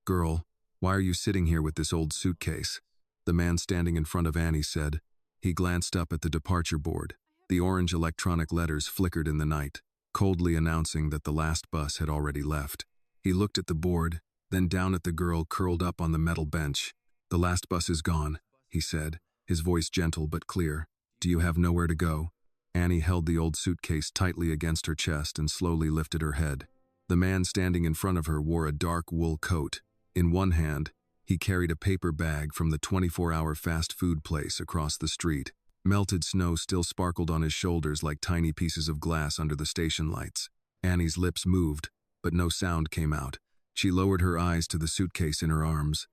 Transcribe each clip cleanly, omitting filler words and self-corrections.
"Girl, why are you sitting here with this old suitcase?" The man standing in front of Annie said. He glanced up at the departure board. The orange electronic letters flickered in the night, coldly announcing that the last bus had already left. He looked at the board, then down at the girl curled up on the metal bench. "The last bus is gone," he said, his voice gentle but clear. "Do you have nowhere to go?" Annie held the old suitcase tightly against her chest and slowly lifted her head. The man standing in front of her wore a dark wool coat. In one hand, he carried a paper bag from the 24-hour fast food place across the street. Melted snow still sparkled on his shoulders like tiny pieces of glass under the station lights. Annie's lips moved, but no sound came out. She lowered her eyes to the suitcase in her arms.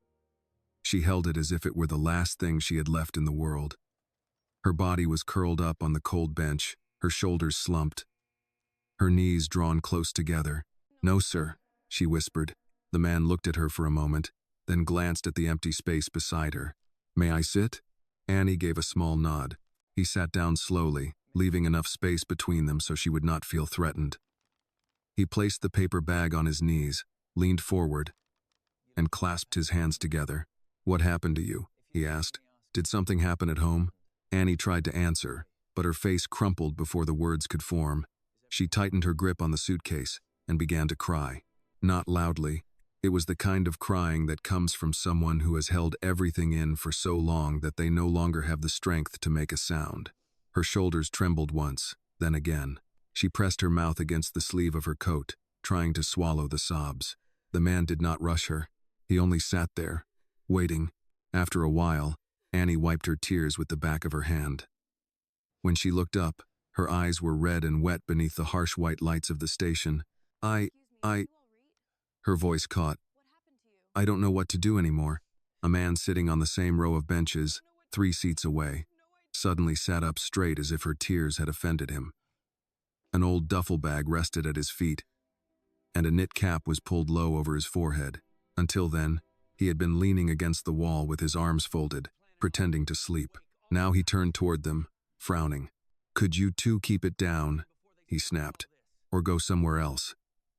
She held it as if it were the last thing she had left in the world. Her body was curled up on the cold bench, her shoulders slumped, her knees drawn close together. "No, sir," she whispered. The man looked at her for a moment, then glanced at the empty space beside her. "May I sit?" Annie gave a small nod. He sat down slowly, leaving enough space between them so she would not feel threatened. He placed the paper bag on his knees, leaned forward, and clasped his hands together. "What happened to you?" he asked. "Did something happen at home?" Annie tried to answer, but her face crumpled before the words could form. She tightened her grip on the suitcase and began to cry. Not loudly. It was the kind of crying that comes from someone who has held everything in for so long that they no longer have the strength to make a sound. Her shoulders trembled once, then again. She pressed her mouth against the sleeve of her coat, trying to swallow the sobs. The man did not rush her. He only sat there, waiting. After a while, Annie wiped her tears with the back of her hand. When she looked up, her eyes were red and wet beneath the harsh white lights of the station. I... Her voice caught. "I don't know what to do anymore." A man sitting on the same row of benches, 3 seats away, suddenly sat up straight as if her tears had offended him. An old duffel bag rested at his feet, and a knit cap was pulled low over his forehead. Until then, he had been leaning against the wall with his arms folded, pretending to sleep. Now he turned toward them, frowning. "Could you two keep it down?" he snapped. "Or go somewhere else?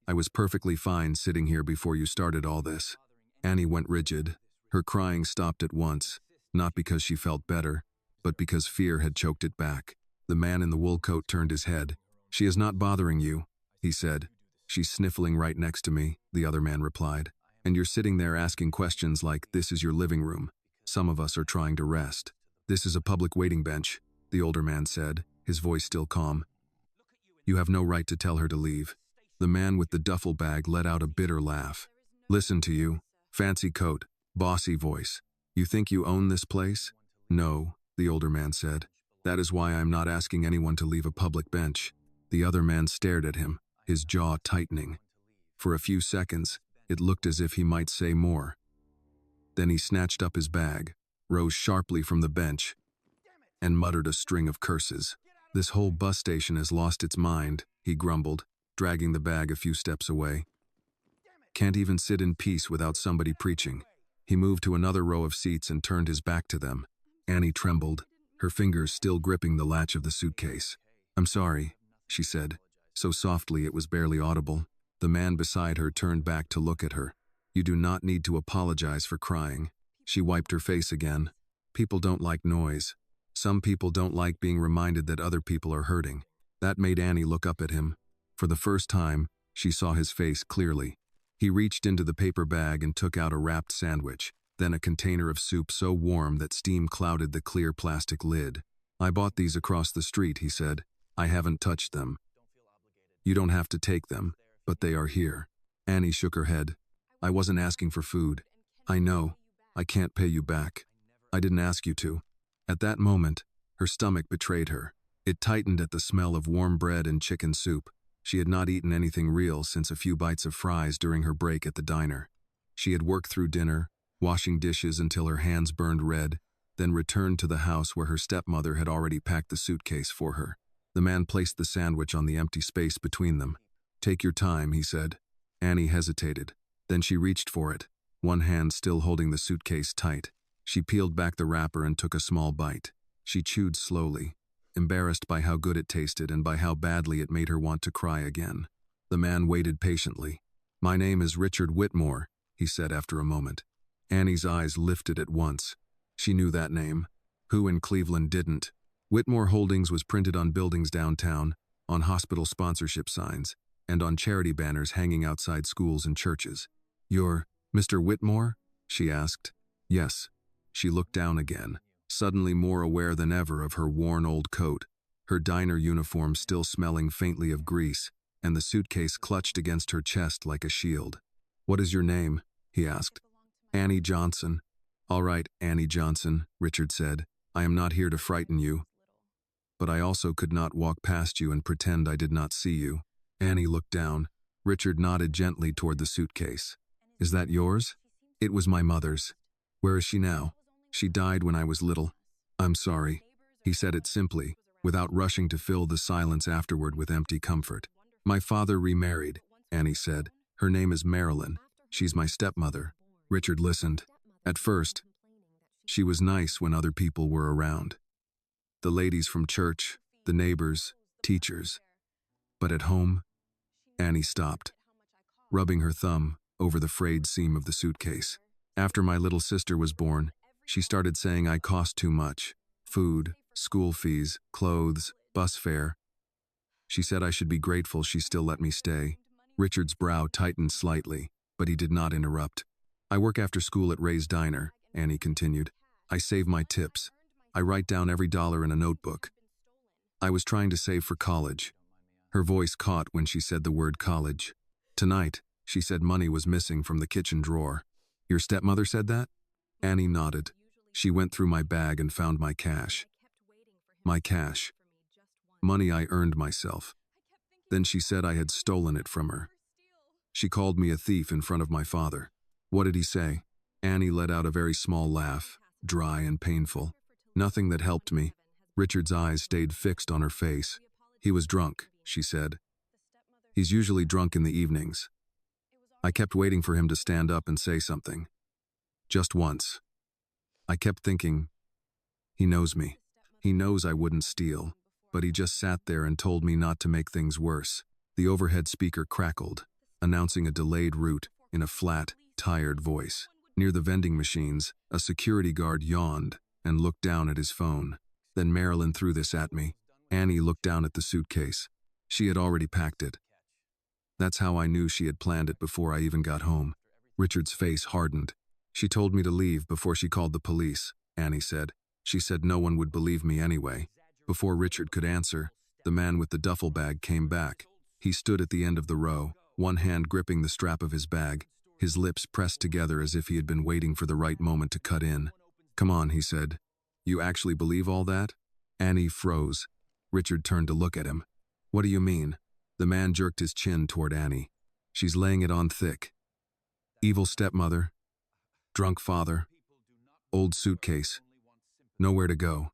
I was perfectly fine sitting here before you started all this." Annie went rigid. Her crying stopped at once, not because she felt better, but because fear had choked it back. The man in the wool coat turned his head. "She is not bothering you," he said. "She's sniffling right next to me," the other man replied. "And you're sitting there asking questions like this is your living room. Some of us are trying to rest." "This is a public waiting bench," the older man said, his voice still calm. "You have no right to tell her to leave." The man with the duffel bag let out a bitter laugh. "Listen to you. Fancy coat, bossy voice. You think you own this place?" "No," the older man said. "That is why I am not asking anyone to leave a public bench." The other man stared at him, his jaw tightening. For a few seconds, it looked as if he might say more. Then he snatched up his bag, rose sharply from the bench, and muttered a string of curses. "This whole bus station has lost its mind," he grumbled, dragging the bag a few steps away. "Can't even sit in peace without somebody preaching." He moved to another row of seats and turned his back to them. Annie trembled, her fingers still gripping the latch of the suitcase. "I'm sorry," she said, so softly it was barely audible. The man beside her turned back to look at her. "You do not need to apologize for crying." She wiped her face again. "People don't like noise. Some people don't like being reminded that other people are hurting." That made Annie look up at him. For the first time, she saw his face clearly. He reached into the paper bag and took out a wrapped sandwich, then a container of soup so warm that steam clouded the clear plastic lid. "I bought these across the street," he said. "I haven't touched them. You don't have to take them, but they are here." Annie shook her head. "I wasn't asking for food." "I know. I can't pay you back. I didn't ask you to." At that moment, her stomach betrayed her. It tightened at the smell of warm bread and chicken soup. She had not eaten anything real since a few bites of fries during her break at the diner. She had worked through dinner, washing dishes until her hands burned red, then returned to the house where her stepmother had already packed the suitcase for her. The man placed the sandwich on the empty space between them. "Take your time," he said. Annie hesitated. Then she reached for it, one hand still holding the suitcase tight. She peeled back the wrapper and took a small bite. She chewed slowly, embarrassed by how good it tasted and by how badly it made her want to cry again. The man waited patiently. "My name is Richard Whitmore," he said after a moment. Annie's eyes lifted at once. She knew that name. Who in Cleveland didn't? Whitmore Holdings was printed on buildings downtown, on hospital sponsorship signs, and on charity banners hanging outside schools and churches. "You're Mr. Whitmore?" she asked. "Yes." She looked down again, suddenly more aware than ever of her worn old coat, her diner uniform still smelling faintly of grease, and the suitcase clutched against her chest like a shield. "What is your name?" he asked. "Annie Johnson." "All right, Annie Johnson," Richard said. "I am not here to frighten you. But I also could not walk past you and pretend I did not see you." Annie looked down. Richard nodded gently toward the suitcase. "Is that yours?" "It was my mother's." "Where is she now?" "She died when I was little." "I'm sorry." He said it simply, without rushing to fill the silence afterward with empty comfort. "My father remarried," Annie said. "Her name is Marilyn. She's my stepmother." Richard listened. At first, she was nice when other people were around. The ladies from church, the neighbors, teachers. But at home, Annie stopped, rubbing her thumb over the frayed seam of the suitcase. "After my little sister was born, she started saying I cost too much. Food, school fees, clothes, bus fare. She said I should be grateful she still let me stay." Richard's brow tightened slightly, but he did not interrupt. "I work after school at Ray's Diner," Annie continued. "I save my tips. I write down every dollar in a notebook. I was trying to save for college." Her voice caught when she said the word college. "Tonight, she said money was missing from the kitchen drawer." "Your stepmother said that?" Annie nodded. "She went through my bag and found my cash." "My cash. Money I earned myself. Then she said I had stolen it from her. She called me a thief in front of my father." "What did he say?" Annie let out a very small laugh, dry and painful. "Nothing that helped me." Richard's eyes stayed fixed on her face. "He was drunk," she said. "He's usually drunk in the evenings. I kept waiting for him to stand up and say something. Just once. I kept thinking, he knows me. He knows I wouldn't steal, but he just sat there and told me not to make things worse." The overhead speaker crackled, announcing a delayed route in a flat, tired voice. Near the vending machines, a security guard yawned and looked down at his phone. "Then Marilyn threw this at me." Annie looked down at the suitcase. She had already packed it. "That's how I knew she had planned it before I even got home." Richard's face hardened. "She told me to leave before she called the police," Annie said. "She said no one would believe me anyway." Before Richard could answer, the man with the duffel bag came back. He stood at the end of the row, one hand gripping the strap of his bag, his lips pressed together as if he had been waiting for the right moment to cut in. "Come on," he said. "You actually believe all that?" Annie froze. Richard turned to look at him. "What do you mean?" The man jerked his chin toward Annie. "She's laying it on thick. Evil stepmother, drunk father, old suitcase, nowhere to go.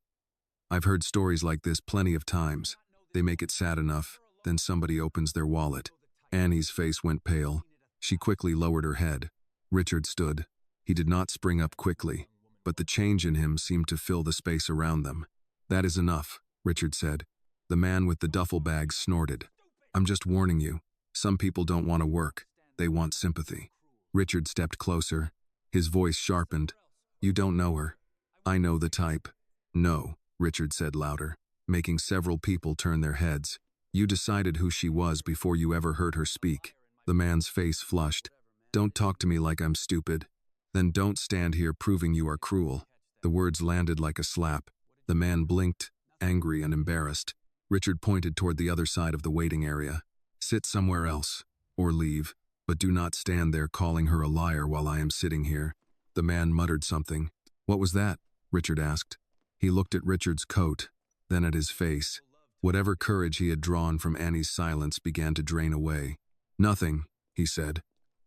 I've heard stories like this plenty of times. They make it sad enough, then somebody opens their wallet." Annie's face went pale. She quickly lowered her head. Richard stood. He did not spring up quickly, but the change in him seemed to fill the space around them. "That is enough," Richard said. The man with the duffel bag snorted. "I'm just warning you. Some people don't want to work. They want sympathy." Richard stepped closer. His voice sharpened. "You don't know her. I know the type." "No," Richard said louder, making several people turn their heads. "You decided who she was before you ever heard her speak." The man's face flushed. "Don't talk to me like I'm stupid. Then don't stand here proving you are cruel." The words landed like a slap. The man blinked, angry and embarrassed. Richard pointed toward the other side of the waiting area. "Sit somewhere else, or leave, but do not stand there calling her a liar while I am sitting here." The man muttered something. "What was that?" Richard asked. He looked at Richard's coat, then at his face. Whatever courage he had drawn from Annie's silence began to drain away. "Nothing," he said.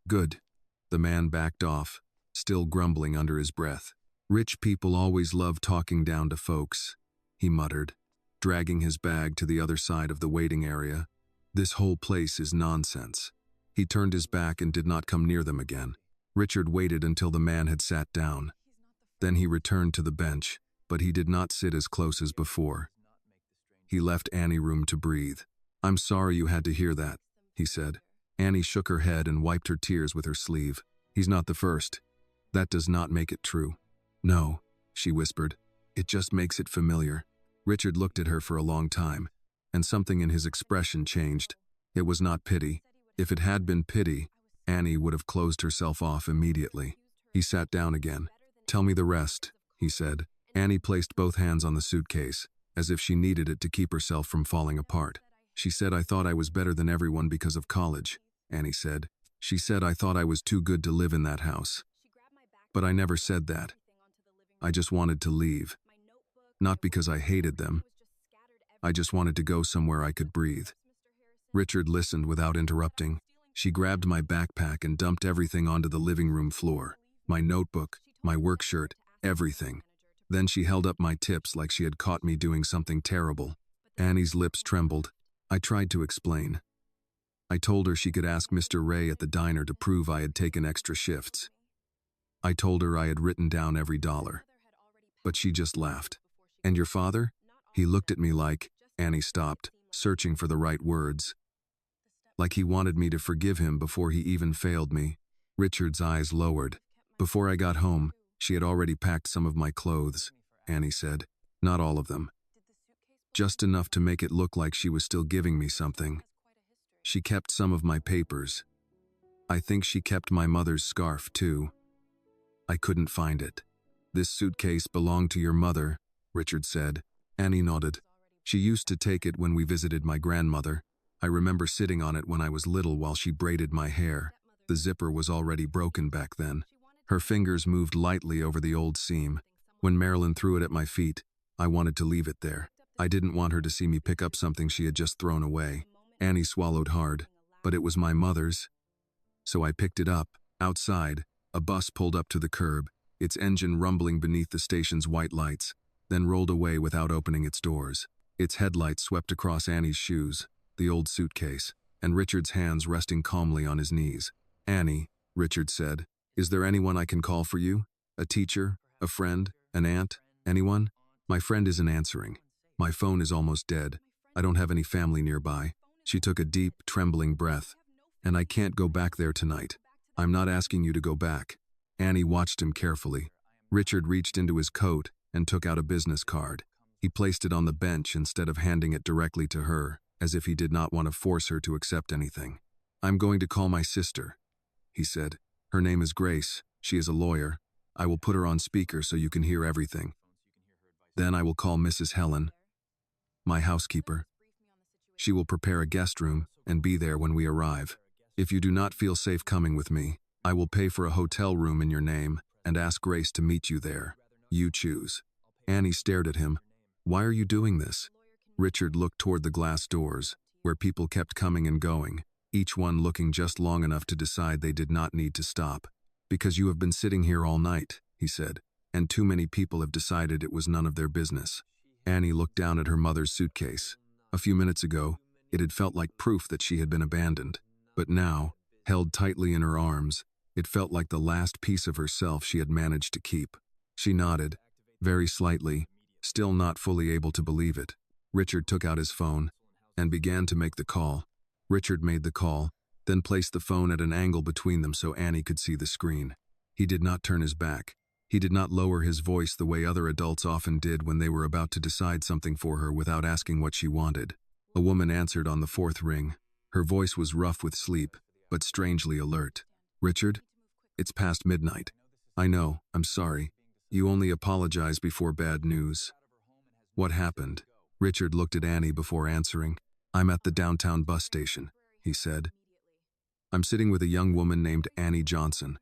"Good." The man backed off, still grumbling under his breath. "Rich people always love talking down to folks," he muttered, dragging his bag to the other side of the waiting area. "This whole place is nonsense." He turned his back and did not come near them again. Richard waited until the man had sat down. Then he returned to the bench, but he did not sit as close as before. He left Annie room to breathe. "I'm sorry you had to hear that," he said. Annie shook her head and wiped her tears with her sleeve. He's not the first. That does not make it true. No, she whispered. It just makes it familiar. Richard looked at her for a long time, and something in his expression changed. It was not pity. If it had been pity, Annie would have closed herself off immediately. He sat down again. Tell me the rest, he said. Annie placed both hands on the suitcase, as if she needed it to keep herself from falling apart. She said, I thought I was better than everyone because of college, Annie said. She said I thought I was too good to live in that house. But I never said that. I just wanted to leave. Not because I hated them. I just wanted to go somewhere I could breathe. Richard listened without interrupting. She grabbed my backpack and dumped everything onto the living room floor. My notebook, my work shirt, everything. Then she held up my tips like she had caught me doing something terrible. Annie's lips trembled. I tried to explain. I told her she could ask Mr. Ray at the diner to prove I had taken extra shifts. I told her I had written down every dollar. But she just laughed. And your father? He looked at me like, Annie stopped, searching for the right words. Like he wanted me to forgive him before he even failed me. Richard's eyes lowered. Before I got home, she had already packed some of my clothes, Annie said. Not all of them. Just enough to make it look like she was still giving me something. She kept some of my papers. I think she kept my mother's scarf, too. I couldn't find it. This suitcase belonged to your mother, Richard said. Annie nodded. She used to take it when we visited my grandmother. I remember sitting on it when I was little while she braided my hair. The zipper was already broken back then. Her fingers moved lightly over the old seam. When Marilyn threw it at my feet, I wanted to leave it there. I didn't want her to see me pick up something she had just thrown away. Annie swallowed hard, but it was my mother's. So I picked it up. Outside, a bus pulled up to the curb, its engine rumbling beneath the station's white lights, then rolled away without opening its doors. Its headlights swept across Annie's shoes, the old suitcase, and Richard's hands resting calmly on his knees. Annie, Richard said, is there anyone I can call for you? A teacher? A friend? An aunt? Anyone? My friend isn't answering. My phone is almost dead. I don't have any family nearby. She took a deep, trembling breath. And I can't go back there tonight. I'm not asking you to go back. Annie watched him carefully. Richard reached into his coat and took out a business card. He placed it on the bench instead of handing it directly to her, as if he did not want to force her to accept anything. I'm going to call my sister, he said. Her name is Grace. She is a lawyer. I will put her on speaker so you can hear everything. Then I will call Mrs. Helen, my housekeeper. She will prepare a guest room and be there when we arrive. If you do not feel safe coming with me, I will pay for a hotel room in your name and ask Grace to meet you there. You choose. Annie stared at him. Why are you doing this? Richard looked toward the glass doors, where people kept coming and going, each one looking just long enough to decide they did not need to stop. Because you have been sitting here all night, he said, and too many people have decided it was none of their business. Annie looked down at her mother's suitcase. A few minutes ago, it had felt like proof that she had been abandoned. But now, held tightly in her arms, it felt like the last piece of herself she had managed to keep. She nodded, very slightly, still not fully able to believe it. Richard took out his phone and began to make the call. Richard made the call, then placed the phone at an angle between them so Annie could see the screen. He did not turn his back. He did not lower his voice the way other adults often did when they were about to decide something for her without asking what she wanted. A woman answered on the fourth ring. Her voice was rough with sleep, but strangely alert. Richard? It's past midnight. I know, I'm sorry. You only apologize before bad news. What happened? Richard looked at Annie before answering. I'm at the downtown bus station, he said. I'm sitting with a young woman named Annie Johnson.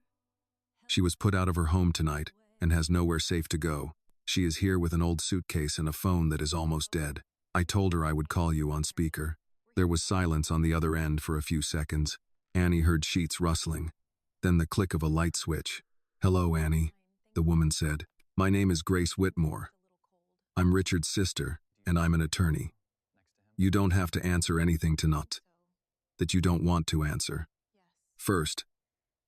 She was put out of her home tonight and has nowhere safe to go. She is here with an old suitcase and a phone that is almost dead. I told her I would call you on speaker. There was silence on the other end for a few seconds. Annie heard sheets rustling, then the click of a light switch. Hello, Annie, the woman said. My name is Grace Whitmore. I'm Richard's sister, and I'm an attorney. You don't have to answer anything tonight that you don't want to answer. First,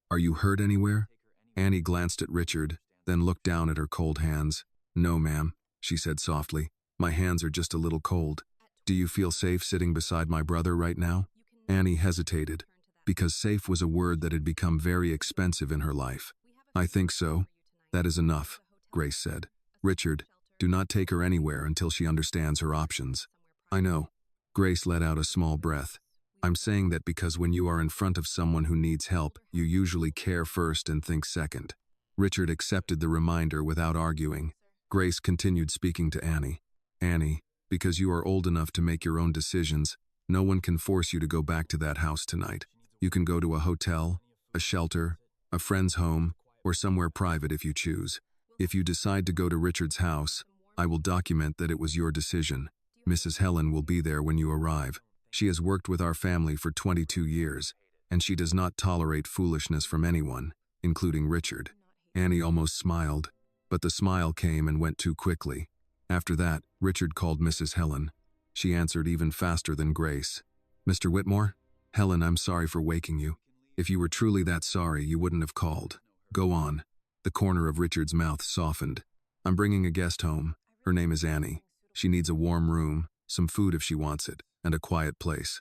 are you hurt anywhere? Annie glanced at Richard, then looked down at her cold hands. No, ma'am, she said softly. My hands are just a little cold. Do you feel safe sitting beside my brother right now? Annie hesitated. because safe was a word that had become very expensive in her life. I think so. That is enough, Grace said. Richard, do not take her anywhere until she understands her options. I know. Grace let out a small breath. I'm saying that because when you are in front of someone who needs help, you usually care first and think second. Richard accepted the reminder without arguing. Grace continued speaking to Annie. Annie, because you are old enough to make your own decisions, no one can force you to go back to that house tonight. You can go to a hotel, a shelter, a friend's home, or somewhere private if you choose. If you decide to go to Richard's house, I will document that it was your decision. Mrs. Helen will be there when you arrive. She has worked with our family for 22 years, and she does not tolerate foolishness from anyone, including Richard. Annie almost smiled, but the smile came and went too quickly. After that, Richard called Mrs. Helen. She answered even faster than Grace. Mr. Whitmore? Helen, I'm sorry for waking you. If you were truly that sorry, you wouldn't have called. Go on. The corner of Richard's mouth softened. I'm bringing a guest home. Her name is Annie. She needs a warm room, some food if she wants it, and a quiet place.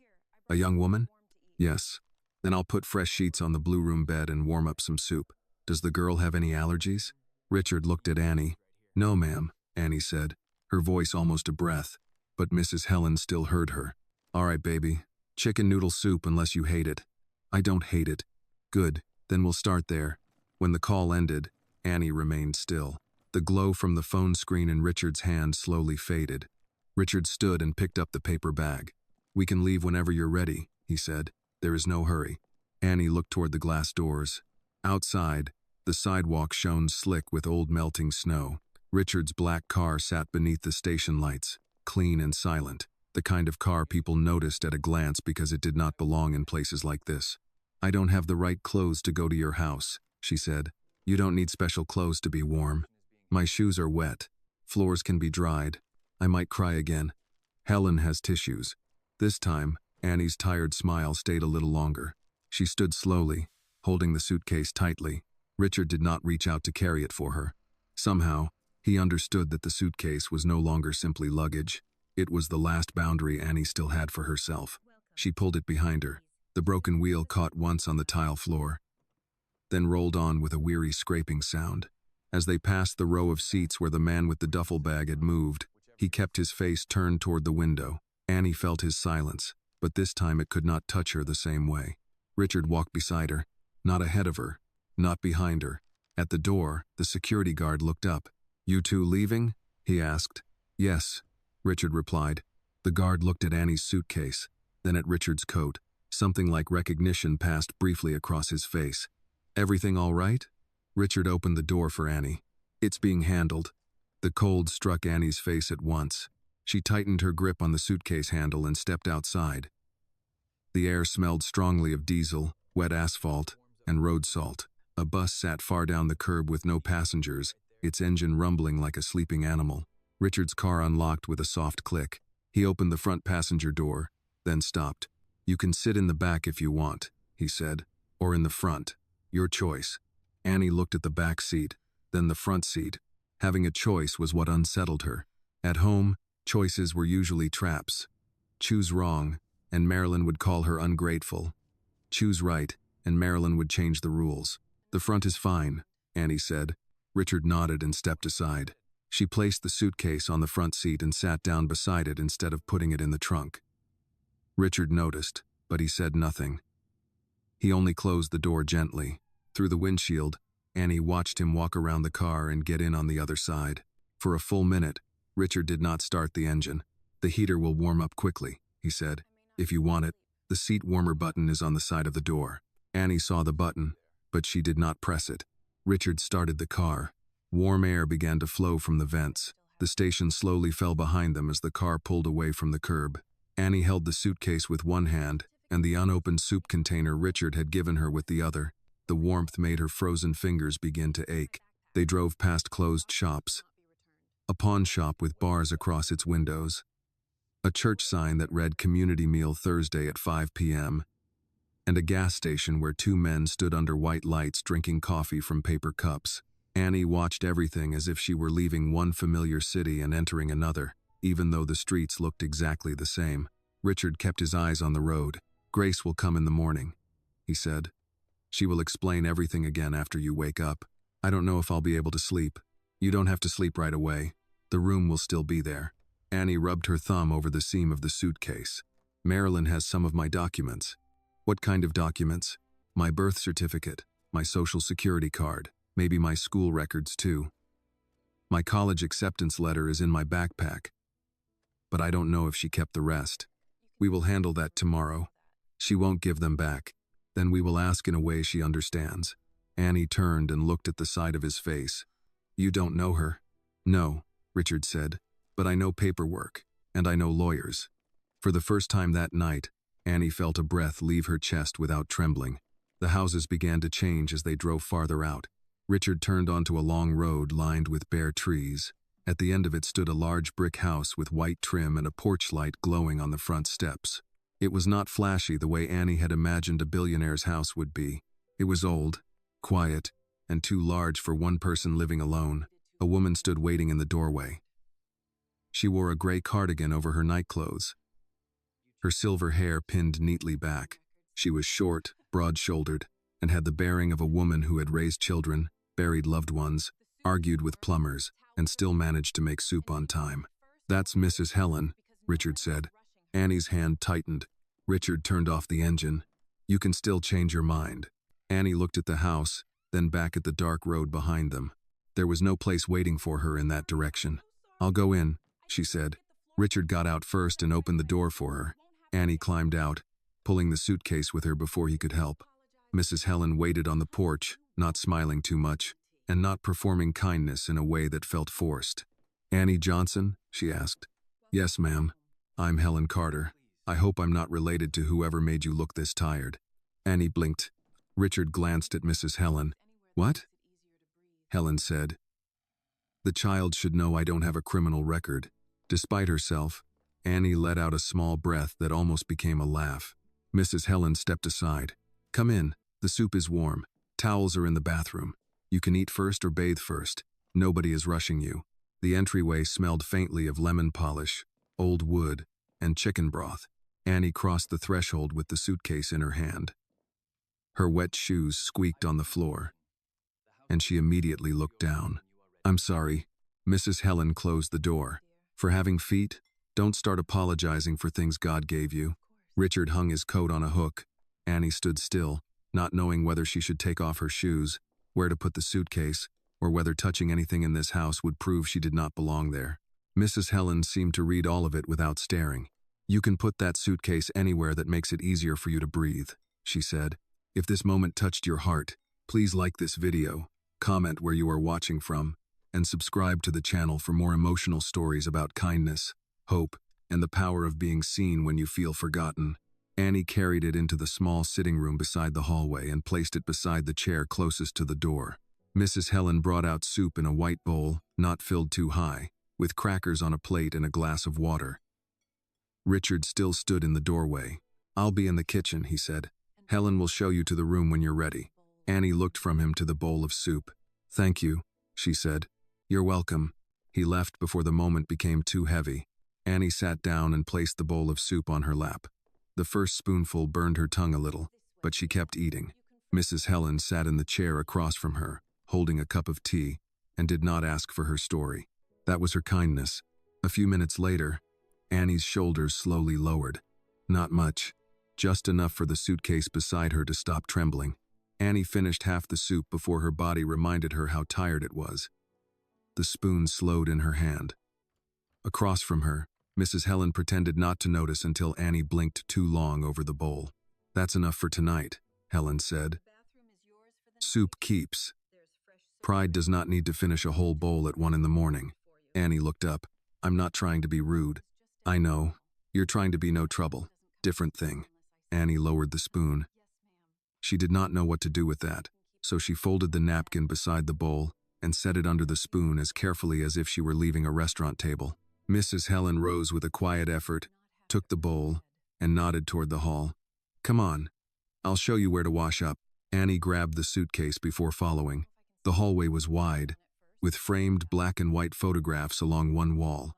A young woman? Yes. Then I'll put fresh sheets on the blue room bed and warm up some soup. Does the girl have any allergies? Richard looked at Annie. No, ma'am, Annie said, her voice almost a breath, but Mrs. Helen still heard her. All right, baby. Chicken noodle soup unless you hate it. I don't hate it. Good, then we'll start there. When the call ended, Annie remained still. The glow from the phone screen in Richard's hand slowly faded. Richard stood and picked up the paper bag. We can leave whenever you're ready, he said. There is no hurry. Annie looked toward the glass doors. Outside, the sidewalk shone slick with old melting snow. Richard's black car sat beneath the station lights, clean and silent, the kind of car people noticed at a glance because it did not belong in places like this. I don't have the right clothes to go to your house, she said. You don't need special clothes to be warm. My shoes are wet. Floors can be dried. I might cry again. Helen has tissues. This time, Annie's tired smile stayed a little longer. She stood slowly, holding the suitcase tightly. Richard did not reach out to carry it for her. Somehow, he understood that the suitcase was no longer simply luggage. It was the last boundary Annie still had for herself. She pulled it behind her. The broken wheel caught once on the tile floor, then rolled on with a weary scraping sound. As they passed the row of seats where the man with the duffel bag had moved, he kept his face turned toward the window. Annie felt his silence, but this time it could not touch her the same way. Richard walked beside her, not ahead of her, not behind her. At the door, the security guard looked up. You two leaving? He asked. Yes, Richard replied. The guard looked at Annie's suitcase, then at Richard's coat. Something like recognition passed briefly across his face. Everything all right? Richard opened the door for Annie. It's being handled. The cold struck Annie's face at once. She tightened her grip on the suitcase handle and stepped outside. The air smelled strongly of diesel, wet asphalt, and road salt. A bus sat far down the curb with no passengers, its engine rumbling like a sleeping animal. Richard's car unlocked with a soft click. He opened the front passenger door, then stopped. You can sit in the back if you want, he said, or in the front. Your choice. Annie looked at the back seat, then the front seat. Having a choice was what unsettled her. At home, choices were usually traps. Choose wrong, and Marilyn would call her ungrateful. Choose right, and Marilyn would change the rules. The front is fine, Annie said. Richard nodded and stepped aside. She placed the suitcase on the front seat and sat down beside it instead of putting it in the trunk. Richard noticed, but he said nothing. He only closed the door gently. Through the windshield, Annie watched him walk around the car and get in on the other side. For a full minute, Richard did not start the engine. The heater will warm up quickly, he said. If you want it, the seat warmer button is on the side of the door. Annie saw the button, but she did not press it. Richard started the car. Warm air began to flow from the vents. The station slowly fell behind them as the car pulled away from the curb. Annie held the suitcase with one hand and the unopened soup container Richard had given her with the other. The warmth made her frozen fingers begin to ache. They drove past closed shops. A pawn shop with bars across its windows. A church sign that read Community Meal Thursday at 5 p.m. And a gas station where two men stood under white lights drinking coffee from paper cups. Annie watched everything as if she were leaving one familiar city and entering another, even though the streets looked exactly the same. Richard kept his eyes on the road. Grace will come in the morning. he said. She will explain everything again after you wake up. I don't know if I'll be able to sleep. You don't have to sleep right away. The room will still be there. Annie rubbed her thumb over the seam of the suitcase. Marilyn has some of my documents. What kind of documents? My birth certificate, my social security card, maybe my school records too. My college acceptance letter is in my backpack. But I don't know if she kept the rest. We will handle that tomorrow. She won't give them back. Then we will ask in a way she understands. Annie turned and looked at the side of his face. You don't know her? No, Richard said, but I know paperwork, and I know lawyers. For the first time that night, Annie felt a breath leave her chest without trembling. The houses began to change as they drove farther out. Richard turned onto a long road lined with bare trees. At the end of it stood a large brick house with white trim and a porch light glowing on the front steps. It was not flashy the way Annie had imagined a billionaire's house would be. It was old, quiet, and too large for one person living alone. A woman stood waiting in the doorway. She wore a gray cardigan over her nightclothes, her silver hair pinned neatly back. She was short, broad-shouldered, and had the bearing of a woman who had raised children, buried loved ones, argued with plumbers, and still managed to make soup on time. That's Mrs. Helen, Richard said. Annie's hand tightened. Richard turned off the engine. You can still change your mind. Annie looked at the house, then back at the dark road behind them. There was no place waiting for her in that direction. I'll go in, she said. Richard got out first and opened the door for her. Annie climbed out, pulling the suitcase with her before he could help. Mrs. Helen waited on the porch, not smiling too much, and not performing kindness in a way that felt forced. Annie Johnson? She asked. Yes, ma'am. I'm Helen Carter. I hope I'm not related to whoever made you look this tired. Annie blinked. Richard glanced at Mrs. Helen. What? Helen said. The child should know I don't have a criminal record. Despite herself, Annie let out a small breath that almost became a laugh. Mrs. Helen stepped aside. Come in. The soup is warm. Towels are in the bathroom. You can eat first or bathe first. Nobody is rushing you. The entryway smelled faintly of lemon polish, old wood, and chicken broth. Annie crossed the threshold with the suitcase in her hand. Her wet shoes squeaked on the floor, and she immediately looked down. I'm sorry. Mrs. Helen closed the door. For having feet, don't start apologizing for things God gave you. Richard hung his coat on a hook. Annie stood still, not knowing whether she should take off her shoes, where to put the suitcase, or whether touching anything in this house would prove she did not belong there. Mrs. Helen seemed to read all of it without staring. You can put that suitcase anywhere that makes it easier for you to breathe, she said. If this moment touched your heart, please like this video, comment where you are watching from, and subscribe to the channel for more emotional stories about kindness, hope, and the power of being seen when you feel forgotten. Annie carried it into the small sitting room beside the hallway and placed it beside the chair closest to the door. Mrs. Helen brought out soup in a white bowl, not filled too high, with crackers on a plate and a glass of water. Richard still stood in the doorway. I'll be in the kitchen, he said. Helen will show you to the room when you're ready. Annie looked from him to the bowl of soup. Thank you, she said. You're welcome. He left before the moment became too heavy. Annie sat down and placed the bowl of soup on her lap. The first spoonful burned her tongue a little, but she kept eating. Mrs. Helen sat in the chair across from her, holding a cup of tea, and did not ask for her story. That was her kindness. A few minutes later, Annie's shoulders slowly lowered. Not much, just enough for the suitcase beside her to stop trembling. Annie finished half the soup before her body reminded her how tired it was. The spoon slowed in her hand. Across from her, Mrs. Helen pretended not to notice until Annie blinked too long over the bowl. That's enough for tonight, Helen said. Soup keeps. Pride does not need to finish a whole bowl at 1 in the morning. Annie looked up. I'm not trying to be rude. I know. You're trying to be no trouble. Different thing. Annie lowered the spoon. She did not know what to do with that, so she folded the napkin beside the bowl and set it under the spoon as carefully as if she were leaving a restaurant table. Mrs. Helen rose with a quiet effort, took the bowl, and nodded toward the hall. Come on. I'll show you where to wash up. Annie grabbed the suitcase before following. The hallway was wide, with framed black and white photographs along one wall.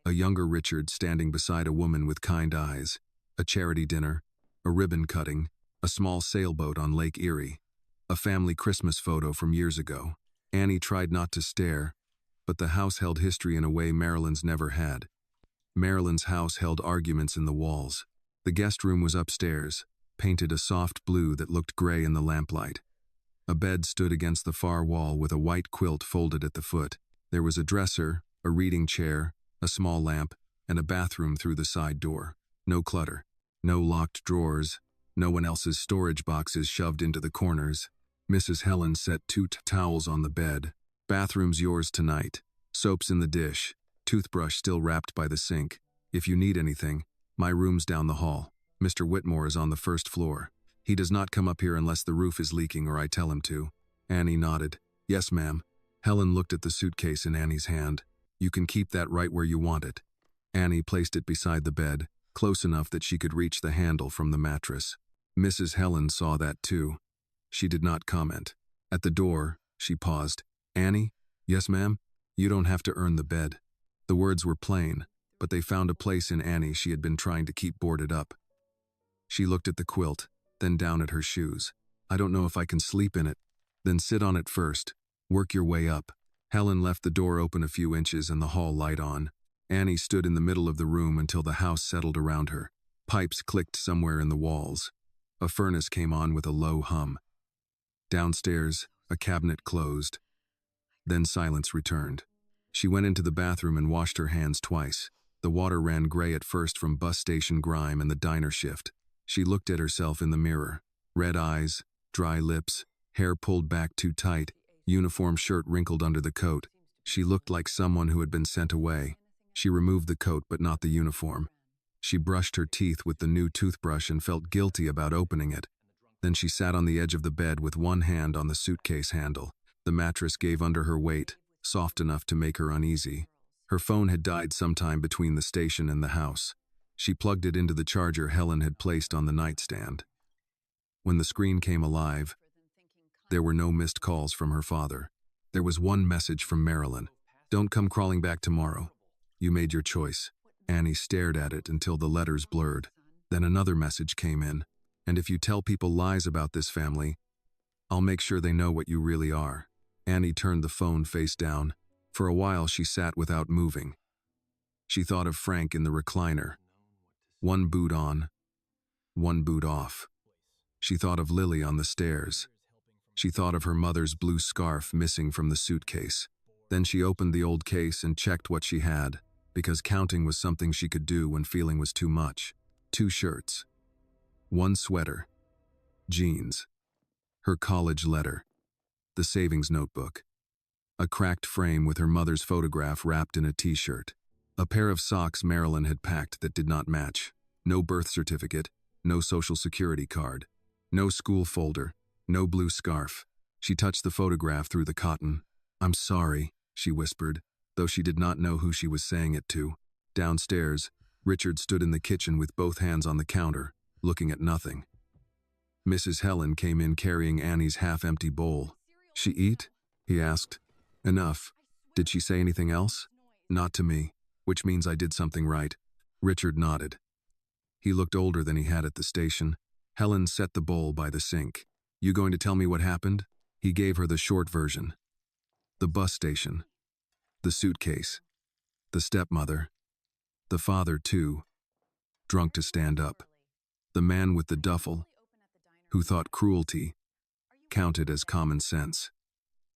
A younger Richard standing beside a woman with kind eyes, a charity dinner, a ribbon cutting, A small sailboat on Lake Erie. A family Christmas photo from years ago. Annie tried not to stare, but the house held history in a way Marilyn's never had. Marilyn's house held arguments in the walls. The guest room was upstairs, painted a soft blue that looked gray in the lamplight. A bed stood against the far wall with a white quilt folded at the foot. There was a dresser, a reading chair, a small lamp, and a bathroom through the side door. No clutter. No locked drawers. No one else's storage boxes shoved into the corners. Mrs. Helen set two towels on the bed. Bathroom's yours tonight. Soap's in the dish. Toothbrush still wrapped by the sink. If you need anything, my room's down the hall. Mr. Whitmore is on the first floor. He does not come up here unless the roof is leaking or I tell him to. Annie nodded. Yes, ma'am. Helen looked at the suitcase in Annie's hand. You can keep that right where you want it. Annie placed it beside the bed, close enough that she could reach the handle from the mattress. Mrs. Helen saw that too. She did not comment. At the door, she paused. Annie? Yes, ma'am? You don't have to earn the bed. The words were plain, but they found a place in Annie she had been trying to keep boarded up. She looked at the quilt, then down at her shoes. I don't know if I can sleep in it. Then sit on it first. Work your way up. Helen left the door open a few inches and the hall light on. Annie stood in the middle of the room until the house settled around her. Pipes clicked somewhere in the walls. A furnace came on with a low hum. Downstairs, a cabinet closed. Then silence returned. She went into the bathroom and washed her hands twice. The water ran gray at first from bus station grime and the diner shift. She looked at herself in the mirror. Red eyes, dry lips, hair pulled back too tight, uniform shirt wrinkled under the coat. She looked like someone who had been sent away. She removed the coat but not the uniform. She brushed her teeth with the new toothbrush and felt guilty about opening it. Then she sat on the edge of the bed with one hand on the suitcase handle. The mattress gave under her weight, soft enough to make her uneasy. Her phone had died sometime between the station and the house. She plugged it into the charger Helen had placed on the nightstand. When the screen came alive, there were no missed calls from her father. There was one message from Marilyn. Don't come crawling back tomorrow. You made your choice. Annie stared at it until the letters blurred. Then another message came in. And if you tell people lies about this family, I'll make sure they know what you really are. Annie turned the phone face down. For a while she sat without moving. She thought of Frank in the recliner. One boot on, one boot off. She thought of Lily on the stairs. She thought of her mother's blue scarf missing from the suitcase. Then she opened the old case and checked what she had, because counting was something she could do when feeling was too much. 2 shirts. 1 sweater. Jeans. Her college letter. The savings notebook. A cracked frame with her mother's photograph wrapped in a t-shirt. A pair of socks Marilyn had packed that did not match. No birth certificate, no social security card. No school folder, no blue scarf. She touched the photograph through the cotton. I'm sorry, she whispered, though she did not know who she was saying it to. Downstairs, Richard stood in the kitchen with both hands on the counter, looking at nothing. Mrs. Helen came in carrying Annie's half-empty bowl. She eat? He asked. Enough. Did she say anything else? Not to me, which means I did something right. Richard nodded. He looked older than he had at the station. Helen set the bowl by the sink. You going to tell me what happened? He gave her the short version. The bus station. The suitcase. The stepmother. The father, too. Drunk to stand up. The man with the duffel, who thought cruelty counted as common sense.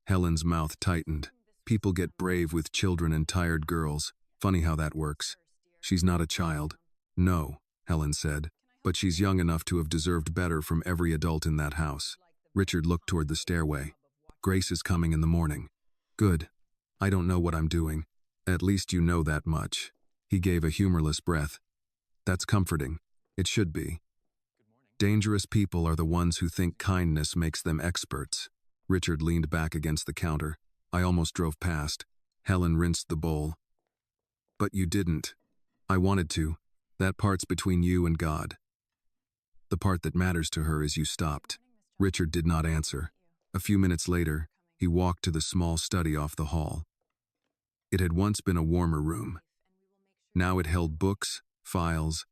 Helen's mouth tightened. People get brave with children and tired girls. Funny how that works. She's not a child. No, Helen said, but she's young enough to have deserved better from every adult in that house. Richard looked toward the stairway. Grace is coming in the morning. Good. I don't know what I'm doing. At least you know that much. He gave a humorless breath. That's comforting. It should be. Dangerous people are the ones who think kindness makes them experts. Richard leaned back against the counter. I almost drove past. Helen rinsed the bowl. But you didn't. I wanted to. That part's between you and God. The part that matters to her is you stopped. Richard did not answer. A few minutes later, he walked to the small study off the hall. It had once been a warmer room. Now it held books, files,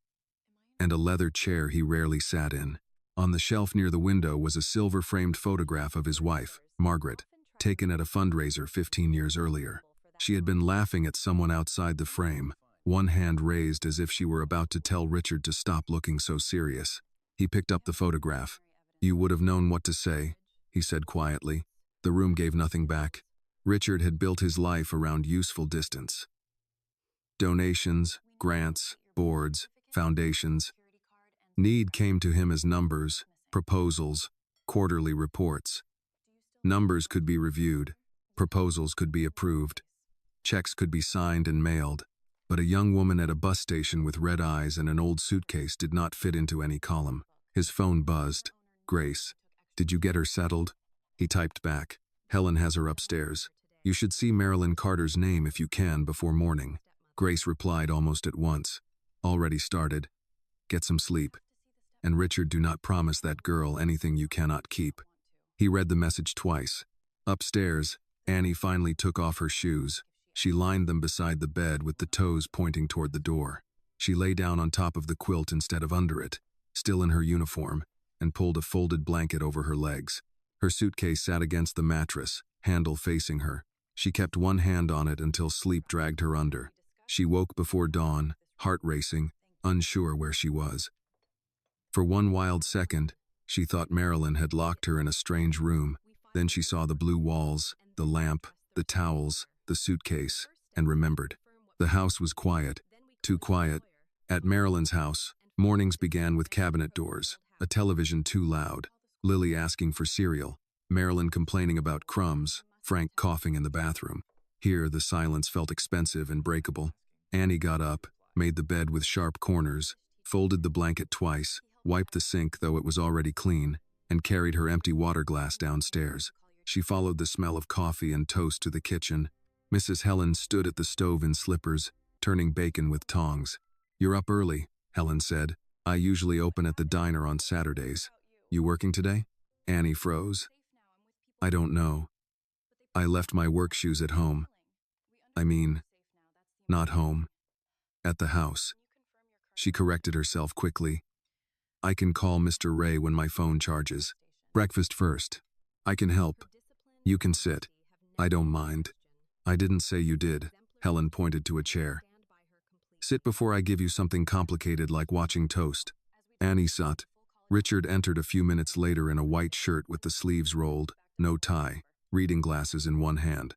and a leather chair he rarely sat in. On the shelf near the window was a silver-framed photograph of his wife, Margaret, taken at a fundraiser 15 years earlier. She had been laughing at someone outside the frame, one hand raised as if she were about to tell Richard to stop looking so serious. He picked up the photograph. "You would have known what to say," he said quietly. The room gave nothing back. Richard had built his life around useful distance. Donations, grants, boards, foundations. Need came to him as numbers, proposals, quarterly reports. Numbers could be reviewed, proposals could be approved, checks could be signed and mailed, but a young woman at a bus station with red eyes and an old suitcase did not fit into any column. His phone buzzed. "Grace, did you get her settled?" He typed back. "Helen has her upstairs. You should see Marilyn Carter's name if you can before morning." Grace replied almost at once. "Already started. Get some sleep. And Richard, do not promise that girl anything you cannot keep." He read the message twice. Upstairs, Annie finally took off her shoes. She lined them beside the bed with the toes pointing toward the door. She lay down on top of the quilt instead of under it, still in her uniform, and pulled a folded blanket over her legs. Her suitcase sat against the mattress, handle facing her. She kept one hand on it until sleep dragged her under. She woke before dawn, heart racing, unsure where she was. For one wild second, she thought Marilyn had locked her in a strange room. Then she saw the blue walls, the lamp, the towels, the suitcase, and remembered. The house was quiet, too quiet. At Marilyn's house, mornings began with cabinet doors, a television too loud, Lily asking for cereal, Marilyn complaining about crumbs, Frank coughing in the bathroom. Here, the silence felt expensive and breakable. Annie got up, made the bed with sharp corners, folded the blanket twice, wiped the sink though it was already clean, and carried her empty water glass downstairs. She followed the smell of coffee and toast to the kitchen. Mrs. Helen stood at the stove in slippers, turning bacon with tongs. "You're up early," Helen said. "I usually open at the diner on Saturdays. You working today?" Annie froze. "I don't know. I left my work shoes at home. I mean, not home. At the house." She corrected herself quickly. "I can call Mr. Ray when my phone charges. Breakfast first. I can help. You can sit. I don't mind." "I didn't say you did." Helen pointed to a chair. "Sit before I give you something complicated like watching toast." Annie sat. Richard entered a few minutes later in a white shirt with the sleeves rolled, no tie, reading glasses in one hand.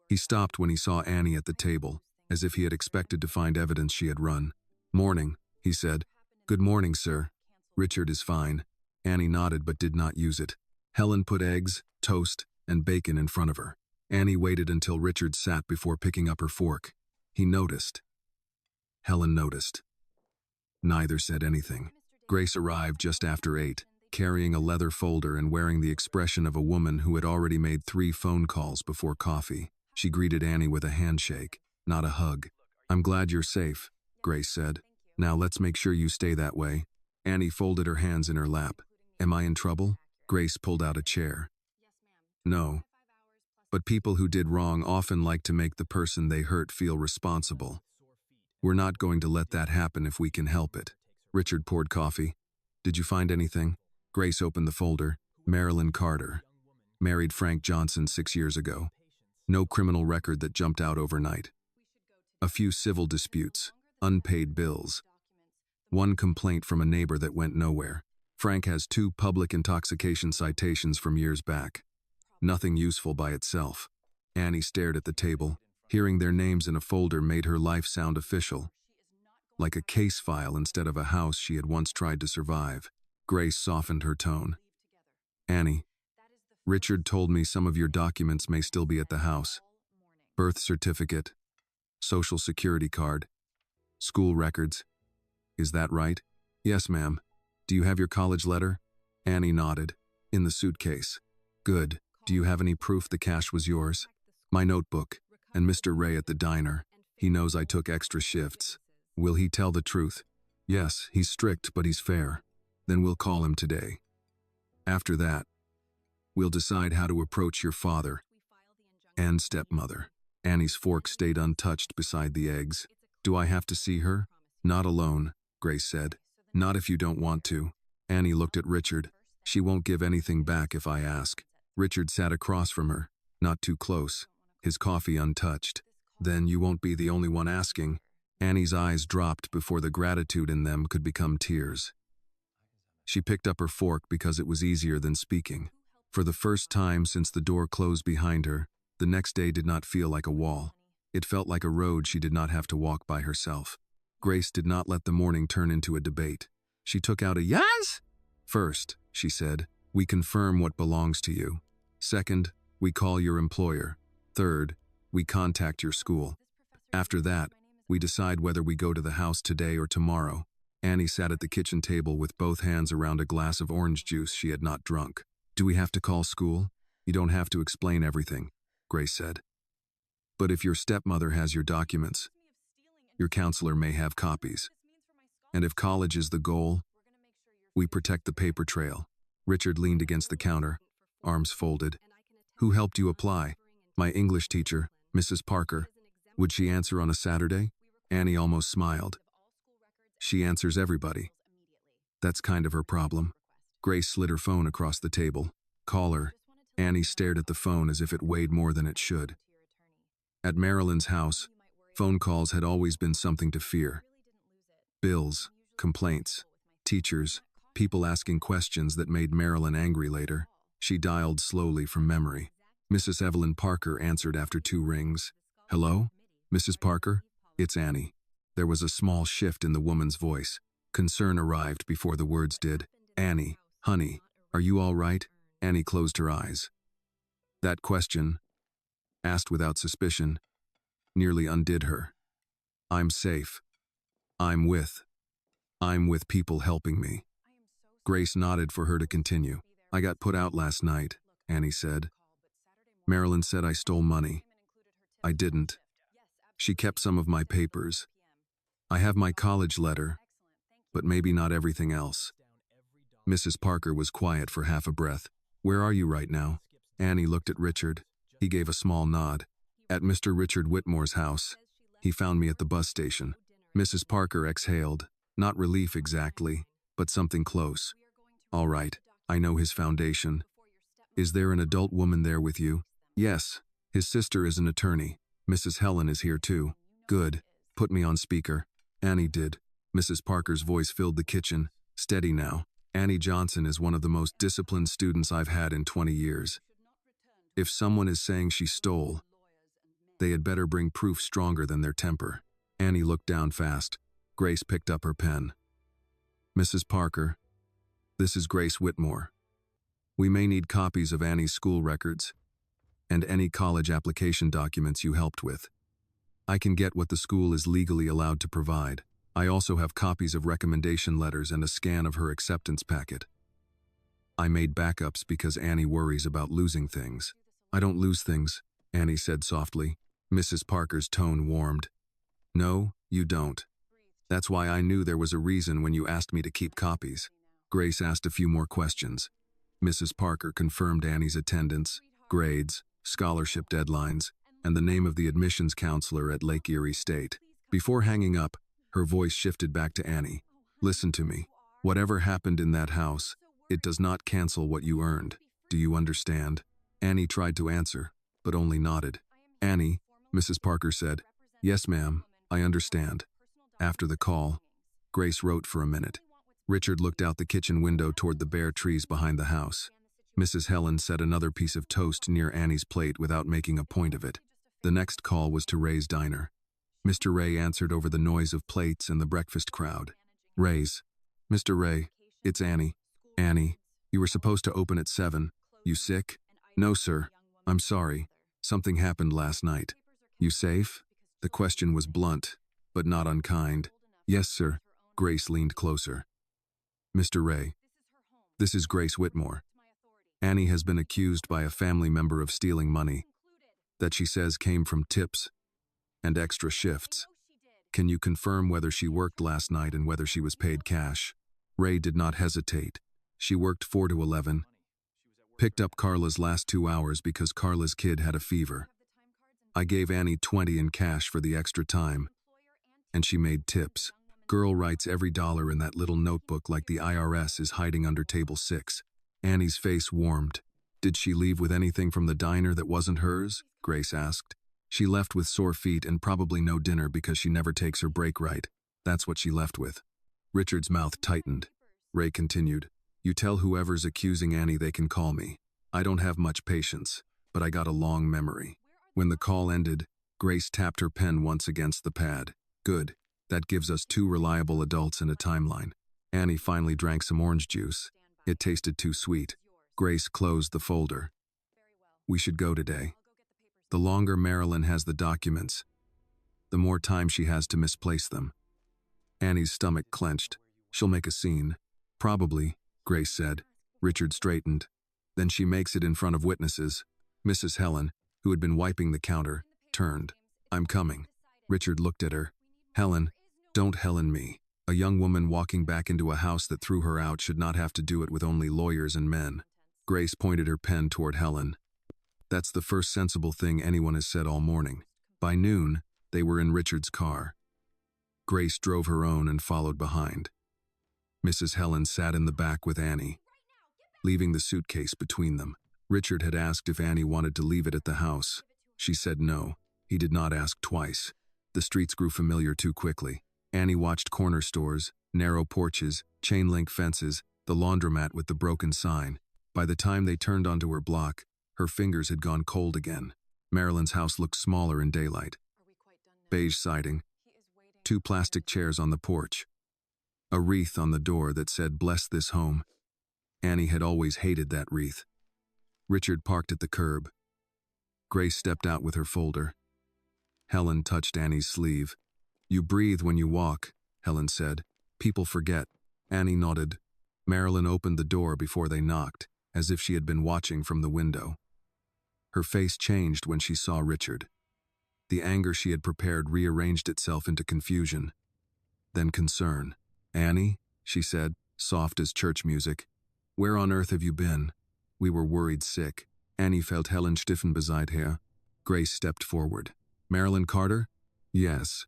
He stopped when he saw Annie at the table, as if he had expected to find evidence she had run. "Morning," he said. "Good morning, sir." "Richard is fine." Annie nodded but did not use it. Helen put eggs, toast, and bacon in front of her. Annie waited until Richard sat before picking up her fork. He noticed. Helen noticed. Neither said anything. Grace arrived just after 8, carrying a leather folder and wearing the expression of a woman who had already made 3 phone calls before coffee. She greeted Annie with a handshake, not a hug. "I'm glad you're safe," Grace said. "Now let's make sure you stay that way." Annie folded her hands in her lap. "Am I in trouble?" Grace pulled out a chair. "No. But people who did wrong often like to make the person they hurt feel responsible. We're not going to let that happen if we can help it." Richard poured coffee. "Did you find anything?" Grace opened the folder. Marilyn Carter. Married Frank Johnson 6 years ago. No criminal record that jumped out overnight. A few civil disputes, unpaid bills. One complaint from a neighbor that went nowhere. Frank has 2 public intoxication citations from years back. Nothing useful by itself. Annie stared at the table. Hearing their names in a folder made her life sound official. Like a case file instead of a house she had once tried to survive. Grace softened her tone. "Annie, Richard told me some of your documents may still be at the house. Birth certificate, social security card, school records. Is that right?" "Yes, ma'am." "Do you have your college letter?" Annie nodded. "In the suitcase." "Good. Do you have any proof the cash was yours?" "My notebook, and Mr. Ray at the diner. He knows I took extra shifts. Will he tell the truth?" "Yes, he's strict, but he's fair." "Then we'll call him today. After that, we'll decide how to approach your father and stepmother." Annie's fork stayed untouched beside the eggs. "Do I have to see her?" "Not alone," Grace said. "Not if you don't want to." Annie looked at Richard. She won't give anything back if I ask. Richard sat across from her, not too close, his coffee untouched. Then you won't be the only one asking. Annie's eyes dropped before the gratitude in them could become tears. She picked up her fork because it was easier than speaking. For the first time since the door closed behind her, the next day did not feel like a wall. It felt like a road she did not have to walk by herself. Grace did not let the morning turn into a debate. She took out a yes? First, she said, we confirm what belongs to you. Second, we call your employer. Third, we contact your school. After that, we decide whether we go to the house today or tomorrow. Annie sat at the kitchen table with both hands around a glass of orange juice she had not drunk. Do we have to call school? You don't have to explain everything, Grace said. But if your stepmother has your documents, your counselor may have copies. And if college is the goal, we protect the paper trail. Richard leaned against the counter, arms folded. Who helped you apply? My English teacher, Mrs. Parker. Would she answer on a Saturday? Annie almost smiled. She answers everybody. That's kind of her problem. Grace slid her phone across the table. Call her. Annie stared at the phone as if it weighed more than it should. At Marilyn's house, phone calls had always been something to fear. Bills, complaints, teachers, people asking questions that made Marilyn angry later. She dialed slowly from memory. Mrs. Evelyn Parker answered after 2 rings. Hello? Mrs. Parker? It's Annie. There was a small shift in the woman's voice. Concern arrived before the words did. Annie, honey, are you all right? Annie closed her eyes. That question, asked without suspicion, nearly undid her. I'm safe. I'm with people helping me. Grace nodded for her to continue. I got put out last night, Annie said. Marilyn said I stole money. I didn't. She kept some of my papers. I have my college letter, but maybe not everything else. Mrs. Parker was quiet for half a breath. Where are you right now? Annie looked at Richard. He gave a small nod. At Mr. Richard Whitmore's house. He found me at the bus station. Mrs. Parker exhaled. Not relief exactly, but something close. All right, I know his foundation. Is there an adult woman there with you? Yes. His sister is an attorney. Mrs. Helen is here too. Good. Put me on speaker. Annie did. Mrs. Parker's voice filled the kitchen. Steady now. Annie Johnson is one of the most disciplined students I've had in 20 years. If someone is saying she stole, they had better bring proof stronger than their temper. Annie looked down fast. Grace picked up her pen. Mrs. Parker, this is Grace Whitmore. We may need copies of Annie's school records and any college application documents you helped with. I can get what the school is legally allowed to provide. I also have copies of recommendation letters and a scan of her acceptance packet. I made backups because Annie worries about losing things. I don't lose things, Annie said softly. Mrs. Parker's tone warmed. No, you don't. That's why I knew there was a reason when you asked me to keep copies. Grace asked a few more questions. Mrs. Parker confirmed Annie's attendance, grades, scholarship deadlines, and the name of the admissions counselor at Lake Erie State. Before hanging up, her voice shifted back to Annie. Listen to me. Whatever happened in that house, it does not cancel what you earned. Do you understand? Annie tried to answer, but only nodded. Annie, Mrs. Parker said, Yes, ma'am, I understand. After the call, Grace wrote for a minute. Richard looked out the kitchen window toward the bare trees behind the house. Mrs. Helen set another piece of toast near Annie's plate without making a point of it. The next call was to Ray's diner. Mr. Ray answered over the noise of plates and the breakfast crowd. Ray's. Mr. Ray, it's Annie. Annie, you were supposed to open at 7. You sick? No, sir. I'm sorry. Something happened last night. You safe? The question was blunt, but not unkind. Yes, sir. Grace leaned closer. Mr. Ray, this is Grace Whitmore. Annie has been accused by a family member of stealing money that she says came from tips and extra shifts. Can you confirm whether she worked last night and whether she was paid cash? Ray did not hesitate. She worked 4 to 11. Picked up Carla's last 2 hours because Carla's kid had a fever. I gave Annie 20 in cash for the extra time, and she made tips. Girl writes every dollar in that little notebook like the IRS is hiding under table 6. Annie's face warmed. Did she leave with anything from the diner that wasn't hers? Grace asked. She left with sore feet and probably no dinner because she never takes her break right. That's what she left with. Richard's mouth tightened. Ray continued, You tell whoever's accusing Annie they can call me. I don't have much patience, but I got a long memory. When the call ended, Grace tapped her pen once against the pad. Good. That gives us 2 reliable adults and a timeline. Annie finally drank some orange juice. It tasted too sweet. Grace closed the folder. We should go today. The longer Marilyn has the documents, the more time she has to misplace them. Annie's stomach clenched. She'll make a scene. Probably, Grace said. Richard straightened. Then she makes it in front of witnesses. Mrs. Helen, who had been wiping the counter, turned. I'm coming. Richard looked at her. Helen, don't Helen me. A young woman walking back into a house that threw her out should not have to do it with only lawyers and men. Grace pointed her pen toward Helen. That's the first sensible thing anyone has said all morning. By noon, they were in Richard's car. Grace drove her own and followed behind. Mrs. Helen sat in the back with Annie, leaving the suitcase between them. Richard had asked if Annie wanted to leave it at the house. She said no. He did not ask twice. The streets grew familiar too quickly. Annie watched corner stores, narrow porches, chain-link fences, the laundromat with the broken sign. By the time they turned onto her block, her fingers had gone cold again. Marilyn's house looked smaller in daylight. Beige siding, 2 plastic chairs on the porch, a wreath on the door that said, Bless this home. Annie had always hated that wreath. Richard parked at the curb. Grace stepped out with her folder. Helen touched Annie's sleeve. You breathe when you walk, Helen said. People forget. Annie nodded. Marilyn opened the door before they knocked, as if she had been watching from the window. Her face changed when she saw Richard. The anger she had prepared rearranged itself into confusion, then concern. Annie, she said, soft as church music. Where on earth have you been? We were worried sick. Annie felt Helen stiffen beside her. Grace stepped forward. Marilyn Carter? Yes.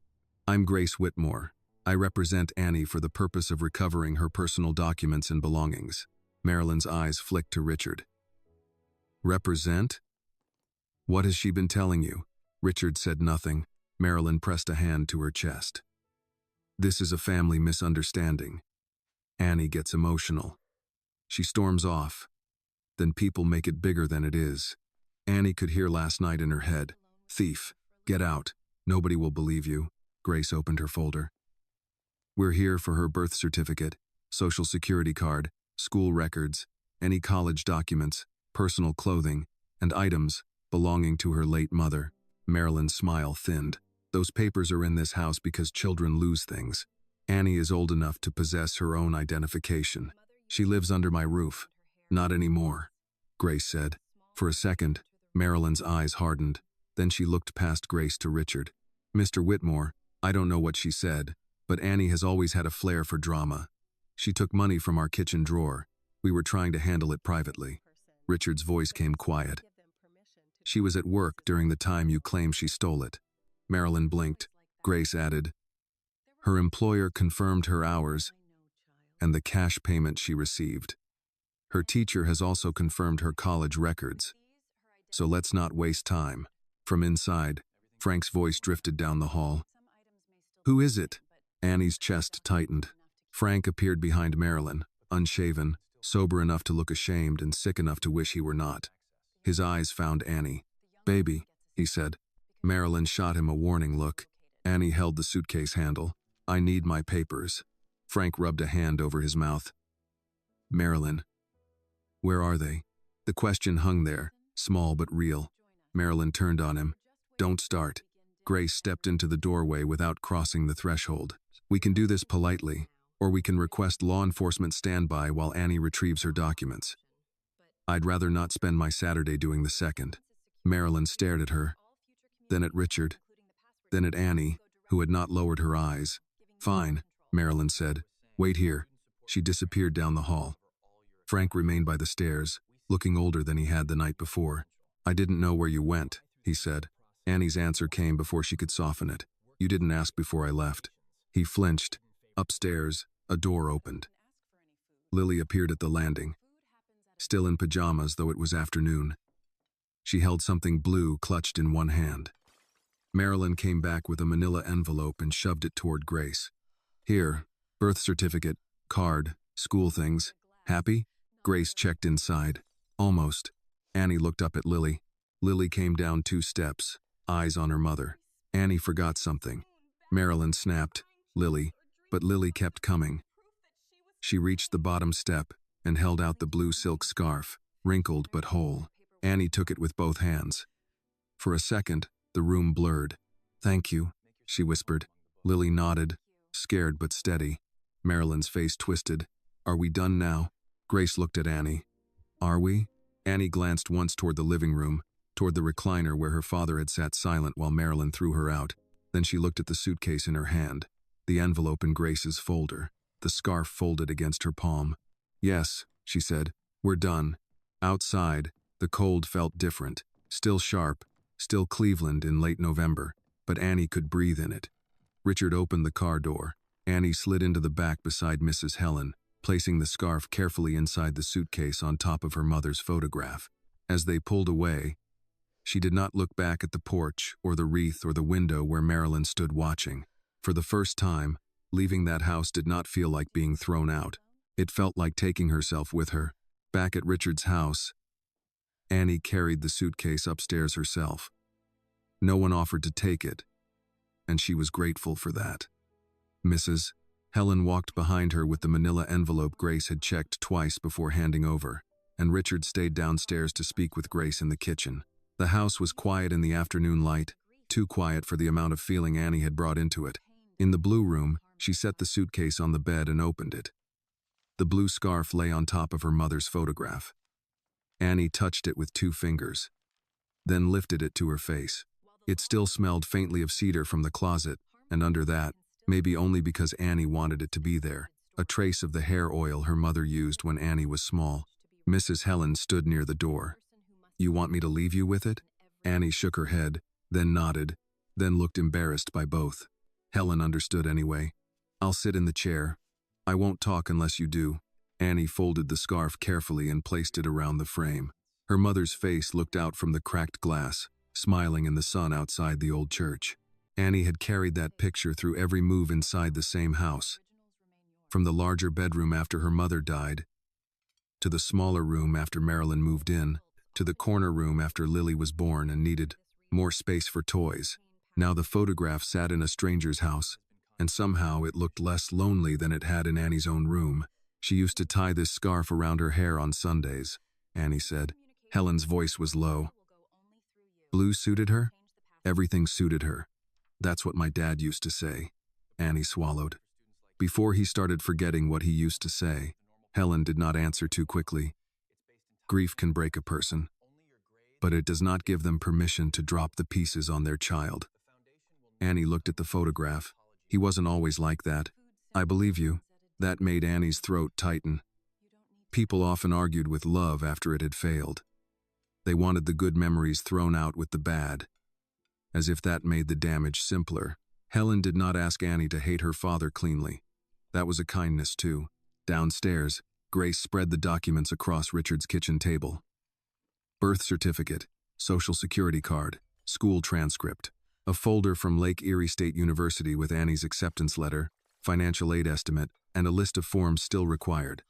I'm Grace Whitmore. I represent Annie for the purpose of recovering her personal documents and belongings. Marilyn's eyes flicked to Richard. Represent? What has she been telling you? Richard said nothing. Marilyn pressed a hand to her chest. This is a family misunderstanding. Annie gets emotional. She storms off. Then people make it bigger than it is. Annie could hear last night in her head. Thief, get out. Nobody will believe you. Grace opened her folder. We're here for her birth certificate, social security card, school records, any college documents, personal clothing, and items belonging to her late mother. Marilyn's smile thinned. Those papers are in this house because children lose things. Annie is old enough to possess her own identification. She lives under my roof. Not anymore, Grace said. For a second, Marilyn's eyes hardened. Then she looked past Grace to Richard. Mr. Whitmore, I don't know what she said, but Annie has always had a flair for drama. She took money from our kitchen drawer. We were trying to handle it privately. Richard's voice came quiet. She was at work during the time you claim she stole it. Marilyn blinked. Grace added, her employer confirmed her hours and the cash payment she received. Her teacher has also confirmed her college records. So let's not waste time. From inside, Frank's voice drifted down the hall. Who is it? Annie's chest tightened. Frank appeared behind Marilyn, unshaven, sober enough to look ashamed and sick enough to wish he were not. His eyes found Annie. Baby, he said. Marilyn shot him a warning look. Annie held the suitcase handle. I need my papers. Frank rubbed a hand over his mouth. Marilyn. Where are they? The question hung there, small but real. Marilyn turned on him. Don't start. Grace stepped into the doorway without crossing the threshold. We can do this politely, or we can request law enforcement standby while Annie retrieves her documents. I'd rather not spend my Saturday doing the second. Marilyn stared at her, then at Richard, then at Annie, who had not lowered her eyes. Fine, Marilyn said. Wait here. She disappeared down the hall. Frank remained by the stairs, looking older than he had the night before. I didn't know where you went, he said. Annie's answer came before she could soften it. You didn't ask before I left. He flinched. Upstairs, a door opened. Lily appeared at the landing, still in pajamas though it was afternoon. She held something blue clutched in one hand. Marilyn came back with a manila envelope and shoved it toward Grace. Here, birth certificate, card, school things. Happy? Grace checked inside. Almost. Annie looked up at Lily. Lily came down 2 steps, eyes on her mother. Annie forgot something. Marilyn snapped, Lily, but Lily kept coming. She reached the bottom step and held out the blue silk scarf, wrinkled but whole. Annie took it with both hands. For a second, the room blurred. "Thank you," she whispered. Lily nodded, scared but steady. Marilyn's face twisted. "Are we done now?" Grace looked at Annie. "Are we?" Annie glanced once toward the living room, toward the recliner where her father had sat silent while Marilyn threw her out. Then she looked at the suitcase in her hand, the envelope in Grace's folder, the scarf folded against her palm. "Yes," she said, "we're done." Outside, the cold felt different, still sharp, still Cleveland in late November, but Annie could breathe in it. Richard opened the car door. Annie slid into the back beside Mrs. Helen, placing the scarf carefully inside the suitcase on top of her mother's photograph. As they pulled away, she did not look back at the porch or the wreath or the window where Marilyn stood watching. For the first time, leaving that house did not feel like being thrown out. It felt like taking herself with her. Back at Richard's house, Annie carried the suitcase upstairs herself. No one offered to take it, and she was grateful for that. Mrs. Helen walked behind her with the manila envelope Grace had checked twice before handing over, and Richard stayed downstairs to speak with Grace in the kitchen. The house was quiet in the afternoon light, too quiet for the amount of feeling Annie had brought into it. In the blue room, she set the suitcase on the bed and opened it. The blue scarf lay on top of her mother's photograph. Annie touched it with 2 fingers, then lifted it to her face. It still smelled faintly of cedar from the closet, and under that, maybe only because Annie wanted it to be there, a trace of the hair oil her mother used when Annie was small. Mrs. Helen stood near the door. "You want me to leave you with it?" Annie shook her head, then nodded, then looked embarrassed by both. Helen understood anyway. "I'll sit in the chair. I won't talk unless you do." Annie folded the scarf carefully and placed it around the frame. Her mother's face looked out from the cracked glass, smiling in the sun outside the old church. Annie had carried that picture through every move inside the same house. From the larger bedroom after her mother died, to the smaller room after Marilyn moved in, to the corner room after Lily was born and needed more space for toys. Now the photograph sat in a stranger's house, and somehow it looked less lonely than it had in Annie's own room. "She used to tie this scarf around her hair on Sundays," Annie said. Helen's voice was low. "Blue suited her?" "Everything suited her. That's what my dad used to say." Annie swallowed. Before he started forgetting what he used to say, Helen did not answer too quickly. "Grief can break a person, but it does not give them permission to drop the pieces on their child." Annie looked at the photograph. "He wasn't always like that." "I believe you." That made Annie's throat tighten. People often argued with love after it had failed. They wanted the good memories thrown out with the bad, as if that made the damage simpler. Helen did not ask Annie to hate her father cleanly. That was a kindness too. Downstairs, Grace spread the documents across Richard's kitchen table. Birth certificate, social security card, school transcript, a folder from Lake Erie State University with Annie's acceptance letter, financial aid estimate, and a list of forms still required.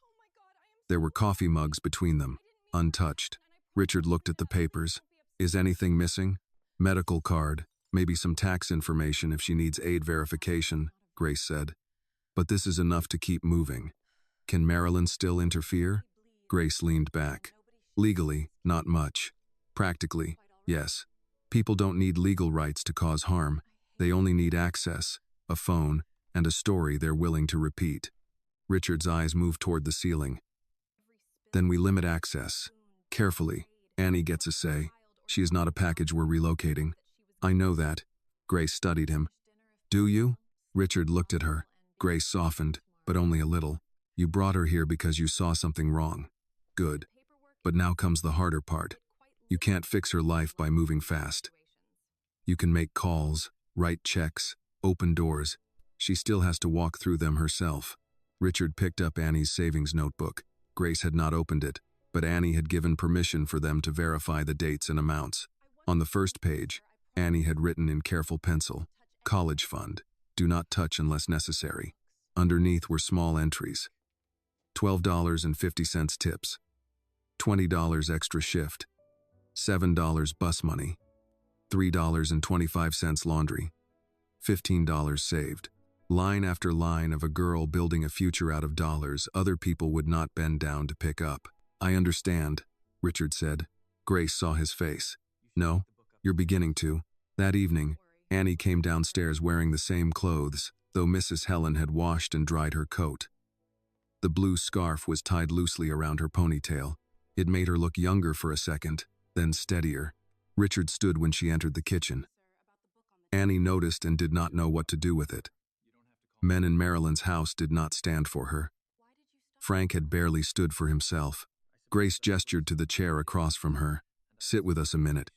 There were coffee mugs between them, untouched. Richard looked at the papers. "Is anything missing?" "Medical card, maybe some tax information if she needs aid verification," Grace said. "But this is enough to keep moving." "Can Marilyn still interfere?" Grace leaned back. "Legally, not much. Practically, yes. People don't need legal rights to cause harm. They only need access, a phone, and a story they're willing to repeat." Richard's eyes moved toward the ceiling. "Then we limit access. Carefully. Annie gets a say. She is not a package we're relocating." "I know that." Grace studied him. "Do you?" Richard looked at her. Grace softened, but only a little. "You brought her here because you saw something wrong. Good. But now comes the harder part. You can't fix her life by moving fast. You can make calls, write checks, open doors. She still has to walk through them herself. Richard picked up Annie's savings notebook. Grace had not opened it, but Annie had given permission for them to verify the dates and amounts. On the first page, Annie had written in careful pencil, "College fund. Do not touch unless necessary." Underneath were small entries. $12.50 tips. $20 extra shift. $7 bus money. $3.25 laundry. $15 saved. Line after line of a girl building a future out of dollars other people would not bend down to pick up. "I understand," Richard said. Grace saw his face. "No, you're beginning to." That evening, Annie came downstairs wearing the same clothes, though Mrs. Helen had washed and dried her coat. The blue scarf was tied loosely around her ponytail. It made her look younger for a second, then steadier. Richard stood when she entered the kitchen. Annie noticed and did not know what to do with it. Men in Marilyn's house did not stand for her. Frank had barely stood for himself. Grace gestured to the chair across from her. "Sit with us a minute.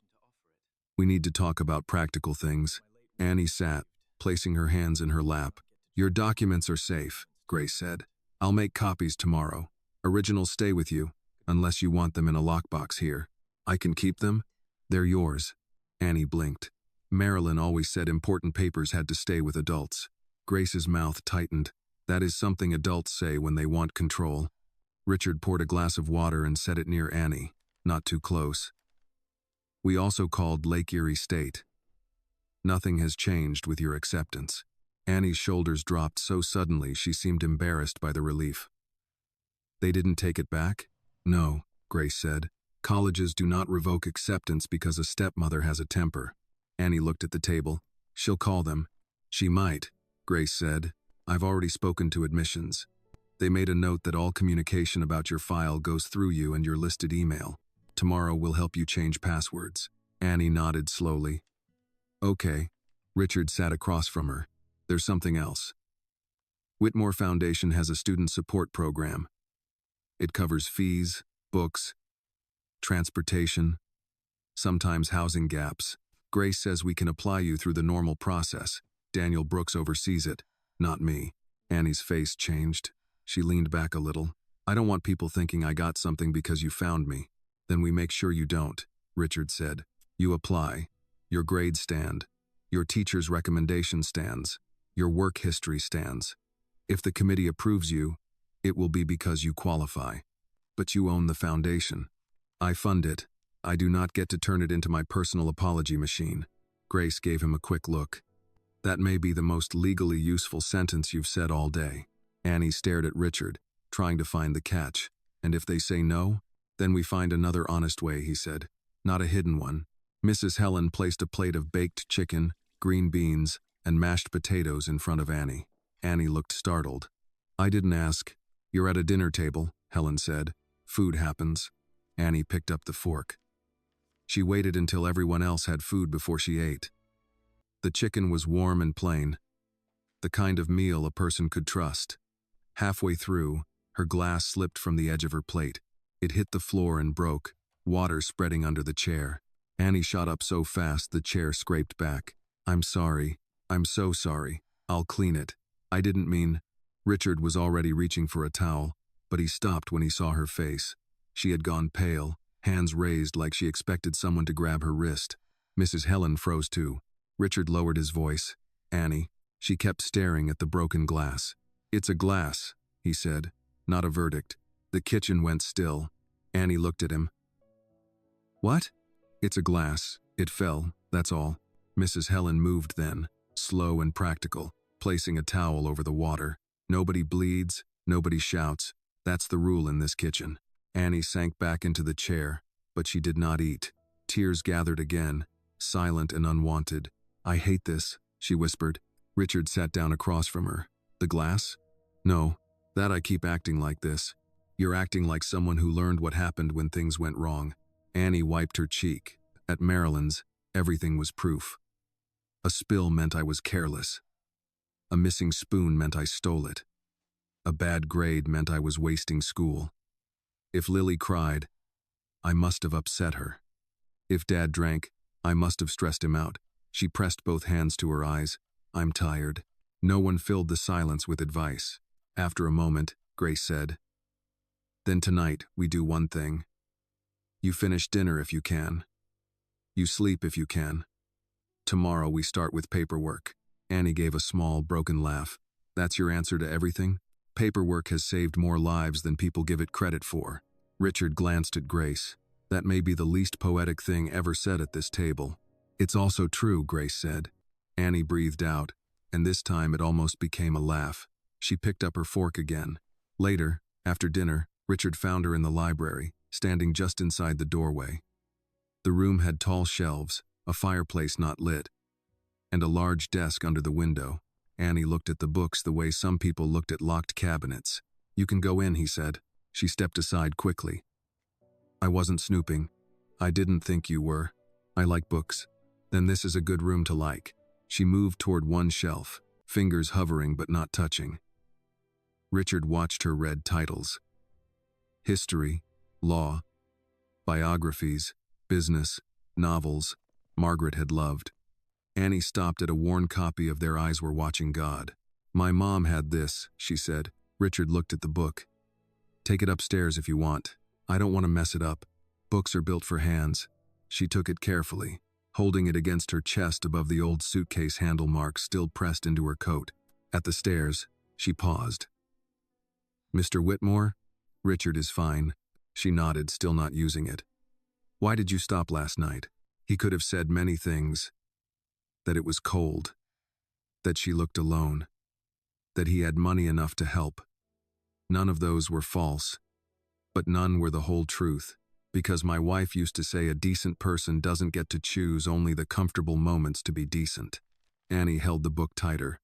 We need to talk about practical things." Annie sat, placing her hands in her lap. "Your documents are safe," Grace said. "I'll make copies tomorrow. Originals stay with you, unless you want them in a lockbox here. I can keep them? They're yours." Annie blinked. Marilyn always said important papers had to stay with adults. Grace's mouth tightened. That is something adults say when they want control. Richard poured a glass of water and set it near Annie, not too close. "We also called Lake Erie State. Nothing has changed with your acceptance." Annie's shoulders dropped so suddenly she seemed embarrassed by the relief. "They didn't take it back?" "No," Grace said. "Colleges do not revoke acceptance because a stepmother has a temper." Annie looked at the table. "She'll call them." "She might," Grace said. "I've already spoken to admissions. They made a note that all communication about your file goes through you and your listed email. Tomorrow we'll help you change passwords." Annie nodded slowly. "Okay." Richard sat across from her. "There's something else. Whitmore Foundation has a student support program. It covers fees, books, transportation, sometimes housing gaps. Grace says we can apply you through the normal process. Daniel Brooks oversees it, not me." Annie's face changed. She leaned back a little. "I don't want people thinking I got something because you found me." "Then we make sure you don't," Richard said. "You apply. Your grades stand. Your teacher's recommendation stands. Your work history stands. If the committee approves you, it will be because you qualify. But you own the foundation. I fund it. I do not get to turn it into my personal apology machine." Grace gave him a quick look. "That may be the most legally useful sentence you've said all day." Annie stared at Richard, trying to find the catch. "And if they say no, then we find another honest way," he said. "Not a hidden one." Mrs. Helen placed a plate of baked chicken, green beans, and mashed potatoes in front of Annie. Annie looked startled. "I didn't ask." "You're at a dinner table," Helen said. "Food happens." Annie picked up the fork. She waited until everyone else had food before she ate. The chicken was warm and plain, the kind of meal a person could trust. Halfway through, her glass slipped from the edge of her plate. It hit the floor and broke, water spreading under the chair. Annie shot up so fast the chair scraped back. "I'm sorry. I'm so sorry. I'll clean it. I didn't mean..." Richard was already reaching for a towel, but he stopped when he saw her face. She had gone pale, hands raised like she expected someone to grab her wrist. Mrs. Helen froze too. Richard lowered his voice. "Annie." She kept staring at the broken glass. "It's a glass," he said, "not a verdict." The kitchen went still. Annie looked at him. "What?" "It's a glass. It fell, that's all." Mrs. Helen moved then, slow and practical, placing a towel over the water. "Nobody bleeds, nobody shouts. That's the rule in this kitchen." Annie sank back into the chair, but she did not eat. Tears gathered again, silent and unwanted. "I hate this," she whispered. Richard sat down across from her. "The glass?" "No, that I keep acting like this. You're acting like someone who learned what happened when things went wrong." Annie wiped her cheek. At Marilyn's, everything was proof. A spill meant I was careless. A missing spoon meant I stole it. A bad grade meant I was wasting school. If Lily cried, I must have upset her. If Dad drank, I must have stressed him out. She pressed both hands to her eyes. "I'm tired." No one filled the silence with advice. After a moment, Grace said, "Then tonight, we do one thing. You finish dinner if you can. You sleep if you can. Tomorrow we start with paperwork." Annie gave a small, broken laugh. "That's your answer to everything? Paperwork has saved more lives than people give it credit for." Richard glanced at Grace. "That may be the least poetic thing ever said at this table." "It's also true," Grace said. Annie breathed out, and this time it almost became a laugh. She picked up her fork again. Later, after dinner, Richard found her in the library, standing just inside the doorway. The room had tall shelves, a fireplace not lit, and a large desk under the window. Annie looked at the books the way some people looked at locked cabinets. "You can go in," he said. She stepped aside quickly. "I wasn't snooping. I didn't think you were. I like books. Then this is a good room to like." She moved toward one shelf, fingers hovering but not touching. Richard watched her read titles. History, law, biographies, business, novels Margaret had loved. Annie stopped at a worn copy of Their Eyes Were Watching God. "My mom had this," she said. Richard looked at the book. "Take it upstairs if you want. I don't want to mess it up. Books are built for hands." She took it carefully, holding it against her chest above the old suitcase handle mark still pressed into her coat. At the stairs, she paused. "Mr. Whitmore?" "Richard is fine." She nodded, still not using it. "Why did you stop last night?" He could have said many things. That it was cold. That she looked alone. That he had money enough to help. None of those were false. But none were the whole truth. "Because my wife used to say a decent person doesn't get to choose only the comfortable moments to be decent." Annie held the book tighter.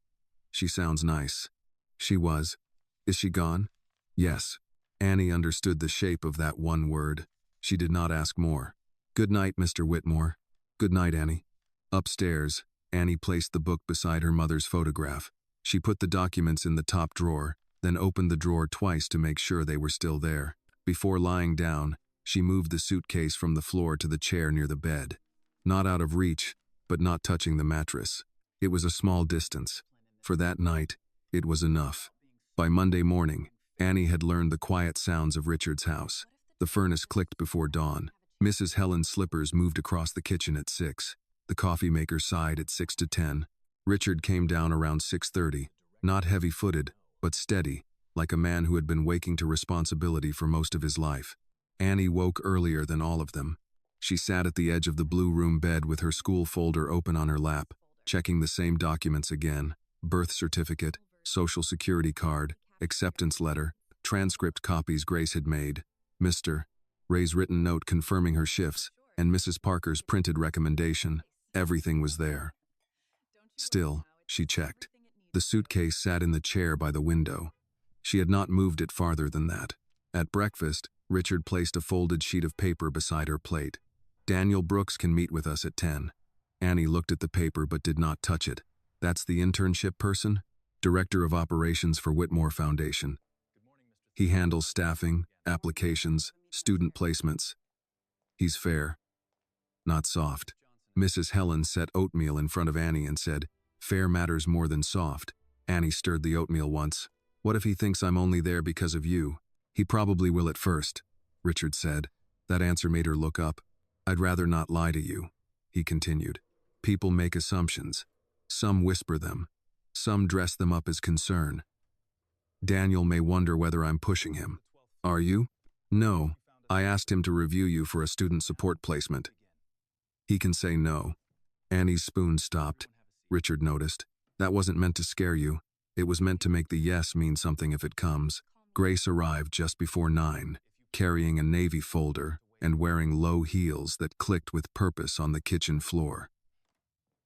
"She sounds nice." She was. "Is she gone?" "Yes." Annie understood the shape of that one word. She did not ask more. "Good night, Mr. Whitmore." "Good night, Annie." Upstairs, Annie placed the book beside her mother's photograph. She put the documents in the top drawer, then opened the drawer twice to make sure they were still there. Before lying down, she moved the suitcase from the floor to the chair near the bed. Not out of reach, but not touching the mattress. It was a small distance. For that night, it was enough. By Monday morning, Annie had learned the quiet sounds of Richard's house. The furnace clicked before dawn. Mrs. Helen's slippers moved across the kitchen at 6. The coffee maker sighed at 6 to 10. Richard came down around 6:30, not heavy-footed, but steady, like a man who had been waking to responsibility for most of his life. Annie woke earlier than all of them. She sat at the edge of the blue room bed with her school folder open on her lap, checking the same documents again: birth certificate, social security card, acceptance letter, transcript copies Grace had made, Mr. Ray's written note confirming her shifts, and Mrs. Parker's printed recommendation. Everything was there. Still, she checked. The suitcase sat in the chair by the window. She had not moved it farther than that. At breakfast, Richard placed a folded sheet of paper beside her plate. "Daniel Brooks can meet with us at 10. Annie looked at the paper but did not touch it. "That's the internship person? Director of Operations for Whitmore Foundation. He handles staffing, applications, student placements. He's fair. Not soft." Mrs. Helen set oatmeal in front of Annie and said, "Fair matters more than soft." Annie stirred the oatmeal once. "What if he thinks I'm only there because of you?" "He probably will at first," Richard said. That answer made her look up. "I'd rather not lie to you," he continued. "People make assumptions. Some whisper them. Some dress them up as concern. Daniel may wonder whether I'm pushing him." "Are you?" "No. I asked him to review you for a student support placement. He can say no." Annie's spoon stopped. Richard noticed. "That wasn't meant to scare you. It was meant to make the yes mean something if it comes." Grace arrived just before 9, carrying a navy folder and wearing low heels that clicked with purpose on the kitchen floor.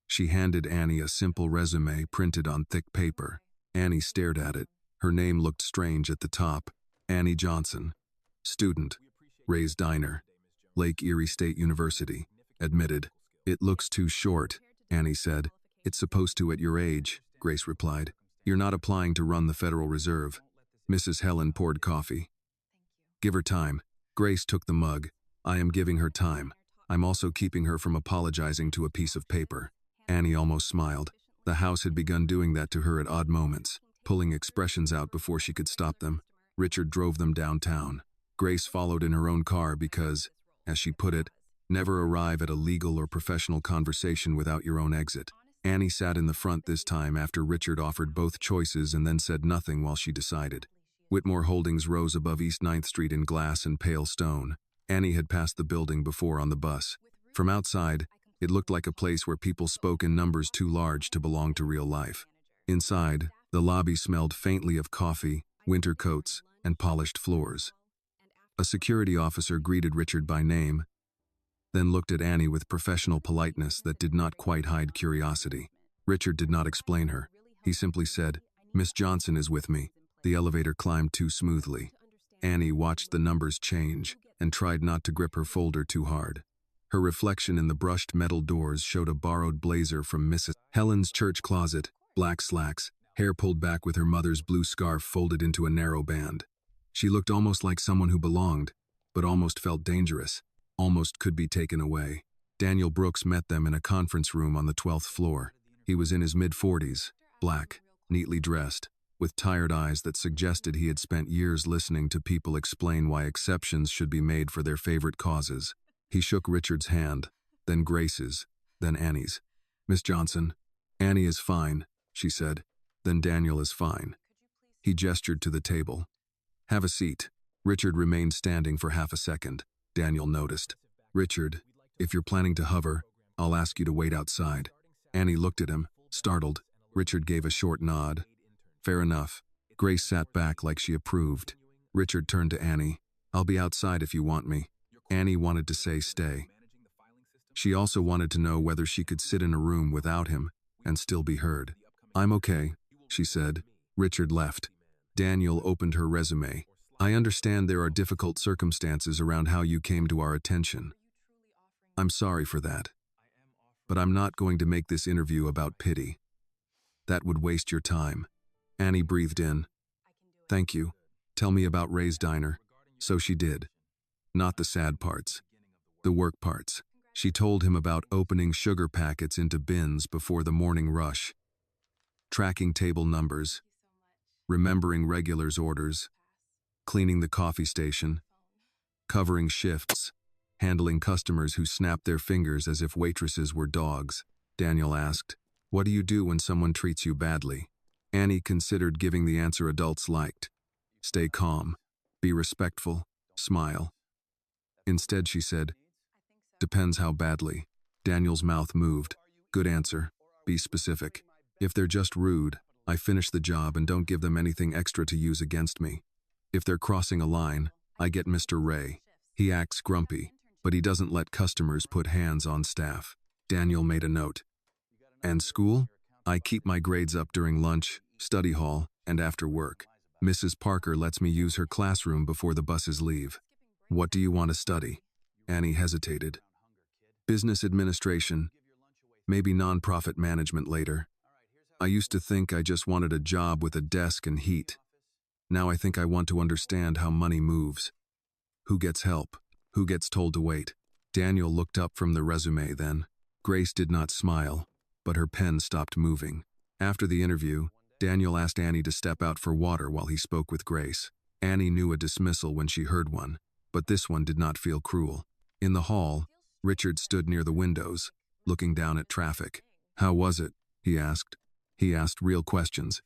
She handed Annie a simple resume printed on thick paper. Annie stared at it. Her name looked strange at the top. Annie Johnson. Student. Ray's Diner. Lake Erie State University. Admitted. "It looks too short," Annie said. "It's supposed to at your age," Grace replied. "You're not applying to run the Federal Reserve." Mrs. Helen poured coffee. "Give her time." Grace took the mug. "I am giving her time. I'm also keeping her from apologizing to a piece of paper." Annie almost smiled. The house had begun doing that to her at odd moments, pulling expressions out before she could stop them. Richard drove them downtown. Grace followed in her own car because, as she put it, never arrive at a legal or professional conversation without your own exit. Annie sat in the front this time after Richard offered both choices and then said nothing while she decided. Whitmore Holdings rose above East 9th Street in glass and pale stone. Annie had passed the building before on the bus. From outside, it looked like a place where people spoke in numbers too large to belong to real life. Inside, the lobby smelled faintly of coffee, winter coats, and polished floors. A security officer greeted Richard by name, then looked at Annie with professional politeness that did not quite hide curiosity. Richard did not explain her. He simply said, "Miss Johnson is with me." The elevator climbed too smoothly. Annie watched the numbers change and tried not to grip her folder too hard. Her reflection in the brushed metal doors showed a borrowed blazer from Mrs. Helen's church closet, black slacks, hair pulled back with her mother's blue scarf folded into a narrow band. She looked almost like someone who belonged, but almost felt dangerous, almost could be taken away. Daniel Brooks met them in a conference room on the 12th floor. He was in his mid-40s, black, neatly dressed, with tired eyes that suggested he had spent years listening to people explain why exceptions should be made for their favorite causes. He shook Richard's hand, then Grace's, then Annie's. "Miss Johnson, Annie is fine," she said. "Then Daniel is fine." He gestured to the table. "Have a seat." Richard remained standing for half a second. Daniel noticed. "Richard, if you're planning to hover, I'll ask you to wait outside." Annie looked at him, startled. Richard gave a short nod. "Fair enough." Grace sat back like she approved. Richard turned to Annie. "I'll be outside if you want me." Annie wanted to say stay. She also wanted to know whether she could sit in a room without him and still be heard. "I'm okay," she said. Richard left. Daniel opened her resume. "I understand there are difficult circumstances around how you came to our attention. I'm sorry for that. But I'm not going to make this interview about pity. That would waste your time." Annie breathed in. "Thank you. Tell me about Ray's Diner." So she did. Not the sad parts. The work parts. She told him about opening sugar packets into bins before the morning rush, tracking table numbers, remembering regulars' orders, cleaning the coffee station, covering shifts, handling customers who snapped their fingers as if waitresses were dogs. Daniel asked, "What do you do when someone treats you badly?" Annie considered giving the answer adults liked. Stay calm, be respectful, smile. Instead, she said, "Depends how badly." Daniel's mouth moved. "Good answer. Be specific. If they're just rude, I finish the job and don't give them anything extra to use against me. If they're crossing a line, I get Mr. Ray. He acts grumpy, but he doesn't let customers put hands on staff." Daniel made a note. "And school? I keep my grades up during lunch, study hall, and after work. Mrs. Parker lets me use her classroom before the buses leave." "What do you want to study?" Annie hesitated. "Business administration, maybe nonprofit management later. I used to think I just wanted a job with a desk and heat. Now I think I want to understand how money moves. Who gets help? Who gets told to wait?" Daniel looked up from the resume then. Grace did not smile, but her pen stopped moving. After the interview, Daniel asked Annie to step out for water while he spoke with Grace. Annie knew a dismissal when she heard one, but this one did not feel cruel. In the hall, Richard stood near the windows, looking down at traffic. "How was it?" he asked. He asked real questions.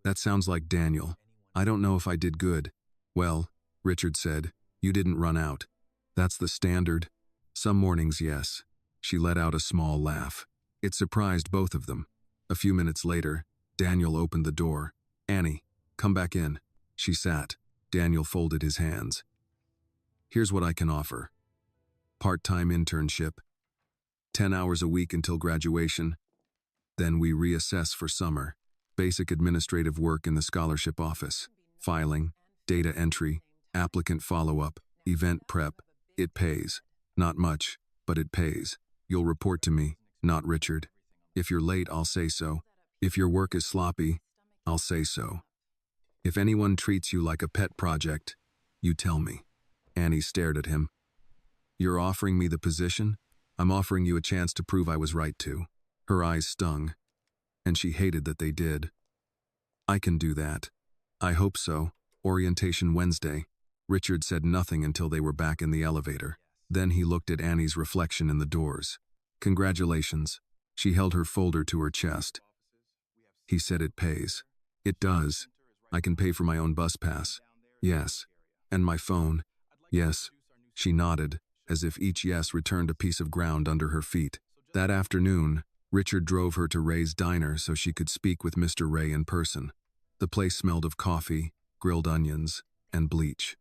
"That sounds like Daniel. I don't know if I did good." "Well," Richard said, "you didn't run out. That's the standard." "Some mornings, yes." She let out a small laugh. It surprised both of them. A few minutes later, Daniel opened the door. "Annie, come back in." She sat. Daniel folded his hands. "Here's what I can offer. Part-time internship. 10 hours a week until graduation. Then we reassess for summer. Basic administrative work in the scholarship office. Filing, data entry, applicant follow-up, event prep. It pays. Not much, but it pays. You'll report to me, not Richard. If you're late, I'll say so. If your work is sloppy, I'll say so. If anyone treats you like a pet project, you tell me." Annie stared at him. "You're offering me the position? I'm offering you a chance to prove I was right too." Her eyes stung. and she hated that they did. I can do that. I hope so. Orientation Wednesday. Richard said nothing until they were back in the elevator. Then he looked at Annie's reflection in the doors. Congratulations. She held her folder to her chest. He said it pays. It does. I can pay for my own bus pass. Yes. And my phone. Yes. She nodded, as if each yes returned a piece of ground under her feet. That afternoon, Richard drove her to Ray's diner so she could speak with Mr. Ray in person. The place smelled of coffee, grilled onions, and bleach.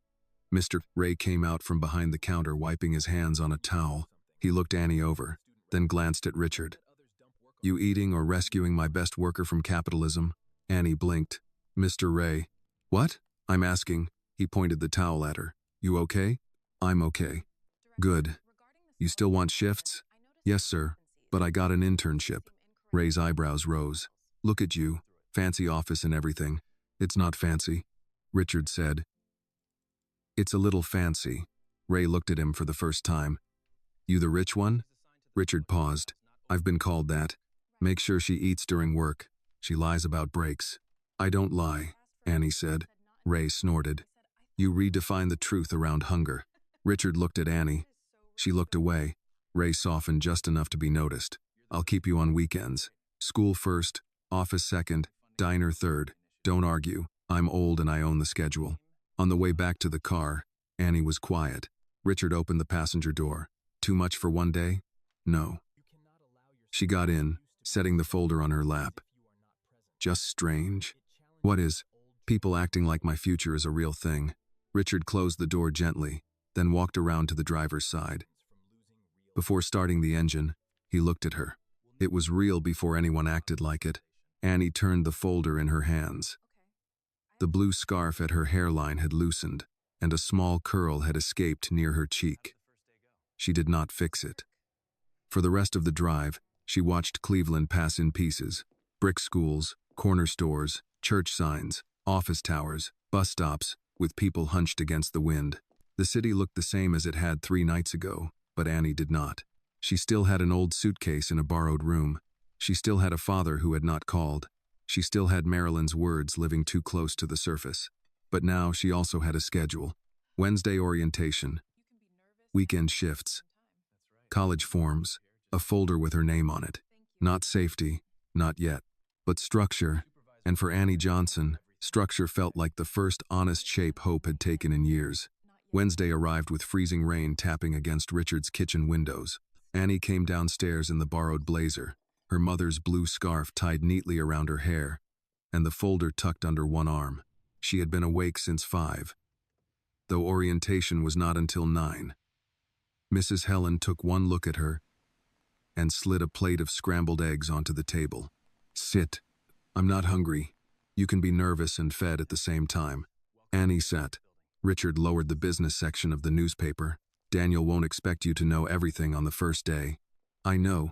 Mr. Ray came out from behind the counter wiping his hands on a towel. He looked Annie over, then glanced at Richard. You eating or rescuing my best worker from capitalism? Annie blinked. Mr. Ray. What? I'm asking. He pointed the towel at her. You okay? I'm okay. Good. You still want shifts? Yes, sir. But I got an internship. Ray's eyebrows rose. Look at you. Fancy office and everything. It's not fancy. Richard said. It's a little fancy. Ray looked at him for the first time. You the rich one? Richard paused. I've been called that. Make sure she eats during work. She lies about breaks. I don't lie, Annie said. Ray snorted. You redefine the truth around hunger. Richard looked at Annie. She looked away. Ray softened just enough to be noticed. I'll keep you on weekends. School first, office second, diner third. Don't argue. I'm old and I own the schedule. On the way back to the car, Annie was quiet. Richard opened the passenger door. Too much for one day? No. She got in, setting the folder on her lap. Just strange. What is? People acting like my future is a real thing. Richard closed the door gently, then walked around to the driver's side. Before starting the engine, he looked at her. It was real before anyone acted like it. Annie turned the folder in her hands. The blue scarf at her hairline had loosened, and a small curl had escaped near her cheek. She did not fix it. For the rest of the drive, she watched Cleveland pass in pieces. Brick schools, corner stores, church signs, office towers, bus stops, with people hunched against the wind. The city looked the same as it had 3 nights ago, but Annie did not. She still had an old suitcase in a borrowed room. She still had a father who had not called. She still had Marilyn's words living too close to the surface. But now she also had a schedule. Wednesday orientation. Weekend shifts. College forms. A folder with her name on it. Not safety, not yet, but structure. And for Annie Johnson, structure felt like the first honest shape Hope had taken in years. Wednesday arrived with freezing rain tapping against Richard's kitchen windows. Annie came downstairs in the borrowed blazer, her mother's blue scarf tied neatly around her hair, and the folder tucked under one arm. She had been awake since 5, though orientation was not until 9. Mrs. Helen took one look at her and slid a plate of scrambled eggs onto the table. Sit. I'm not hungry. You can be nervous and fed at the same time. Annie sat. Richard lowered the business section of the newspaper. Daniel won't expect you to know everything on the first day. I know.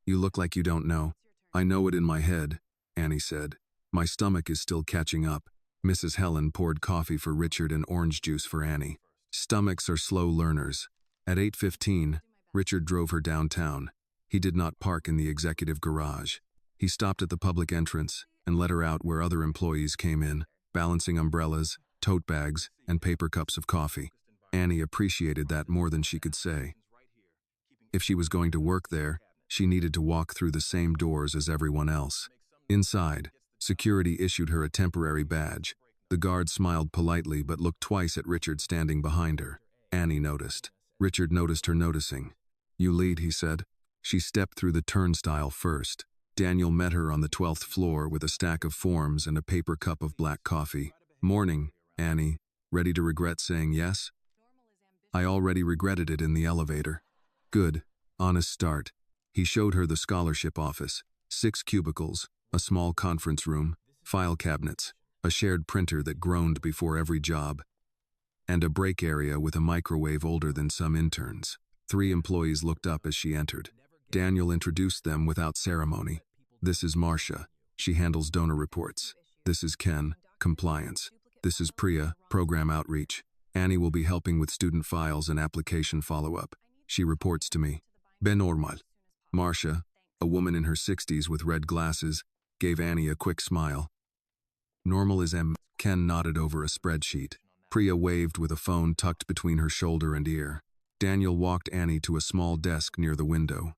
You look like you don't know. I know it in my head, Annie said. My stomach is still catching up. Mrs. Helen poured coffee for Richard and orange juice for Annie. Stomachs are slow learners. At 8:15, Richard drove her downtown. He did not park in the executive garage. He stopped at the public entrance and let her out where other employees came in, balancing umbrellas, tote bags, and paper cups of coffee. Annie appreciated that more than she could say. If she was going to work there, she needed to walk through the same doors as everyone else. Inside, security issued her a temporary badge. The guard smiled politely but looked twice at Richard standing behind her. Annie noticed. Richard noticed her noticing. You lead, he said. She stepped through the turnstile first. Daniel met her on the 12th floor with a stack of forms and a paper cup of black coffee. Morning, Annie. Ready to regret saying yes? I already regretted it in the elevator. Good. Honest start. He showed her the scholarship office. 6 cubicles, a small conference room, file cabinets, a shared printer that groaned before every job, and a break area with a microwave older than some interns. 3 employees looked up as she entered. Daniel introduced them without ceremony. This is Marcia. She handles donor reports. This is Ken, compliance. This is Priya, program outreach. Annie will be helping with student files and application follow-up. She reports to me. Ben normal. Marcia, a woman in her 60s with red glasses, gave Annie a quick smile. Normal as M. Ken nodded over a spreadsheet. Priya waved with a phone tucked between her shoulder and ear. Daniel walked Annie to a small desk near the window.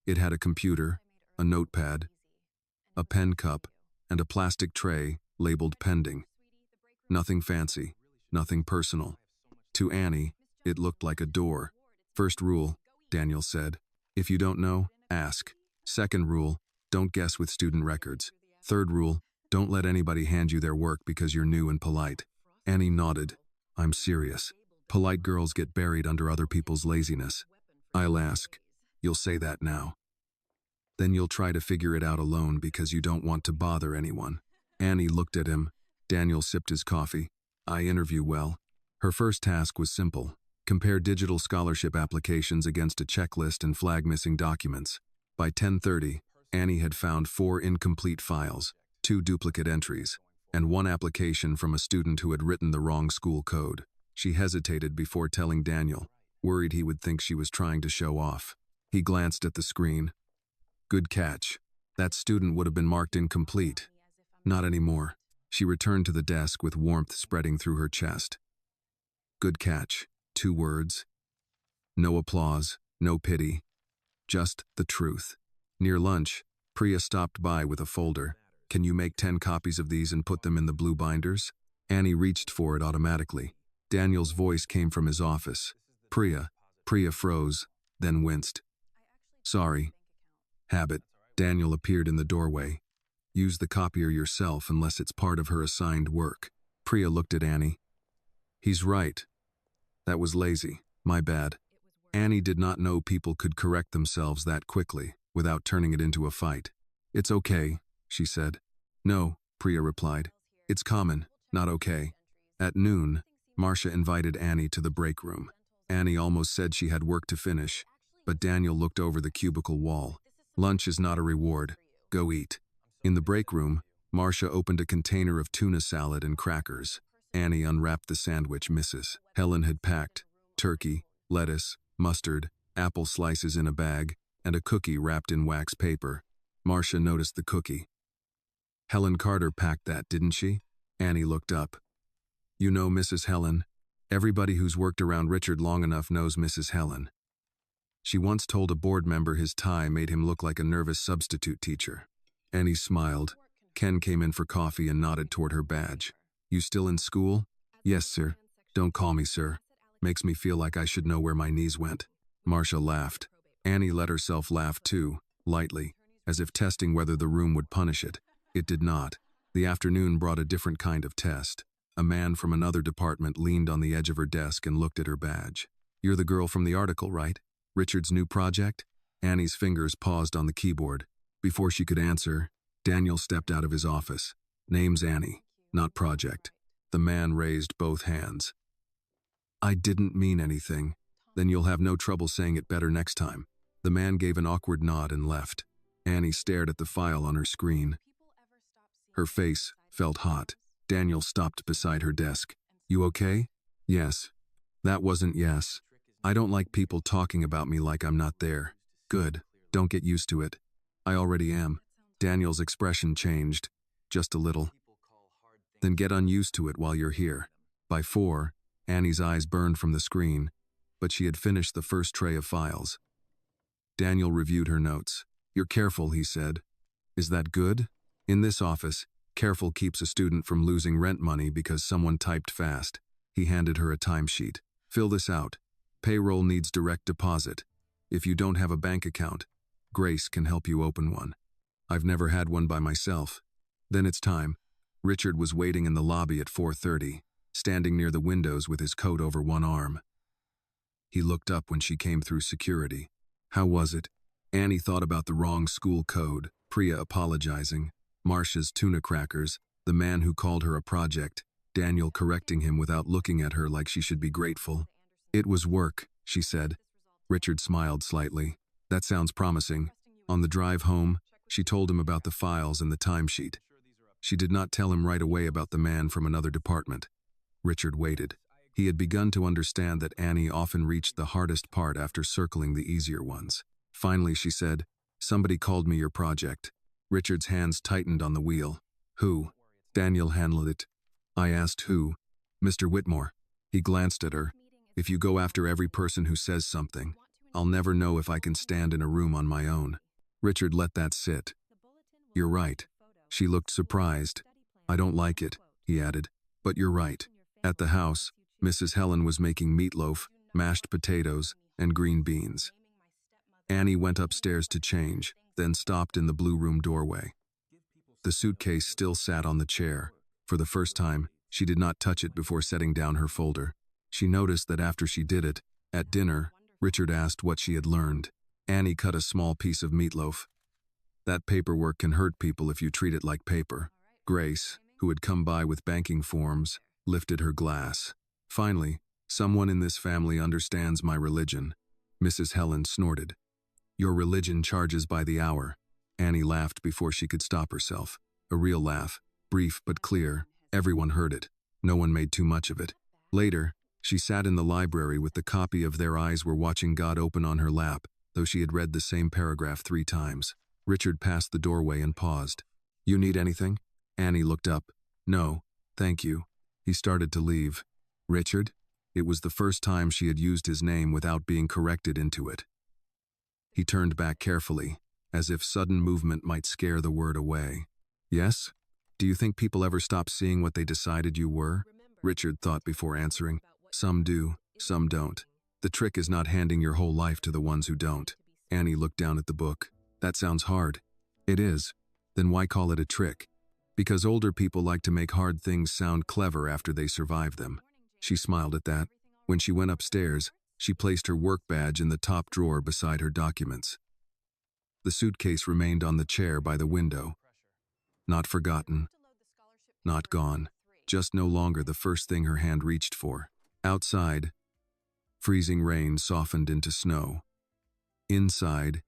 It had a computer, a notepad, a pen cup, and a plastic tray labeled pending. Nothing fancy, nothing personal. To Annie, it looked like a door. First rule, Daniel said, if you don't know, ask. Second rule, don't guess with student records. Third rule, don't let anybody hand you their work because you're new and polite. Annie nodded. I'm serious. Polite girls get buried under other people's laziness. I'll ask. You'll say that now. Then you'll try to figure it out alone because you don't want to bother anyone. Annie looked at him. Daniel sipped his coffee. I interview well. Her first task was simple. Compare digital scholarship applications against a checklist and flag missing documents. By 10:30, Annie had found 4 incomplete files, 2 duplicate entries, and 1 application from a student who had written the wrong school code. She hesitated before telling Daniel, worried he would think she was trying to show off. He glanced at the screen. Good catch. That student would have been marked incomplete. Not anymore. She returned to the desk with warmth spreading through her chest. Good catch. 2 words. No applause, no pity. Just the truth. Near lunch, Priya stopped by with a folder. Can you make 10 copies of these and put them in the blue binders? Annie reached for it automatically. Daniel's voice came from his office. Priya froze, then winced. Sorry. Habit. Daniel appeared in the doorway. Use the copier yourself unless it's part of her assigned work. Priya looked at Annie. He's right. That was lazy. My bad. Annie did not know people could correct themselves that quickly, without turning it into a fight. It's okay, she said. No, Priya replied. It's common, not okay. At noon, Marcia invited Annie to the break room. Annie almost said she had work to finish, but Daniel looked over the cubicle wall. Lunch is not a reward. Go eat. In the break room, Marcia opened a container of tuna salad and crackers. Annie unwrapped the sandwich Mrs. Helen had packed: turkey, lettuce, mustard, apple slices in a bag, and a cookie wrapped in wax paper. Marcia noticed the cookie. Helen Carter packed that, didn't she? Annie looked up. You know Mrs. Helen. Everybody who's worked around Richard long enough knows Mrs. Helen. She once told a board member his tie made him look like a nervous substitute teacher. Annie smiled. Ken came in for coffee and nodded toward her badge. You still in school? Yes, sir. Don't call me sir. Makes me feel like I should know where my knees went. Marcia laughed. Annie let herself laugh too, lightly, as if testing whether the room would punish it. It did not. The afternoon brought a different kind of test. A man from another department leaned on the edge of her desk and looked at her badge. You're the girl from the article, right? Richard's new project? Annie's fingers paused on the keyboard. Before she could answer, Daniel stepped out of his office. Name's Annie, not project. The man raised both hands. I didn't mean anything. Then you'll have no trouble saying it better next time. The man gave an awkward nod and left. Annie stared at the file on her screen. Her face felt hot. Daniel stopped beside her desk. You okay? Yes. That wasn't yes. I don't like people talking about me like I'm not there. Good. Don't get used to it. I already am. Daniel's expression changed. Just a little. Then get unused to it while you're here. By 4, Annie's eyes burned from the screen, but she had finished the first tray of files. Daniel reviewed her notes. You're careful, he said. Is that good? In this office, careful keeps a student from losing rent money because someone typed fast. He handed her a timesheet. Fill this out. Payroll needs direct deposit. If you don't have a bank account, Grace can help you open one. I've never had one by myself. Then it's time. Richard was waiting in the lobby at 4:30, standing near the windows with his coat over one arm. He looked up when she came through security. How was it? Annie thought about the wrong school code, Priya apologizing, Marcia's tuna crackers, the man who called her a project, Daniel correcting him without looking at her like she should be grateful. It was work, she said. Richard smiled slightly. That sounds promising. On the drive home, she told him about the files and the timesheet. She did not tell him right away about the man from another department. Richard waited. He had begun to understand that Annie often reached the hardest part after circling the easier ones. Finally, she said, Somebody called me your project. Richard's hands tightened on the wheel. Who? Daniel handled it. I asked who. Mr. Whitmore. He glanced at her. If you go after every person who says something, I'll never know if I can stand in a room on my own. Richard let that sit. You're right. She looked surprised. I don't like it, he added. But you're right. At the house, Mrs. Helen was making meatloaf, mashed potatoes, and green beans. Annie went upstairs to change, then stopped in the blue room doorway. The suitcase still sat on the chair. For the first time, she did not touch it before setting down her folder. She noticed that after she did it, at dinner, Richard asked what she had learned. Annie cut a small piece of meatloaf. That paperwork can hurt people if you treat it like paper. Grace, who had come by with banking forms, lifted her glass. Finally, someone in this family understands my religion. Mrs. Helen snorted. Your religion charges by the hour. Annie laughed before she could stop herself. A real laugh, brief but clear. Everyone heard it. No one made too much of it. Later, she sat in the library with the copy of Their Eyes Were Watching God open on her lap, though she had read the same paragraph 3 times. Richard passed the doorway and paused. You need anything? Annie looked up. No, thank you. He started to leave. Richard? It was the first time she had used his name without being corrected into it. He turned back carefully, as if sudden movement might scare the word away. Yes? Do you think people ever stop seeing what they decided you were? Richard thought before answering. Some do, some don't. The trick is not handing your whole life to the ones who don't. Annie looked down at the book. That sounds hard. It is. Then why call it a trick? Because older people like to make hard things sound clever after they survive them. She smiled at that. When she went upstairs, she placed her work badge in the top drawer beside her documents. The suitcase remained on the chair by the window. Not forgotten. Not gone. Just no longer the first thing her hand reached for. Outside, freezing rain softened into snow. Inside,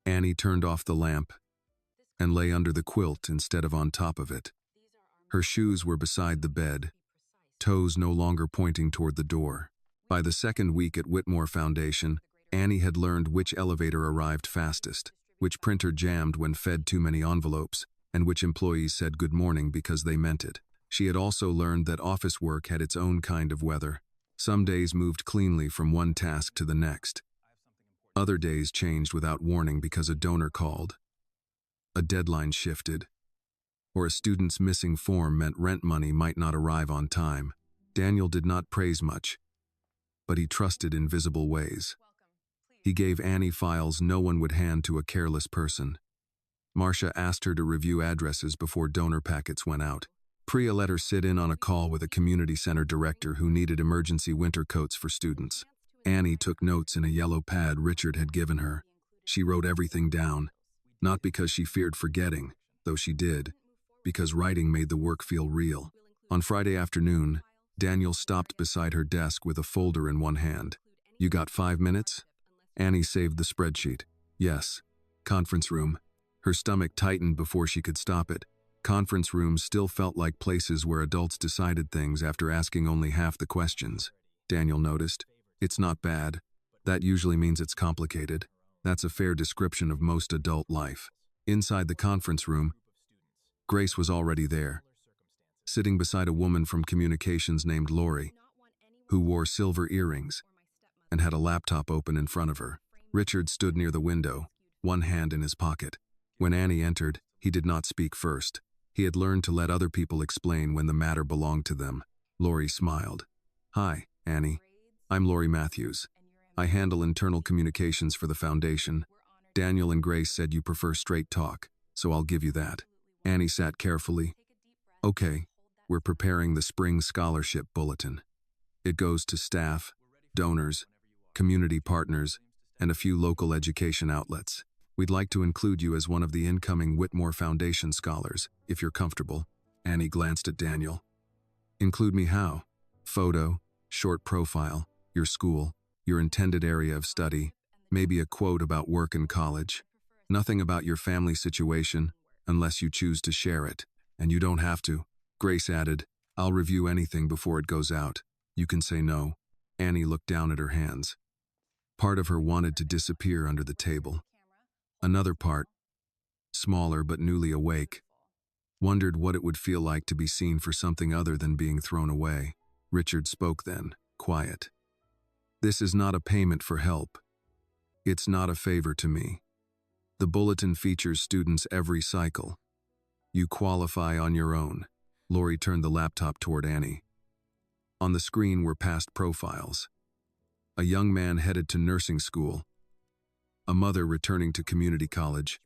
Annie turned off the lamp and lay under the quilt instead of on top of it. Her shoes were beside the bed, toes no longer pointing toward the door. By the second week at Whitmore Foundation, Annie had learned which elevator arrived fastest, which printer jammed when fed too many envelopes, and which employees said good morning because they meant it. She had also learned that office work had its own kind of weather. Some days moved cleanly from one task to the next. Other days changed without warning because a donor called, a deadline shifted, or a student's missing form meant rent money might not arrive on time. Daniel did not praise much, but he trusted in visible ways. He gave Annie files no one would hand to a careless person. Marcia asked her to review addresses before donor packets went out. Priya let her sit in on a call with a community center director who needed emergency winter coats for students. Annie took notes in a yellow pad Richard had given her. She wrote everything down, not because she feared forgetting, though she did, because writing made the work feel real. On Friday afternoon, Daniel stopped beside her desk with a folder in one hand. You got 5 minutes? Annie saved the spreadsheet. Yes. Conference room. Her stomach tightened before she could stop it. Conference rooms still felt like places where adults decided things after asking only half the questions. Daniel noticed. It's not bad. That usually means it's complicated. That's a fair description of most adult life. Inside the conference room, Grace was already there, sitting beside a woman from communications named Lori, who wore silver earrings and had a laptop open in front of her. Richard stood near the window, one hand in his pocket. When Annie entered, he did not speak first. He had learned to let other people explain when the matter belonged to them. Lori smiled. Hi, Annie. I'm Lori Matthews. I handle internal communications for the foundation. Daniel and Grace said you prefer straight talk, so I'll give you that. Annie sat carefully. Okay, we're preparing the Spring Scholarship Bulletin. It goes to staff, donors, community partners, and a few local education outlets. We'd like to include you as one of the incoming Whitmore Foundation scholars, if you're comfortable. Annie glanced at Daniel. Include me how? Photo, short profile, your school, your intended area of study, maybe a quote about work and college. Nothing about your family situation, unless you choose to share it. And you don't have to. Grace added, I'll review anything before it goes out. You can say no. Annie looked down at her hands. Part of her wanted to disappear under the table. Another part smaller but newly awake. Wondered what it would feel like to be seen for something other than being thrown away. Richard spoke then, quiet. This is not a payment for help. It's not a favor to me. The bulletin features students every cycle. You qualify on your own. Lori turned the laptop toward Annie. On the screen were past profiles. A young man headed to nursing school. A mother returning to community college.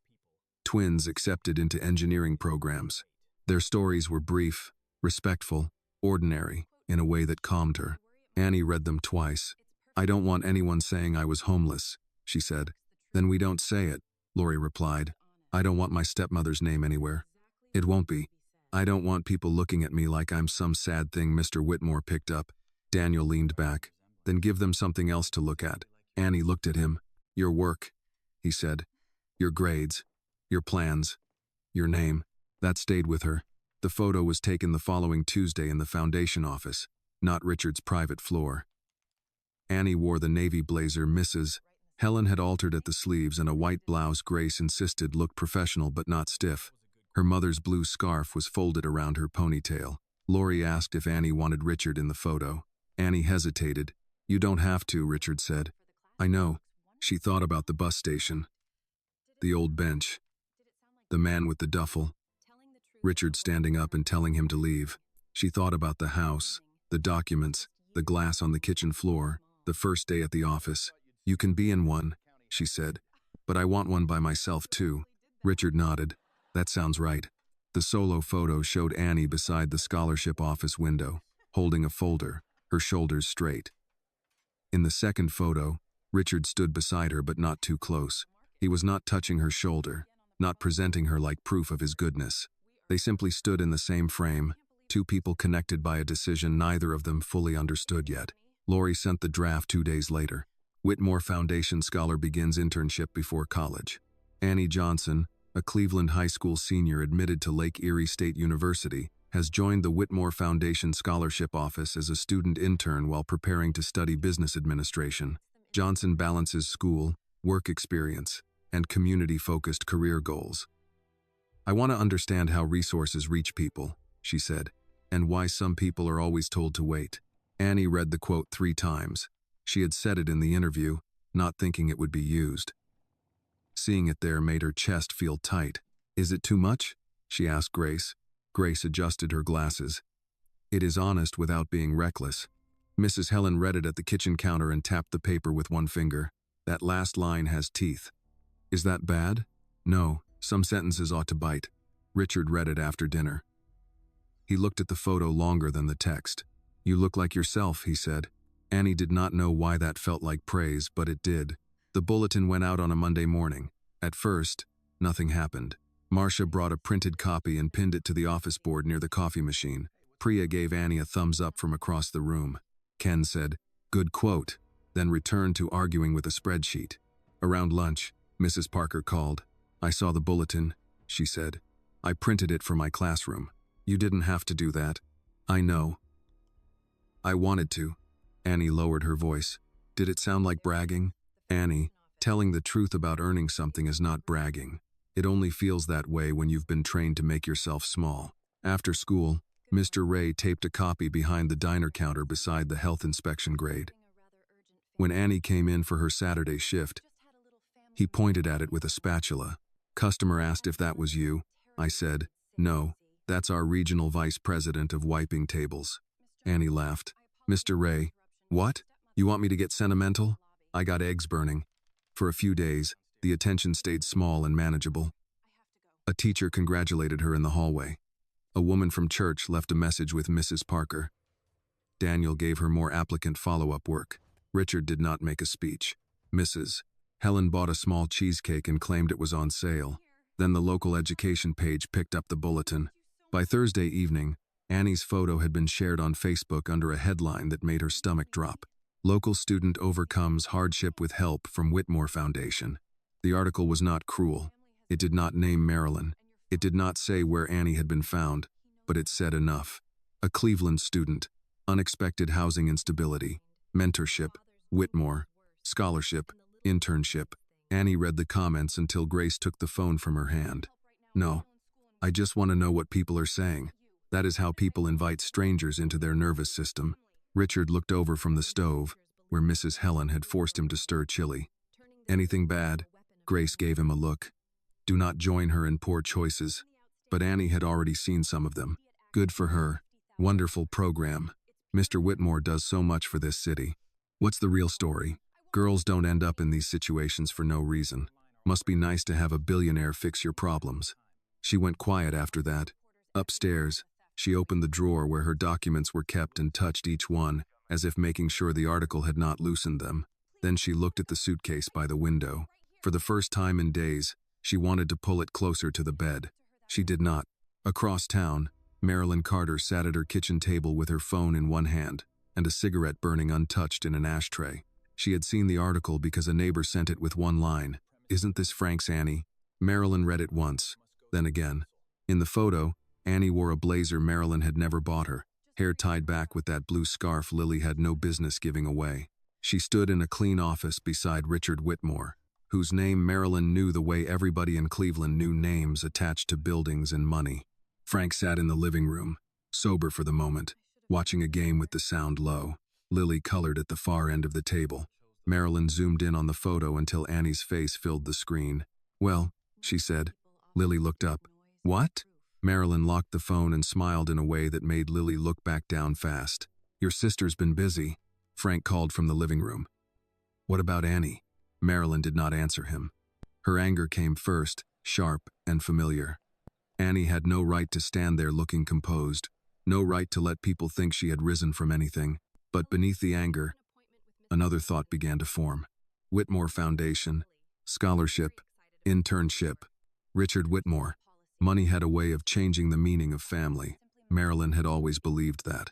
Twins accepted into engineering programs. Their stories were brief, respectful, ordinary, in a way that calmed her. Annie read them twice. I don't want anyone saying I was homeless, she said. Then we don't say it, Lori replied. I don't want my stepmother's name anywhere. It won't be. I don't want people looking at me like I'm some sad thing Mr. Whitmore picked up. Daniel leaned back. Then give them something else to look at. Annie looked at him. Your work, he said. Your grades. Your plans. Your name. That stayed with her. The photo was taken the following Tuesday in the foundation office, not Richard's private floor. Annie wore the navy blazer Mrs. Helen had altered at the sleeves and a white blouse Grace insisted looked professional but not stiff. Her mother's blue scarf was folded around her ponytail. Lori asked if Annie wanted Richard in the photo. Annie hesitated. You don't have to, Richard said. I know. She thought about the bus station. The old bench. The man with the duffel. Richard standing up and telling him to leave. She thought about the house, the documents, the glass on the kitchen floor, the first day at the office. You can be in one, she said. But I want one by myself too. Richard nodded. That sounds right. The solo photo showed Annie beside the scholarship office window, holding a folder, her shoulders straight. In the second photo, Richard stood beside her but not too close. He was not touching her shoulder, not presenting her like proof of his goodness. They simply stood in the same frame, two people connected by a decision neither of them fully understood yet. Lori sent the draft 2 days later. Whitmore Foundation scholar begins internship before college. Annie Johnson, a Cleveland high school senior admitted to Lake Erie State University, has joined the Whitmore Foundation Scholarship Office as a student intern while preparing to study business administration. Johnson balances school, work experience, and community-focused career goals. I want to understand how resources reach people, she said, and why some people are always told to wait. Annie read the quote 3 times. She had said it in the interview, not thinking it would be used. Seeing it there made her chest feel tight. Is it too much? She asked Grace. Grace adjusted her glasses. It is honest without being reckless. Mrs. Helen read it at the kitchen counter and tapped the paper with one finger. That last line has teeth. Is that bad? No, some sentences ought to bite. Richard read it after dinner. He looked at the photo longer than the text. You look like yourself, he said. Annie did not know why that felt like praise, but it did. The bulletin went out on a Monday morning. At first, nothing happened. Marcia brought a printed copy and pinned it to the office board near the coffee machine. Priya gave Annie a thumbs up from across the room. Ken said, good quote, then returned to arguing with a spreadsheet. Around lunch, Mrs. Parker called. I saw the bulletin, she said. I printed it for my classroom. You didn't have to do that. I know. I wanted to. Annie lowered her voice. Did it sound like bragging? Annie, telling the truth about earning something is not bragging. It only feels that way when you've been trained to make yourself small. After school, Mr. Ray taped a copy behind the diner counter beside the health inspection grade. When Annie came in for her Saturday shift, he pointed at it with a spatula. Customer asked if that was you. I said, no, that's our regional vice president of wiping tables. Annie laughed. Mr. Ray, what? You want me to get sentimental? I got eggs burning. For a few days, the attention stayed small and manageable. A teacher congratulated her in the hallway. A woman from church left a message with Mrs. Parker. Daniel gave her more applicant follow-up work. Richard did not make a speech. Mrs. Helen bought a small cheesecake and claimed it was on sale. Then the local education page picked up the bulletin. By Thursday evening, Annie's photo had been shared on Facebook under a headline that made her stomach drop. Local student overcomes hardship with help from Whitmore Foundation. The article was not cruel. It did not name Marilyn. It did not say where Annie had been found, but it said enough. A Cleveland student, unexpected housing instability, mentorship, Whitmore, scholarship, internship. Annie read the comments until Grace took the phone from her hand. No, I just want to know what people are saying. That is how people invite strangers into their nervous system. Richard looked over from the stove, where Mrs. Helen had forced him to stir chili. Anything bad? Grace gave him a look. Do not join her in poor choices. But Annie had already seen some of them. Good for her. Wonderful program. Mr. Whitmore does so much for this city. What's the real story? Girls don't end up in these situations for no reason. Must be nice to have a billionaire fix your problems. She went quiet after that. Upstairs, she opened the drawer where her documents were kept and touched each one, as if making sure the article had not loosened them. Then she looked at the suitcase by the window. For the first time in days, she wanted to pull it closer to the bed. She did not. Across town, Marilyn Carter sat at her kitchen table with her phone in one hand and a cigarette burning untouched in an ashtray. She had seen the article because a neighbor sent it with one line, "Isn't this Frank's Annie?" Marilyn read it once, then again. In the photo, Annie wore a blazer Marilyn had never bought her, hair tied back with that blue scarf Lily had no business giving away. She stood in a clean office beside Richard Whitmore, whose name Marilyn knew the way everybody in Cleveland knew names attached to buildings and money. Frank sat in the living room, sober for the moment, watching a game with the sound low. Lily colored at the far end of the table. Marilyn zoomed in on the photo until Annie's face filled the screen. "Well," she said. Lily looked up. "What?" Marilyn locked the phone and smiled in a way that made Lily look back down fast. "Your sister's been busy," Frank called from the living room. "What about Annie?" Marilyn did not answer him. Her anger came first, sharp and familiar. Annie had no right to stand there looking composed, no right to let people think she had risen from anything. But beneath the anger, another thought began to form. Whitmore Foundation, scholarship, internship. Richard Whitmore. Money had a way of changing the meaning of family. Marilyn had always believed that.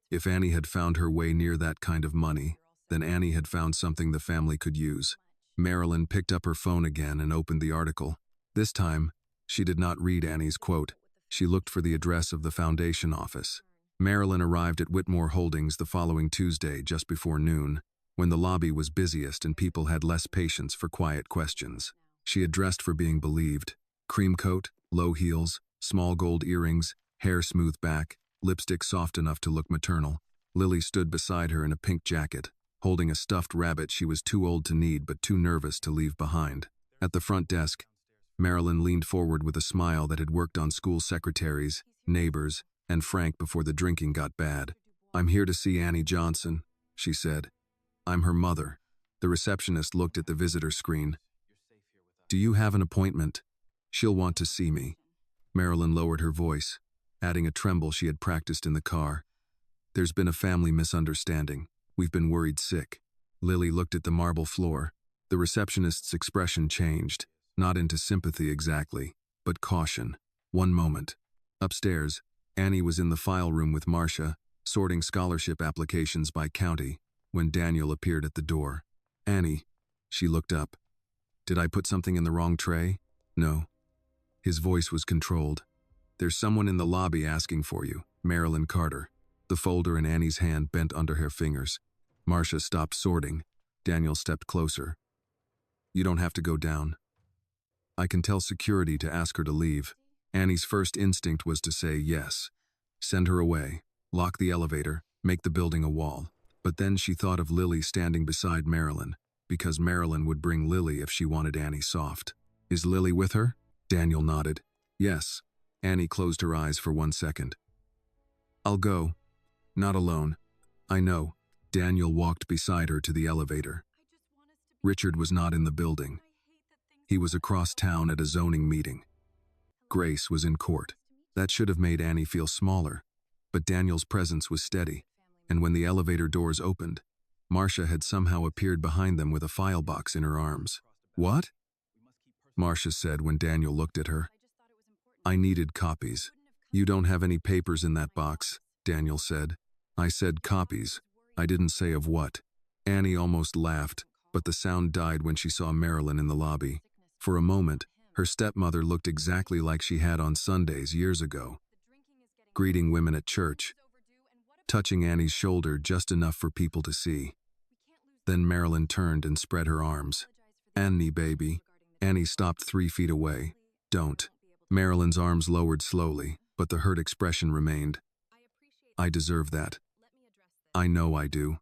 If Annie had found her way near that kind of money, then Annie had found something the family could use. Marilyn picked up her phone again and opened the article. This time, she did not read Annie's quote. She looked for the address of the foundation office. Marilyn arrived at Whitmore Holdings the following Tuesday just before noon, when the lobby was busiest and people had less patience for quiet questions. She had dressed for being believed. Cream coat, low heels, small gold earrings, hair smoothed back, lipstick soft enough to look maternal. Lily stood beside her in a pink jacket, holding a stuffed rabbit she was too old to need but too nervous to leave behind. At the front desk, Marilyn leaned forward with a smile that had worked on school secretaries, neighbors, and Frank before the drinking got bad. "I'm here to see Annie Johnson," she said. "I'm her mother." The receptionist looked at the visitor screen. "Do you have an appointment?" "She'll want to see me." Marilyn lowered her voice, adding a tremble she had practiced in the car. "There's been a family misunderstanding. We've been worried sick." Lily looked at the marble floor. The receptionist's expression changed, not into sympathy exactly, but caution. One moment. Upstairs, Annie was in the file room with Marcia, sorting scholarship applications by county, when Daniel appeared at the door. "Annie," she looked up. "Did I put something in the wrong tray?" "No." His voice was controlled. "There's someone in the lobby asking for you, Marilyn Carter." The folder in Annie's hand bent under her fingers. Marcia stopped sorting. Daniel stepped closer. "You don't have to go down. I can tell security to ask her to leave." Annie's first instinct was to say yes. Send her away, lock the elevator, make the building a wall. But then she thought of Lily standing beside Marilyn, because Marilyn would bring Lily if she wanted Annie soft. "Is Lily with her?" Daniel nodded. "Yes." Annie closed her eyes for 1 second. "I'll go. Not alone." "I know." Daniel walked beside her to the elevator. Richard was not in the building. He was across town at a zoning meeting. Grace was in court. That should have made Annie feel smaller, but Daniel's presence was steady, and when the elevator doors opened, Marcia had somehow appeared behind them with a file box in her arms. "What?" Marcia said when Daniel looked at her. "I needed copies." "You don't have any papers in that box," Daniel said. "I said copies. I didn't say of what." Annie almost laughed, but the sound died when she saw Marilyn in the lobby. For a moment, her stepmother looked exactly like she had on Sundays years ago, greeting women at church, touching Annie's shoulder just enough for people to see. Then Marilyn turned and spread her arms. "Annie, baby." Annie stopped 3 feet away. "Don't." Marilyn's arms lowered slowly, but the hurt expression remained. I deserve that. I know I do.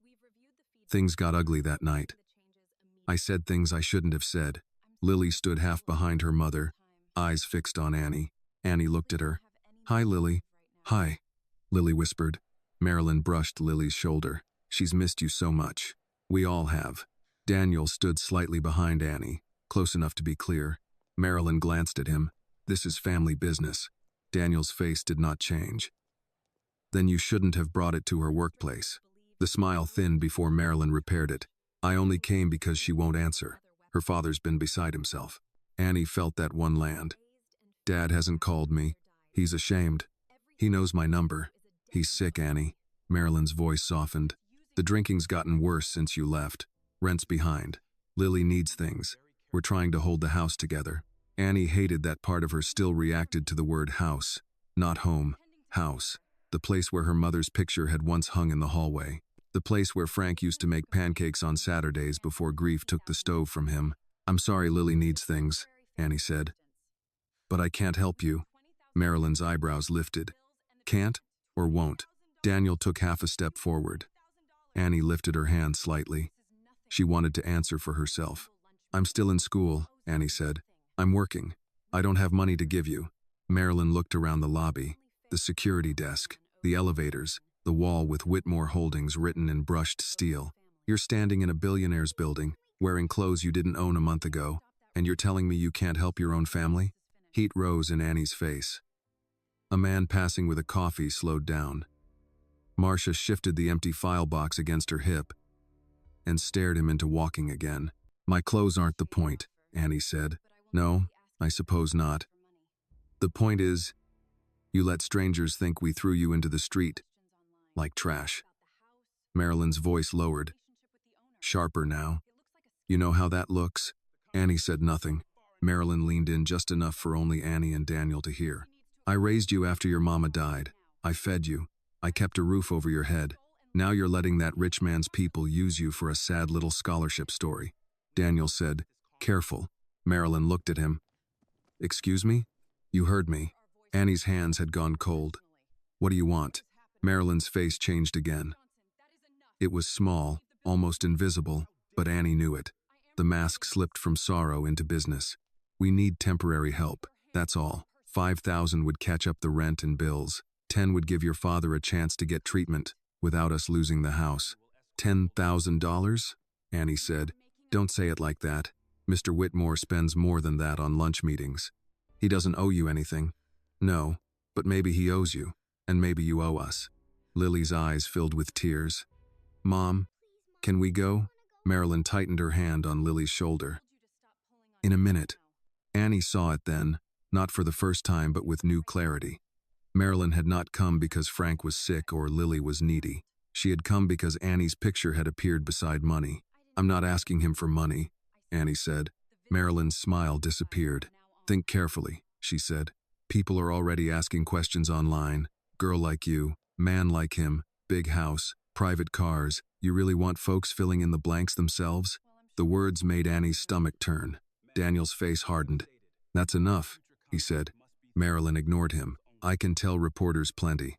Things got ugly that night. I said things I shouldn't have said. Lily stood half behind her mother, eyes fixed on Annie. Annie looked at her. Hi, Lily. Hi, Lily whispered. Marilyn brushed Lily's shoulder. She's missed you so much. We all have. Daniel stood slightly behind Annie, close enough to be clear. Marilyn glanced at him. This is family business. Daniel's face did not change. Then you shouldn't have brought it to her workplace. The smile thinned before Marilyn repaired it. I only came because she won't answer. Her father's been beside himself. Annie felt that one land. Dad hasn't called me. He's ashamed. He knows my number. He's sick, Annie. Marilyn's voice softened. The drinking's gotten worse since you left. Rent's behind. Lily needs things. We're trying to hold the house together. Annie hated that part of her still reacted to the word house. Not home. House. The place where her mother's picture had once hung in the hallway. The place where Frank used to make pancakes on Saturdays before grief took the stove from him. I'm sorry Lily needs things, Annie said. But I can't help you. Marilyn's eyebrows lifted. Can't or won't? Daniel took half a step forward. Annie lifted her hand slightly. She wanted to answer for herself. I'm still in school, Annie said. I'm working. I don't have money to give you. Marilyn looked around the lobby, the security desk, the elevators, the wall with Whitmore Holdings written in brushed steel. You're standing in a Billionaire's building, wearing clothes you didn't own a month ago, and you're telling me you can't help your own family? Heat rose in Annie's face. A man passing with a coffee slowed down. Marcia shifted the empty file box against her hip and stared him into walking again. My clothes aren't the point, Annie said. No, I suppose not. The point is, you let strangers think we threw you into the street, like trash. Marilyn's voice lowered, sharper now. You know how that looks? Annie said nothing. Marilyn leaned in just enough for only Annie and Daniel to hear. I raised you after your mama died. I fed you. I kept a roof over your head. Now you're letting that rich man's people use you for a sad little scholarship story. Daniel said, careful. Marilyn looked at him. Excuse me? You heard me. Annie's hands had gone cold. What do you want? Marilyn's face changed again. It was small, almost invisible, but Annie knew it. The mask slipped from sorrow into business. We need temporary help, that's all. 5,000 would catch up the rent and bills. 10 would give your father a chance to get treatment without us losing the house. $10,000? Annie said. Don't say it like that. Mr. Whitmore spends more than that on lunch meetings. He doesn't owe you anything. No, but maybe he owes you, and maybe you owe us. Lily's eyes filled with tears. Mom, can we go? Marilyn tightened her hand on Lily's shoulder. In a minute. Annie saw it then, not for the first time but with new clarity. Marilyn had not come because Frank was sick or Lily was needy. She had come because Annie's picture had appeared beside money. I'm not asking him for money, Annie said. Marilyn's smile disappeared. Think carefully, she said. People are already asking questions online. Girl like you, man like him, big house, private cars. You really want folks filling in the blanks themselves? The words made Annie's stomach turn. Daniel's face hardened. That's enough, he said. Marilyn ignored him. I can tell reporters plenty.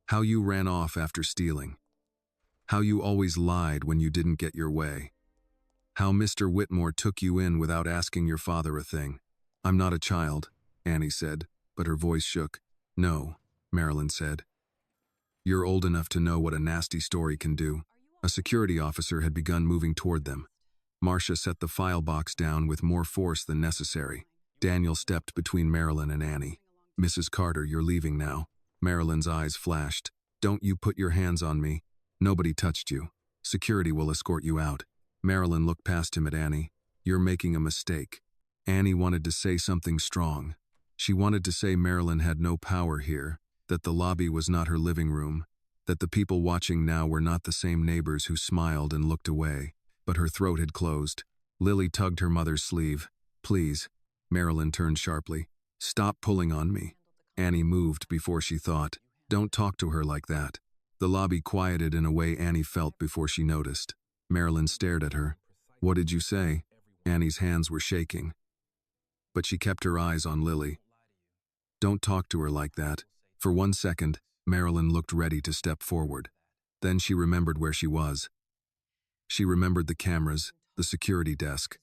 How you ran off after stealing. How you always lied when you didn't get your way. How Mr. Whitmore took you in without asking your father a thing. I'm not a child, Annie said, but her voice shook. No, Marilyn said. You're old enough to know what a nasty story can do. A security officer had begun moving toward them. Marcia set the file box down with more force than necessary. Daniel stepped between Marilyn and Annie. Mrs. Carter, you're leaving now. Marilyn's eyes flashed. Don't you put your hands on me. Nobody touched you. Security will escort you out. Marilyn looked past him at Annie. You're making a mistake. Annie wanted to say something strong. She wanted to say Marilyn had no power here, that the lobby was not her living room, that the people watching now were not the same neighbors who smiled and looked away, but her throat had closed. Lily tugged her mother's sleeve. Please. Marilyn turned sharply. Stop pulling on me. Annie moved before she thought. Don't talk to her like that. The lobby quieted in a way Annie felt before she noticed. Marilyn stared at her. What did you say? Annie's hands were shaking. But she kept her eyes on Lily. Don't talk to her like that. For 1 second, Marilyn looked ready to step forward. Then she remembered where she was. She remembered the cameras, the security desk.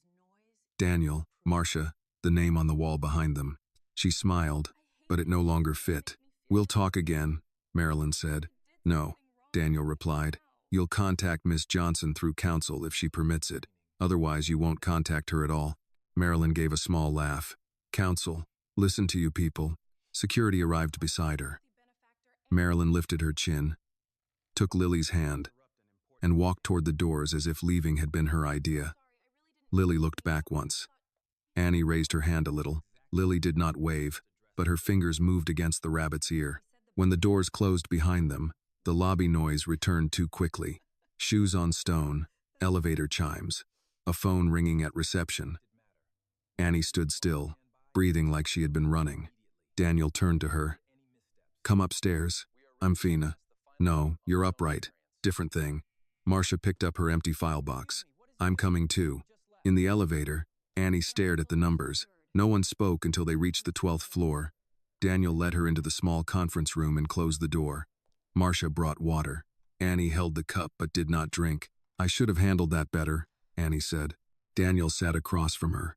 Daniel, Marcia, the name on the wall behind them. She smiled, but it no longer fit. "We'll talk again," Marilyn said. "No," Daniel replied. "You'll contact Miss Johnson through counsel if she permits it. Otherwise, you won't contact her at all." Marilyn gave a small laugh. "Counsel, listen to you people." Security arrived beside her. Marilyn lifted her chin, took Lily's hand, and walked toward the doors as if leaving had been her idea. Lily looked back once. Annie raised her hand a little. Lily did not wave, but her fingers moved against the rabbit's ear. When the doors closed behind them, the lobby noise returned too quickly. Shoes on stone, elevator chimes, a phone ringing at reception. Annie stood still, breathing like she had been running. Daniel turned to her. "Come upstairs. I'm Fina." "No, you're upright. Different thing." Marcia picked up her empty file box. "I'm coming too." In the elevator, Annie stared at the numbers. No one spoke until they reached the 12th floor. Daniel led her into the small conference room and closed the door. Marcia brought water. Annie held the cup but did not drink. "I should have handled that better," Annie said. Daniel sat across from her.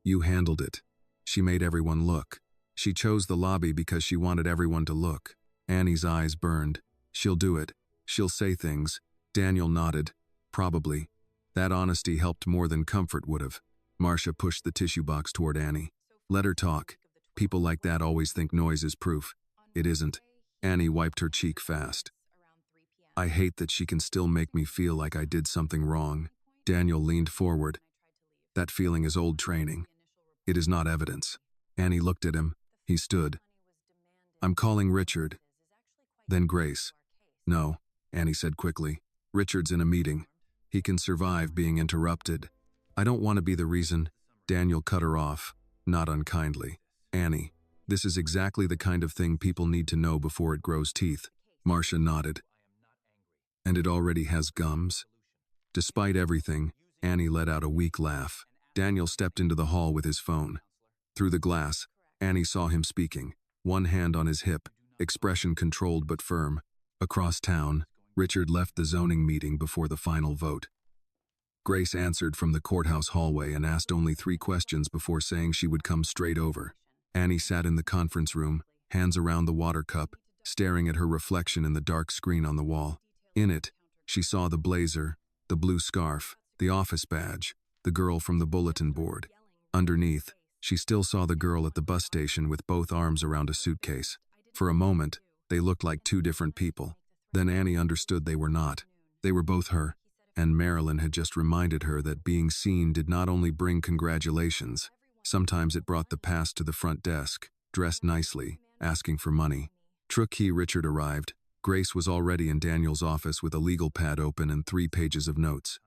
"You handled it." She made everyone look. She chose the lobby because she wanted everyone to look. Annie's eyes burned. "She'll do it. She'll say things." Daniel nodded. "Probably." That honesty helped more than comfort would have. Marcia pushed the tissue box toward Annie. "Let her talk. People like that always think noise is proof. It isn't." Annie wiped her cheek fast. "I hate that she can still make me feel like I did something wrong." Daniel leaned forward. "That feeling is old training. It is not evidence." Annie looked at him. He stood. "I'm calling Richard." Then Grace. "No," Annie said quickly. "Richard's in a meeting. He can survive being interrupted." "I don't want to be the reason." Daniel cut her off, not unkindly. "Annie, this is exactly the kind of thing people need to know before it grows teeth." Marcia nodded. "And it already has gums?" Despite everything, Annie let out a weak laugh. Daniel stepped into the hall with his phone. Through the glass, Annie saw him speaking, one hand on his hip, expression controlled but firm. Across town, Richard left the zoning meeting before the final vote. Grace answered from the courthouse hallway and asked only 3 questions before saying she would come straight over. Annie sat in the conference room, hands around the water cup, staring at her reflection in the dark screen on the wall. In it, she saw the blazer, the blue scarf, the office badge, the girl from the bulletin board. Underneath, she still saw the girl at the bus station with both arms around a suitcase. For a moment, they looked like 2 different people. Then Annie understood they were not. They were both her. And Marilyn had just reminded her that being seen did not only bring congratulations. Sometimes it brought the past to the front desk, dressed nicely, asking for money. Truckee Richard arrived. Grace was already in Daniel's office with a legal pad open and 3 pages of notes.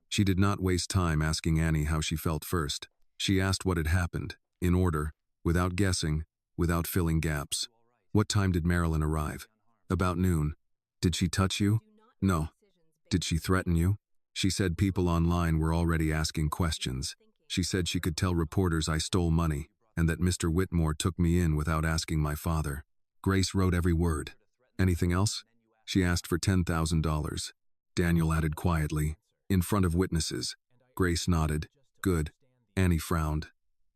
She did not waste time asking Annie how she felt first. She asked what had happened, in order, without guessing, without filling gaps. "What time did Marilyn arrive?" "About noon." "Did she touch you?" "No." "Did she threaten you?" "She said people online were already asking questions. She said she could tell reporters I stole money, and that Mr. Whitmore took me in without asking my father." Grace wrote every word. "Anything else?" "She asked for $10,000. Daniel added quietly, "In front of witnesses." Grace nodded. "Good." Annie frowned.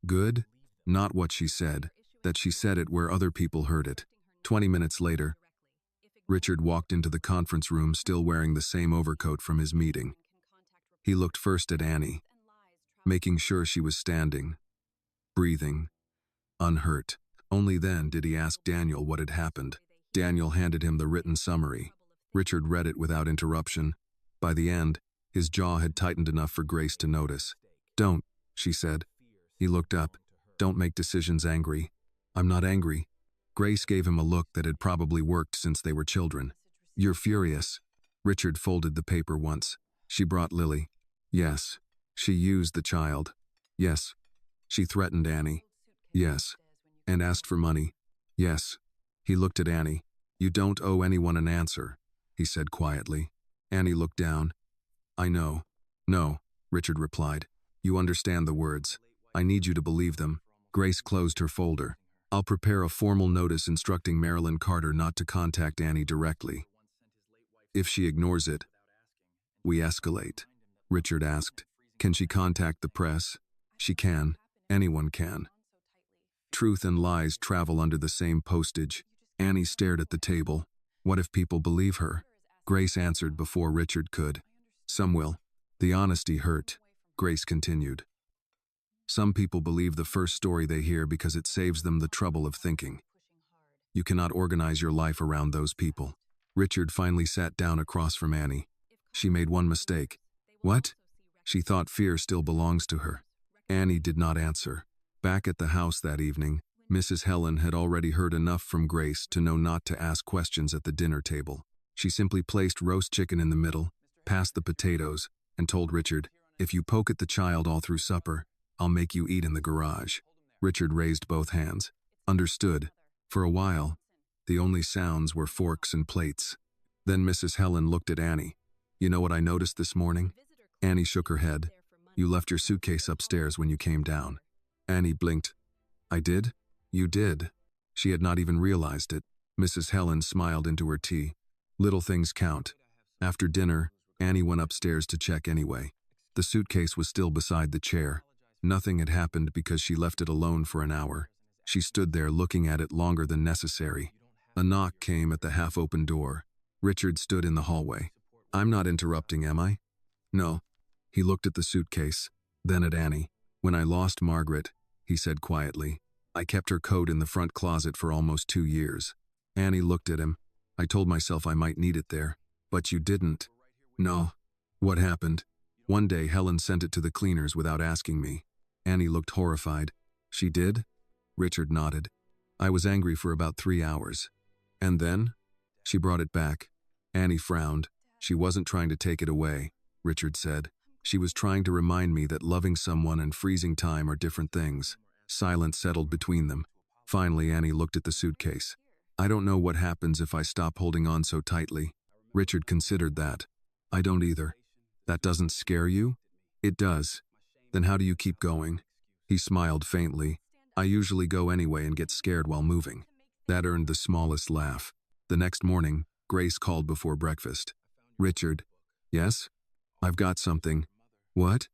"Good?" "Not what she said. That she said it where other people heard it." 20 minutes later, Richard walked into the conference room still wearing the same overcoat from his meeting. He looked first at Annie, making sure she was standing, breathing, unhurt. Only then did he ask Daniel what had happened. Daniel handed him the written summary. Richard read it without interruption. By the end, his jaw had tightened enough for Grace to notice. "Don't," she said. He looked up. "Don't make decisions angry." "I'm not angry." Grace gave him a look that had probably worked since they were children. "You're furious." Richard folded the paper once. "She brought Lily." "Yes." "She used the child." "Yes." "She threatened Annie." "Yes." "And asked for money." "Yes." He looked at Annie. "You don't owe anyone an answer," he said quietly. Annie looked down. "I know." "No," Richard replied. "You understand the words. I need you to believe them." Grace closed her folder. I'll prepare a formal notice instructing Marilyn Carter not to contact Annie directly. If she ignores it, we escalate. Richard asked, can she contact the press? She can. Anyone can. Truth and lies travel under the same postage. Annie stared at the table. What if people believe her? Grace answered before Richard could. Some will. The honesty hurt. Grace continued. Some people believe the first story they hear because it saves them the trouble of thinking. You cannot organize your life around those people. Richard finally sat down across from Annie. She made one mistake. What? She thought fear still belongs to her. Annie did not answer. Back at the house that evening, Mrs. Helen had already heard enough from Grace to know not to ask questions at the dinner table. She simply placed roast chicken in the middle, passed the potatoes, and told Richard, if you poke at the child all through supper, I'll make you eat in the garage. Richard raised both hands. Understood. For a while, the only sounds were forks and plates. Then Mrs. Helen looked at Annie. You know what I noticed this morning? Annie shook her head. You left your suitcase upstairs when you came down. Annie blinked. I did? You did. She had not even realized it. Mrs. Helen smiled into her tea. Little things count. After dinner, Annie went upstairs to check anyway. The suitcase was still beside the chair. Nothing had happened because she left it alone for an hour. She stood there looking at it longer than necessary. A knock came at the half-open door. Richard stood in the hallway. I'm not interrupting, am I? No. He looked at the suitcase, then at Annie. When I lost Margaret, he said quietly, I kept her coat in the front closet for almost 2 years. Annie looked at him. I told myself I might need it there. But you didn't. No. What happened? One day Helen sent it to the cleaners without asking me. Annie looked horrified. She did? Richard nodded. I was angry for about 3 hours. And then? She brought it back. Annie frowned. She wasn't trying to take it away, Richard said. She was trying to remind me that loving someone and freezing time are different things. Silence settled between them. Finally, Annie looked at the suitcase. I don't know what happens if I stop holding on so tightly. Richard considered that. I don't either. That doesn't scare you? It does. Then how do you keep going? He smiled faintly. I usually go anyway and get scared while moving. That earned the smallest laugh. The next morning, Grace called before breakfast. Richard. Yes? I've got something. What?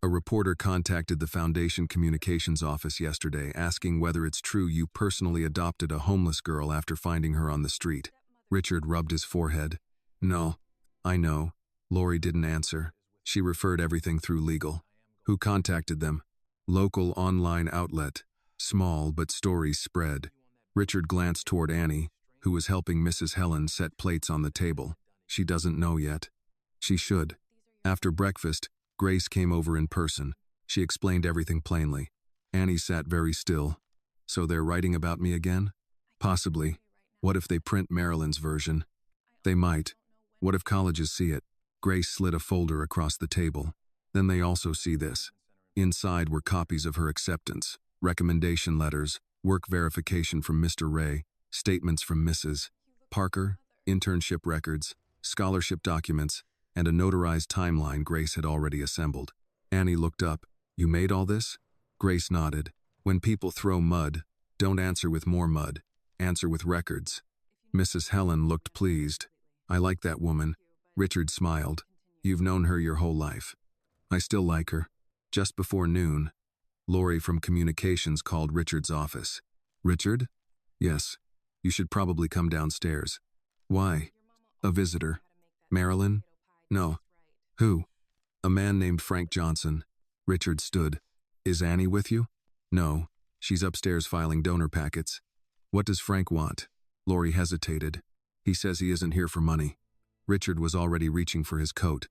A reporter contacted the Foundation Communications office yesterday asking whether it's true you personally adopted a homeless girl after finding her on the street. Richard rubbed his forehead. No. I know. Lori didn't answer. She referred everything through legal. Who contacted them? Local online outlet. Small, but stories spread. Richard glanced toward Annie, who was helping Mrs. Helen set plates on the table. She doesn't know yet. She should. After breakfast, Grace came over in person. She explained everything plainly. Annie sat very still. So they're writing about me again? Possibly. What if they print Marilyn's version? They might. What if colleges see it? Grace slid a folder across the table. Then they also see this. Inside were copies of her acceptance, recommendation letters, work verification from Mr. Ray, statements from Mrs. Parker, internship records, scholarship documents, and a notarized timeline Grace had already assembled. Annie looked up. You made all this? Grace nodded. When people throw mud, don't answer with more mud. Answer with records. Mrs. Helen looked pleased. I like that woman. Richard smiled. You've known her your whole life. I still like her. Just before noon, Lori from Communications called Richard's office. Richard? Yes. You should probably come downstairs. Why? A visitor. Marilyn? No. Who? A man named Frank Johnson. Richard stood. Is Annie with you? No. She's upstairs filing donor packets. What does Frank want? Lori hesitated. He says he isn't here for money. Richard was already reaching for his coat.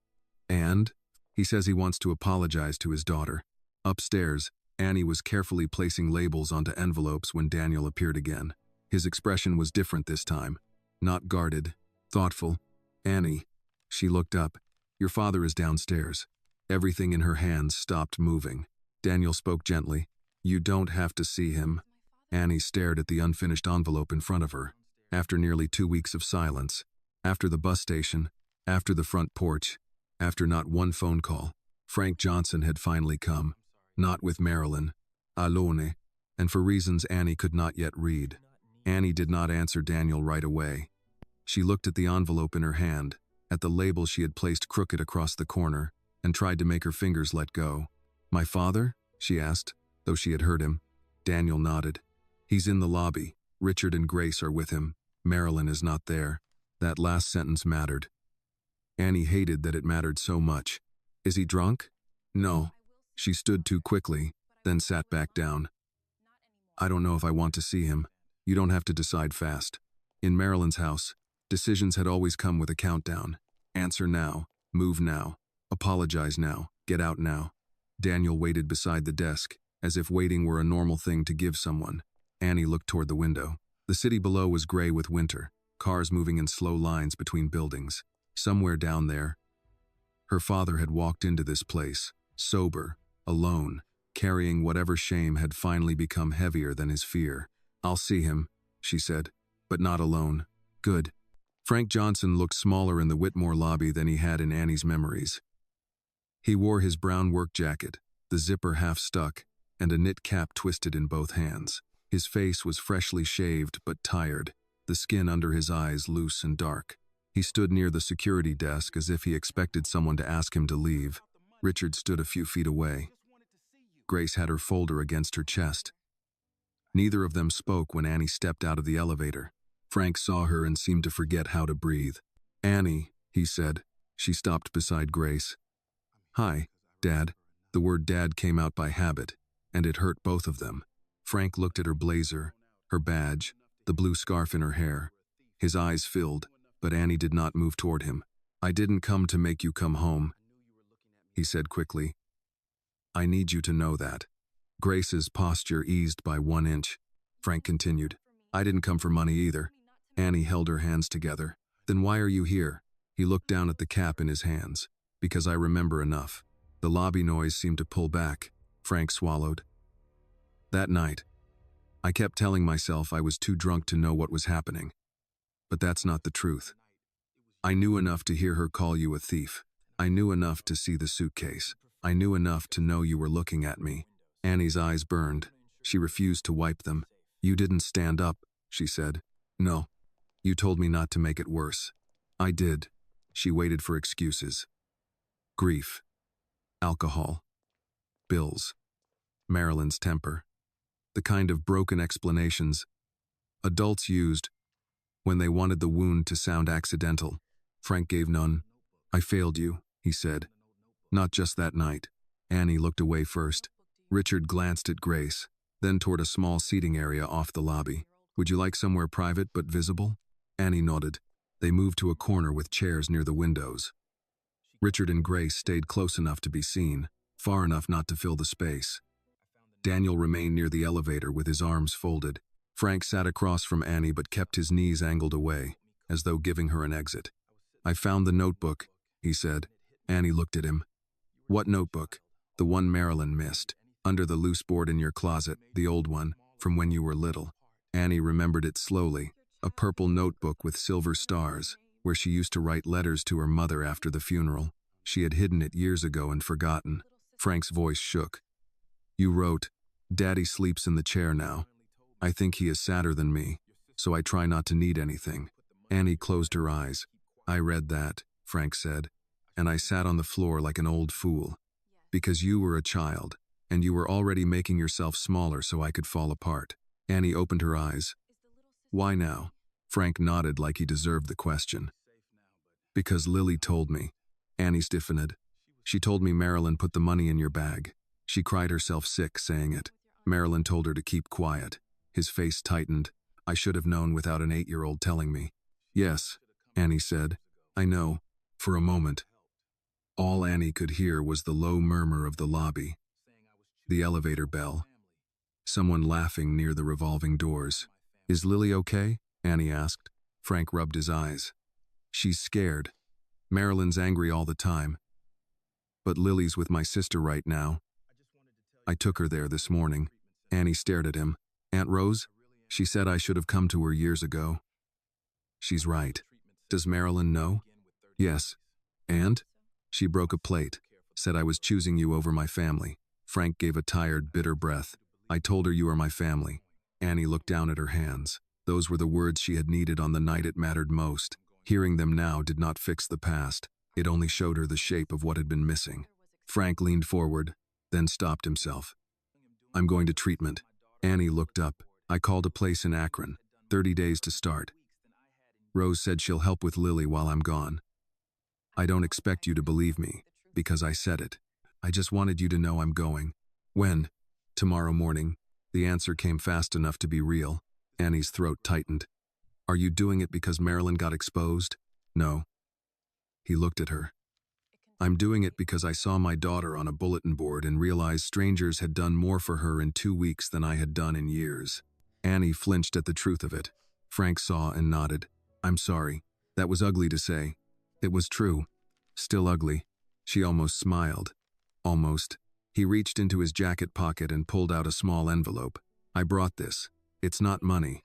And? He says he wants to apologize to his daughter. Upstairs, Annie was carefully placing labels onto envelopes when Daniel appeared again. His expression was different this time. Not guarded. Thoughtful. Annie. She looked up. Your father is downstairs. Everything in her hands stopped moving. Daniel spoke gently. You don't have to see him. Annie stared at the unfinished envelope in front of her. After nearly 2 weeks of silence, after the bus station, after the front porch, after not one phone call, Frank Johnson had finally come. Not with Marilyn. Alone. and for reasons Annie could not yet read. Annie did not answer Daniel right away. She looked at the envelope in her hand, at the label she had placed crooked across the corner, and tried to make her fingers let go. "My father?" she asked, though she had heard him. Daniel nodded. "He's in the lobby. Richard and Grace are with him. Marilyn is not there." That last sentence mattered. Annie hated that it mattered so much. "Is he drunk?" "No." She stood too quickly, then sat back down. "I don't know if I want to see him. You don't have to decide fast." In Marilyn's house, decisions had always come with a countdown. Answer now, move now, apologize now, get out now. Daniel waited beside the desk, as if waiting were a normal thing to give someone. Annie looked toward the window. The city below was gray with winter, cars moving in slow lines between buildings. Somewhere down there, her father had walked into this place, sober, alone, carrying whatever shame had finally become heavier than his fear. "I'll see him," she said, "but not alone." "Good." Frank Johnson looked smaller in the Whitmore lobby than he had in Annie's memories. He wore his brown work jacket, the zipper half stuck, and a knit cap twisted in both hands. His face was freshly shaved but tired, the skin under his eyes loose and dark. He stood near the security desk as if he expected someone to ask him to leave. Richard stood a few feet away. Grace had her folder against her chest. Neither of them spoke when Annie stepped out of the elevator. Frank saw her and seemed to forget how to breathe. "Annie," he said. She stopped beside Grace. "Hi, Dad." The word Dad came out by habit, and it hurt both of them. Frank looked at her blazer, her badge, the blue scarf in her hair. His eyes filled, but Annie did not move toward him. "I didn't come to make you come home," he said quickly. "I need you to know that." Grace's posture eased by 1 inch. Frank continued, "I didn't come for money either." Annie held her hands together. "Then why are you here?" He looked down at the cap in his hands. "Because I remember enough." The lobby noise seemed to pull back. Frank swallowed. "That night, I kept telling myself I was too drunk to know what was happening. But that's not the truth. I knew enough to hear her call you a thief. I knew enough to see the suitcase. I knew enough to know you were looking at me." Annie's eyes burned. She refused to wipe them. "You didn't stand up," she said. "No. You told me not to make it worse." "I did." She waited for excuses. Grief. Alcohol. Bills. Marilyn's temper. The kind of broken explanations adults used when they wanted the wound to sound accidental. Frank gave none. "I failed you," he said. "Not just that night." Annie looked away first. Richard glanced at Grace, then toward a small seating area off the lobby. "Would you like somewhere private but visible?" Annie nodded. They moved to a corner with chairs near the windows. Richard and Grace stayed close enough to be seen, far enough not to fill the space. Daniel remained near the elevator with his arms folded. Frank sat across from Annie but kept his knees angled away, as though giving her an exit. "I found the notebook," he said. Annie looked at him. "What notebook?" "The one Marilyn missed. Under the loose board in your closet, the old one, from when you were little." Annie remembered it slowly, a purple notebook with silver stars, where she used to write letters to her mother after the funeral. She had hidden it years ago and forgotten. Frank's voice shook. "You wrote, 'Daddy sleeps in the chair now. I think he is sadder than me, so I try not to need anything.'" Annie closed her eyes. "I read that," Frank said, "and I sat on the floor like an old fool. Because you were a child, and you were already making yourself smaller so I could fall apart." Annie opened her eyes. "Why now?" Frank nodded like he deserved the question. "Because Lily told me." Annie stiffened. "She told me Marilyn put the money in your bag." She cried herself sick saying it. Marilyn told her to keep quiet. His face tightened. "I should have known without an 8-year-old telling me." "Yes," Annie said. "I know." For a moment, all Annie could hear was the low murmur of the lobby, the elevator bell, someone laughing near the revolving doors. "Is Lily okay?" Annie asked. Frank rubbed his eyes. "She's scared. Marilyn's angry all the time. But Lily's with my sister right now. I took her there this morning." Annie stared at him. "Aunt Rose? She said I should have come to her years ago." "She's right. Does Marilyn know?" "Yes." "And?" "She broke a plate. Said I was choosing you over my family." Frank gave a tired, bitter breath. I told her you are my family. Annie looked down at her hands. Those were the words she had needed on the night it mattered most. Hearing them now did not fix the past. It only showed her the shape of what had been missing. Frank leaned forward, then stopped himself. I'm going to treatment. Annie looked up. I called a place in Akron. 30 days to start. Rose said she'll help with Lily while I'm gone. I don't expect you to believe me, because I said it. I just wanted you to know I'm going. When? Tomorrow morning. The answer came fast enough to be real. Annie's throat tightened. Are you doing it because Marilyn got exposed? No. He looked at her. I'm doing it because I saw my daughter on a bulletin board and realized strangers had done more for her in 2 weeks than I had done in years. Annie flinched at the truth of it. Frank saw and nodded. I'm sorry. That was ugly to say. It was true. Still ugly. She almost smiled. Almost. He reached into his jacket pocket and pulled out a small envelope. I brought this. It's not money.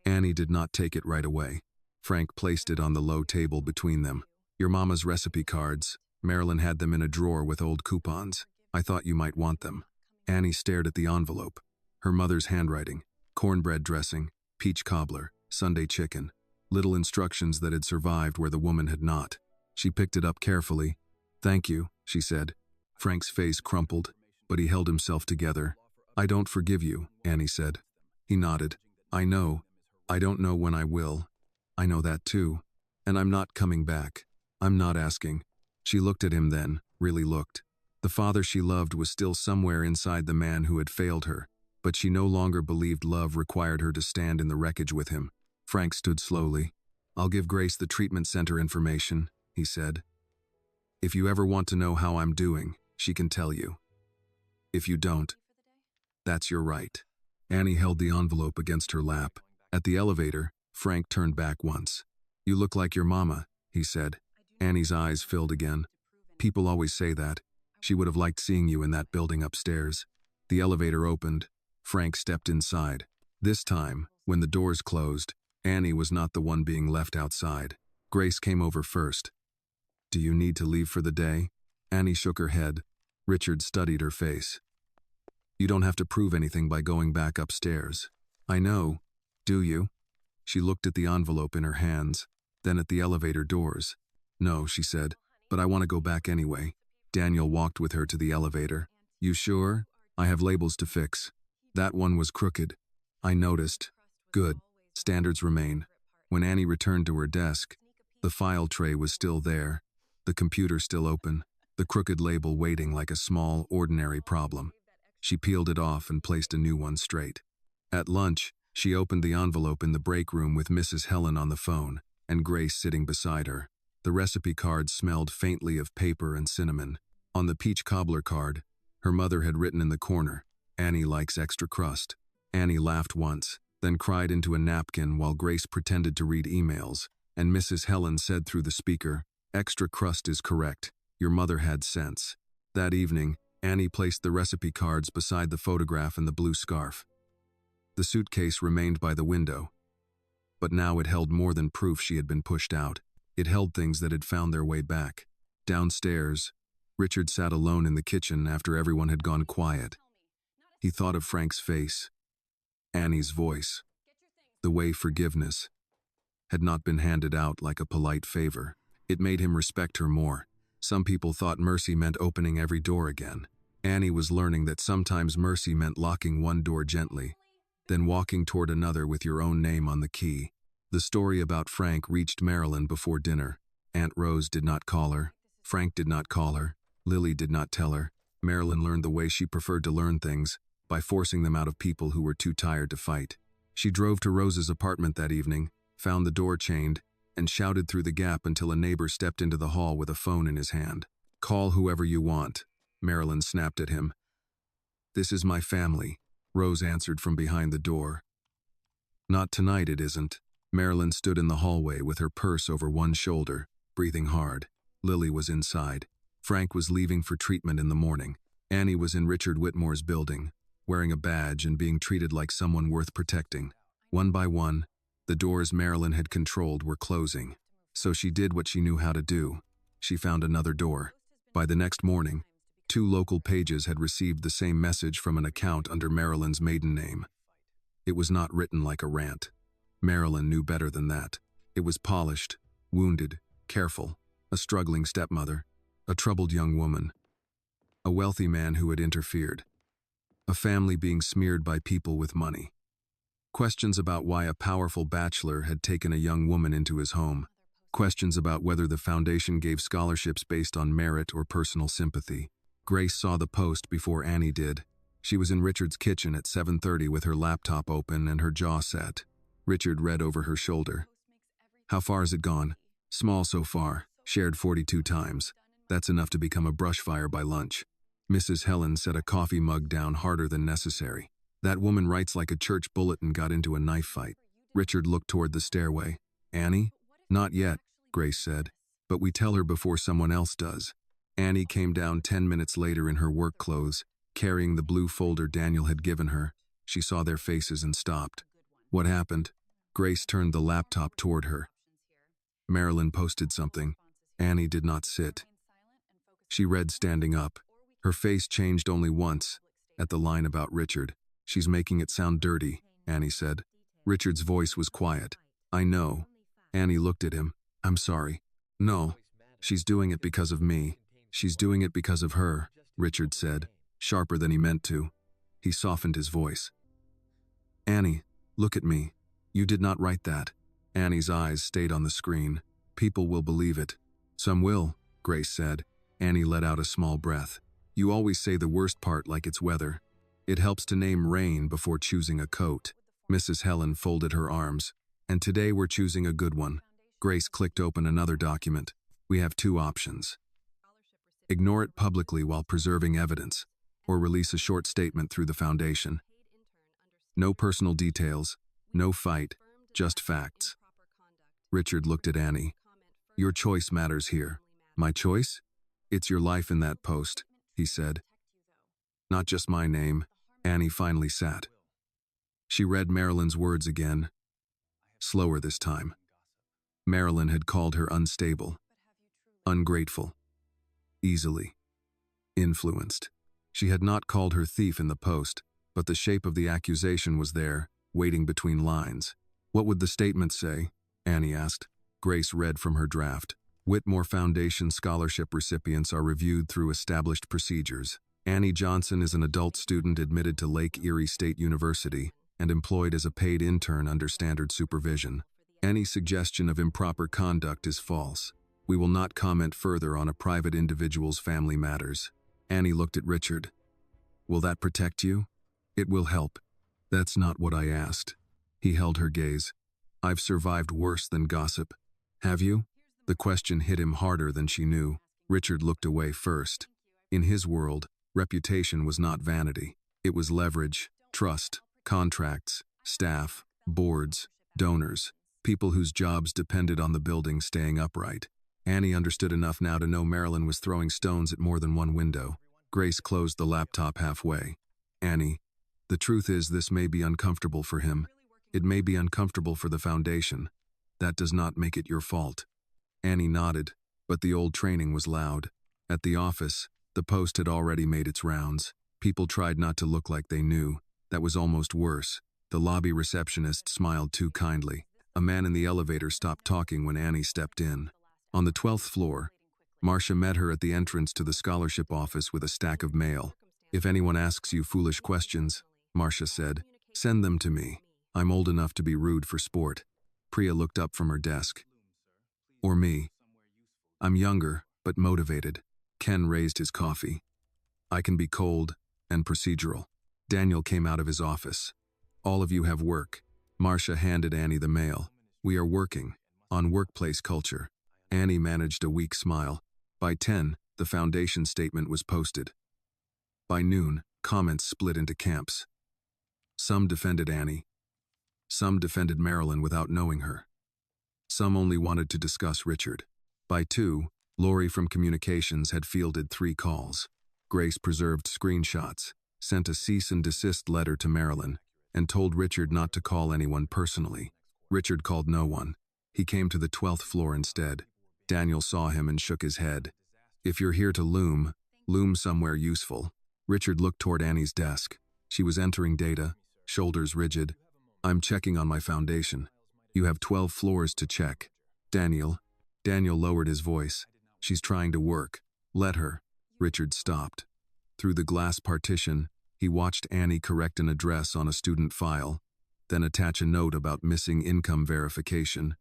Annie did not take it right away. Frank placed it on the low table between them. Your mama's recipe cards. Marilyn had them in a drawer with old coupons. I thought you might want them. Annie stared at the envelope. Her mother's handwriting. Cornbread dressing, peach cobbler, Sunday chicken. Little instructions that had survived where the woman had not. She picked it up carefully. Thank you, she said. Frank's face crumpled, but he held himself together. I don't forgive you, Annie said. He nodded. I know. I don't know when I will. I know that too. And I'm not coming back. I'm not asking. She looked at him then, really looked. The father she loved was still somewhere inside the man who had failed her, but she no longer believed love required her to stand in the wreckage with him. Frank stood slowly. I'll give Grace the treatment center information, he said. If you ever want to know how I'm doing, she can tell you. If you don't, that's your right. Annie held the envelope against her lap. At the elevator, Frank turned back once. You look like your mama, he said. Annie's eyes filled again. People always say that. She would have liked seeing you in that building upstairs. The elevator opened. Frank stepped inside. This time, when the doors closed, Annie was not the one being left outside. Grace came over first. Do you need to leave for the day? Annie shook her head. Richard studied her face. You don't have to prove anything by going back upstairs. I know. Do you? She looked at the envelope in her hands, then at the elevator doors. No, she said, but I want to go back anyway. Daniel walked with her to the elevator. You sure? I have labels to fix. That one was crooked. I noticed. Good. Standards remain. When Annie returned to her desk, the file tray was still there, the computer still open, the crooked label waiting like a small, ordinary problem. She peeled it off and placed a new one straight. At lunch, she opened the envelope in the break room with Mrs. Helen on the phone and Grace sitting beside her. The recipe card smelled faintly of paper and cinnamon. On the peach cobbler card, her mother had written in the corner, Annie likes extra crust. Annie laughed once, then cried into a napkin while Grace pretended to read emails, and Mrs. Helen said through the speaker, extra crust is correct. Your mother had sense. That evening, Annie placed the recipe cards beside the photograph and the blue scarf. The suitcase remained by the window, but now it held more than proof she had been pushed out. It held things that had found their way back. Downstairs, Richard sat alone in the kitchen after everyone had gone quiet. He thought of Frank's face, Annie's voice, the way forgiveness had not been handed out like a polite favor. It made him respect her more. Some people thought mercy meant opening every door again. Annie was learning that sometimes mercy meant locking one door gently, then walking toward another with your own name on the key. The story about Frank reached Marilyn before dinner. Aunt Rose did not call her. Frank did not call her. Lily did not tell her. Marilyn learned the way she preferred to learn things, by forcing them out of people who were too tired to fight. She drove to Rose's apartment that evening, found the door chained, and shouted through the gap until a neighbor stepped into the hall with a phone in his hand. Call whoever you want, Marilyn snapped at him. This is my family, Rose answered from behind the door. Not tonight, it isn't. Marilyn stood in the hallway with her purse over one shoulder, breathing hard. Lily was inside. Frank was leaving for treatment in the morning. Annie was in Richard Whitmore's building, wearing a badge and being treated like someone worth protecting. One by one, the doors Marilyn had controlled were closing. So she did what she knew how to do. She found another door. By the next morning, 2 local pages had received the same message from an account under Marilyn's maiden name. It was not written like a rant. Marilyn knew better than that. It was polished, wounded, careful, a struggling stepmother, a troubled young woman, a wealthy man who had interfered, a family being smeared by people with money. Questions about why a powerful bachelor had taken a young woman into his home. Questions about whether the foundation gave scholarships based on merit or personal sympathy. Grace saw the post before Annie did. She was in Richard's kitchen at 7:30 with her laptop open and her jaw set. Richard read over her shoulder. "How far has it gone?" "Small so far. Shared 42 times. That's enough to become a brush fire by lunch." Mrs. Helen set a coffee mug down harder than necessary. "That woman writes like a church bulletin got into a knife fight." Richard looked toward the stairway. "Annie?" "Not yet," Grace said. "But we tell her before someone else does." Annie came down 10 minutes later in her work clothes, carrying the blue folder Daniel had given her. She saw their faces and stopped. "What happened?" Grace turned the laptop toward her. Marilyn posted something. Annie did not sit. She read standing up. Her face changed only once, at the line about Richard. "She's making it sound dirty," Annie said. Richard's voice was quiet. "I know." Annie looked at him. "I'm sorry." "No. She's doing it because of me. She's doing it because of her," Richard said, sharper than he meant to. He softened his voice. "Annie, look at me. You did not write that." Annie's eyes stayed on the screen. "People will believe it." "Some will," Grace said. Annie let out a small breath. "You always say the worst part like it's weather. It helps to name rain before choosing a coat." Mrs. Helen folded her arms. "And today we're choosing a good one." Grace clicked open another document. "We have 2 options. Ignore it publicly while preserving evidence, or release a short statement through the foundation. No personal details, no fight, just facts." Richard looked at Annie. "Your choice matters here." "My choice? It's your life in that post," he said. "Not just my name." Annie finally sat. She read Marilyn's words again, slower this time. Marilyn had called her unstable, ungrateful, easily influenced. She had not called her thief in the post, but the shape of the accusation was there, waiting between lines. "What would the statement say?" Annie asked. Grace read from her draft. "Whitmore Foundation scholarship recipients are reviewed through established procedures. Annie Johnson is an adult student admitted to Lake Erie State University and employed as a paid intern under standard supervision. Any suggestion of improper conduct is false. We will not comment further on a private individual's family matters." Annie looked at Richard. "Will that protect you?" "It will help." "That's not what I asked." He held her gaze. "I've survived worse than gossip." "Have you?" The question hit him harder than she knew. Richard looked away first. In his world, reputation was not vanity. It was leverage, trust, contracts, staff, boards, donors, people whose jobs depended on the building staying upright. Annie understood enough now to know Marilyn was throwing stones at more than one window. Grace closed the laptop halfway. "Annie, the truth is this may be uncomfortable for him. It may be uncomfortable for the foundation. That does not make it your fault." Annie nodded, but the old training was loud. At the office, the post had already made its rounds. People tried not to look like they knew. That was almost worse. The lobby receptionist smiled too kindly. A man in the elevator stopped talking when Annie stepped in. On the 12th floor, Marcia met her at the entrance to the scholarship office with a stack of mail. "If anyone asks you foolish questions," Marcia said, "send them to me. I'm old enough to be rude for sport." Priya looked up from her desk. "Or me. I'm younger, but motivated." Ken raised his coffee. "I can be cold and procedural." Daniel came out of his office. "All of you have work." Marcia handed Annie the mail. "We are working on workplace culture." Annie managed a weak smile. By 10, the foundation statement was posted. By noon, comments split into camps. Some defended Annie. Some defended Marilyn without knowing her. Some only wanted to discuss Richard. By 2, Lori from communications had fielded 3 calls. Grace preserved screenshots, sent a cease and desist letter to Marilyn, and told Richard not to call anyone personally. Richard called no one. He came to the 12th floor instead. Daniel saw him and shook his head. "If you're here to loom, Loom somewhere useful. Richard looked toward Annie's desk. She was entering data, shoulders rigid. I'm checking on my foundation. You have 12 floors to check. Daniel. Daniel lowered his voice. She's trying to work. Let her. Richard stopped. Through the glass partition, he watched Annie correct an address on a student file, then attach a note about missing income verification.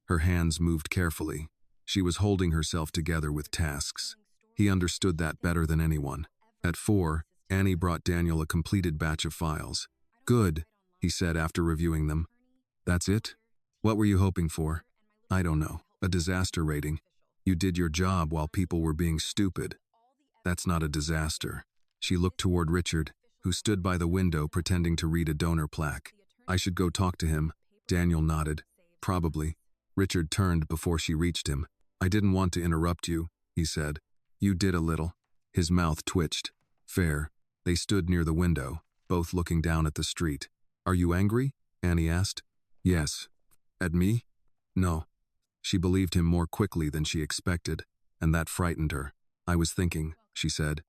Her hands moved carefully. She was holding herself together with tasks. He understood that better than anyone. At 4, Annie brought Daniel a completed batch of files. Good, he said after reviewing them. That's it? What were you hoping for? I don't know. A disaster rating. You did your job while people were being stupid. That's not a disaster. She looked toward Richard, who stood by the window pretending to read a donor plaque. I should go talk to him. Daniel nodded. Probably. Richard turned before she reached him. I didn't want to interrupt you, he said. You did a little. His mouth twitched. Fair. They stood near the window, both looking down at the street. Are you angry? Annie asked. Yes. At me? No. She believed him more quickly than she expected, and that frightened her. I was thinking, she said.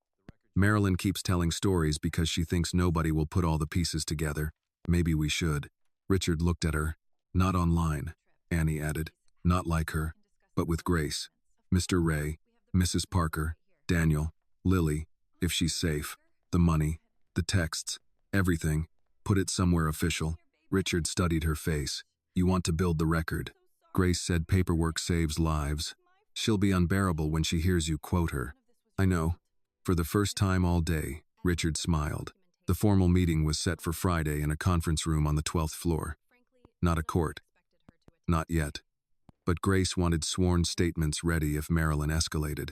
Marilyn keeps telling stories because she thinks nobody will put all the pieces together. Maybe we should. Richard looked at her. Not online, Annie added. Not like her, but with Grace. Mr. Ray, Mrs. Parker, Daniel, Lily, if she's safe. The money, the texts, everything. Put it somewhere official. Richard studied her face. You want to build the record. Grace said paperwork saves lives. She'll be unbearable when she hears you quote her. I know. For the first time all day, Richard smiled. The formal meeting was set for Friday in a conference room on the 12th floor. Not a court. Not yet. But Grace wanted sworn statements ready if Marilyn escalated.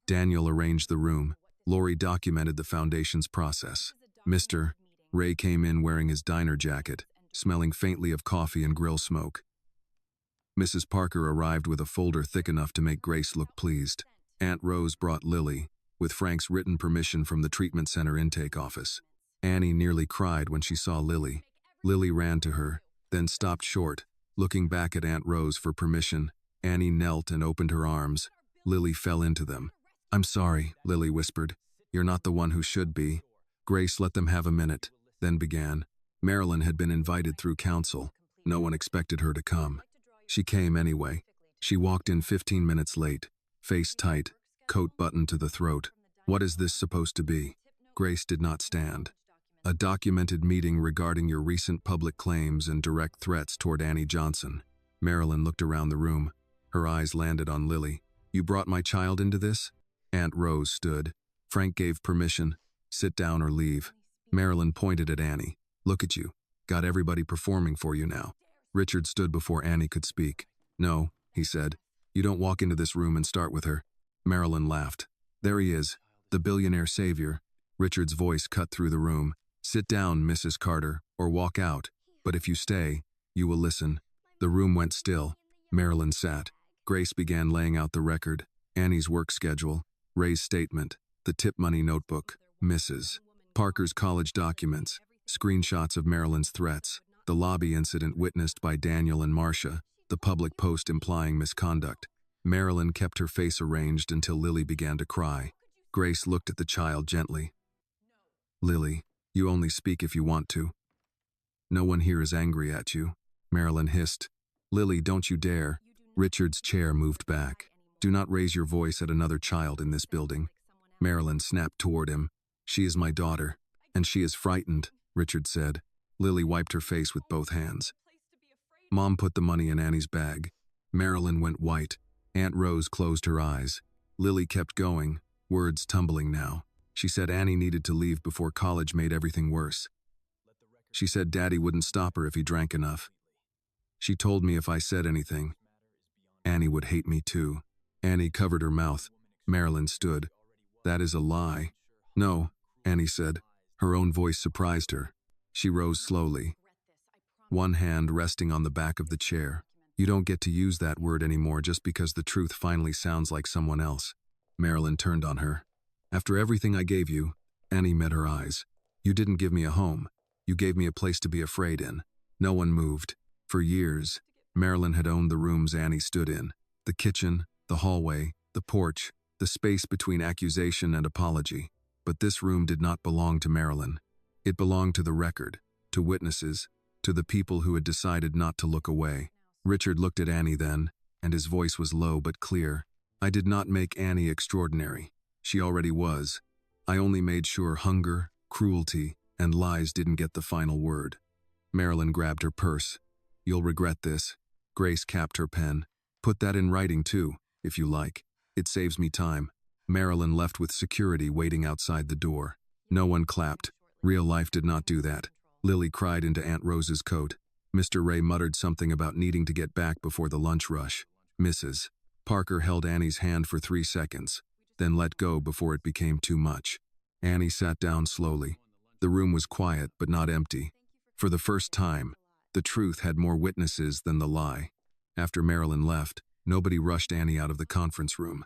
Daniel arranged the room. Lori documented the foundation's process. Mr. Ray came in wearing his diner jacket, smelling faintly of coffee and grill smoke. Mrs. Parker arrived with a folder thick enough to make Grace look pleased. Aunt Rose brought Lily, with Frank's written permission from the treatment center intake office. Annie nearly cried when she saw Lily. Lily ran to her, then stopped short, looking back at Aunt Rose for permission. Annie knelt and opened her arms. Lily fell into them. I'm sorry, Lily whispered. You're not the one who should be. Grace let them have a minute, then began. Marilyn had been invited through council. No one expected her to come. She came anyway. She walked in 15 minutes late, face tight, coat buttoned to the throat. What is this supposed to be? Grace did not stand. A documented meeting regarding your recent public claims and direct threats toward Annie Johnson. Marilyn looked around the room. Her eyes landed on Lily. You brought my child into this? Aunt Rose stood. Frank gave permission. Sit down or leave. Marilyn pointed at Annie. Look at you. Got everybody performing for you now. Richard stood before Annie could speak. No, he said. You don't walk into this room and start with her. Marilyn laughed. There he is, the billionaire savior. Richard's voice cut through the room. Sit down, Mrs. Carter, or walk out. But if you stay, you will listen. The room went still. Marilyn sat. Grace began laying out the record, Annie's work schedule, Ray's statement, the tip money notebook, Mrs. Parker's college documents, screenshots of Marilyn's threats, the lobby incident witnessed by Daniel and Marcia, the public post implying misconduct. Marilyn kept her face arranged until Lily began to cry. Grace looked at the child gently. Lily, you only speak if you want to. No one here is angry at you, Marilyn hissed. Lily, don't you dare. Richard's chair moved back. Do not raise your voice at another child in this building. Marilyn snapped toward him. She is my daughter, and she is frightened, Richard said. Lily wiped her face with both hands. Mom put the money in Annie's bag. Marilyn went white. Aunt Rose closed her eyes. Lily kept going, words tumbling now. She said Annie needed to leave before college made everything worse. She said Daddy wouldn't stop her if he drank enough. She told me if I said anything, Annie would hate me too. Annie covered her mouth. Marilyn stood. That is a lie. No, Annie said. Her own voice surprised her. She rose slowly, one hand resting on the back of the chair. You don't get to use that word anymore just because the truth finally sounds like someone else. Marilyn turned on her. After everything I gave you, Annie met her eyes. You didn't give me a home. You gave me a place to be afraid in. No one moved. For years, Marilyn had owned the rooms Annie stood in. The kitchen, the hallway, the porch, the space between accusation and apology. But this room did not belong to Marilyn. It belonged to the record, to witnesses, to the people who had decided not to look away. Richard looked at Annie then, and his voice was low but clear. I did not make Annie extraordinary. She already was. I only made sure hunger, cruelty, and lies didn't get the final word. Marilyn grabbed her purse. You'll regret this. Grace capped her pen. Put that in writing too, if you like. It saves me time. Marilyn left with security waiting outside the door. No one clapped. Real life did not do that. Lily cried into Aunt Rose's coat. Mr. Ray muttered something about needing to get back before the lunch rush. Mrs. Parker held Annie's hand for 3 seconds, then let go before it became too much. Annie sat down slowly. The room was quiet but not empty. For the first time, the truth had more witnesses than the lie. After Marilyn left, nobody rushed Annie out of the conference room.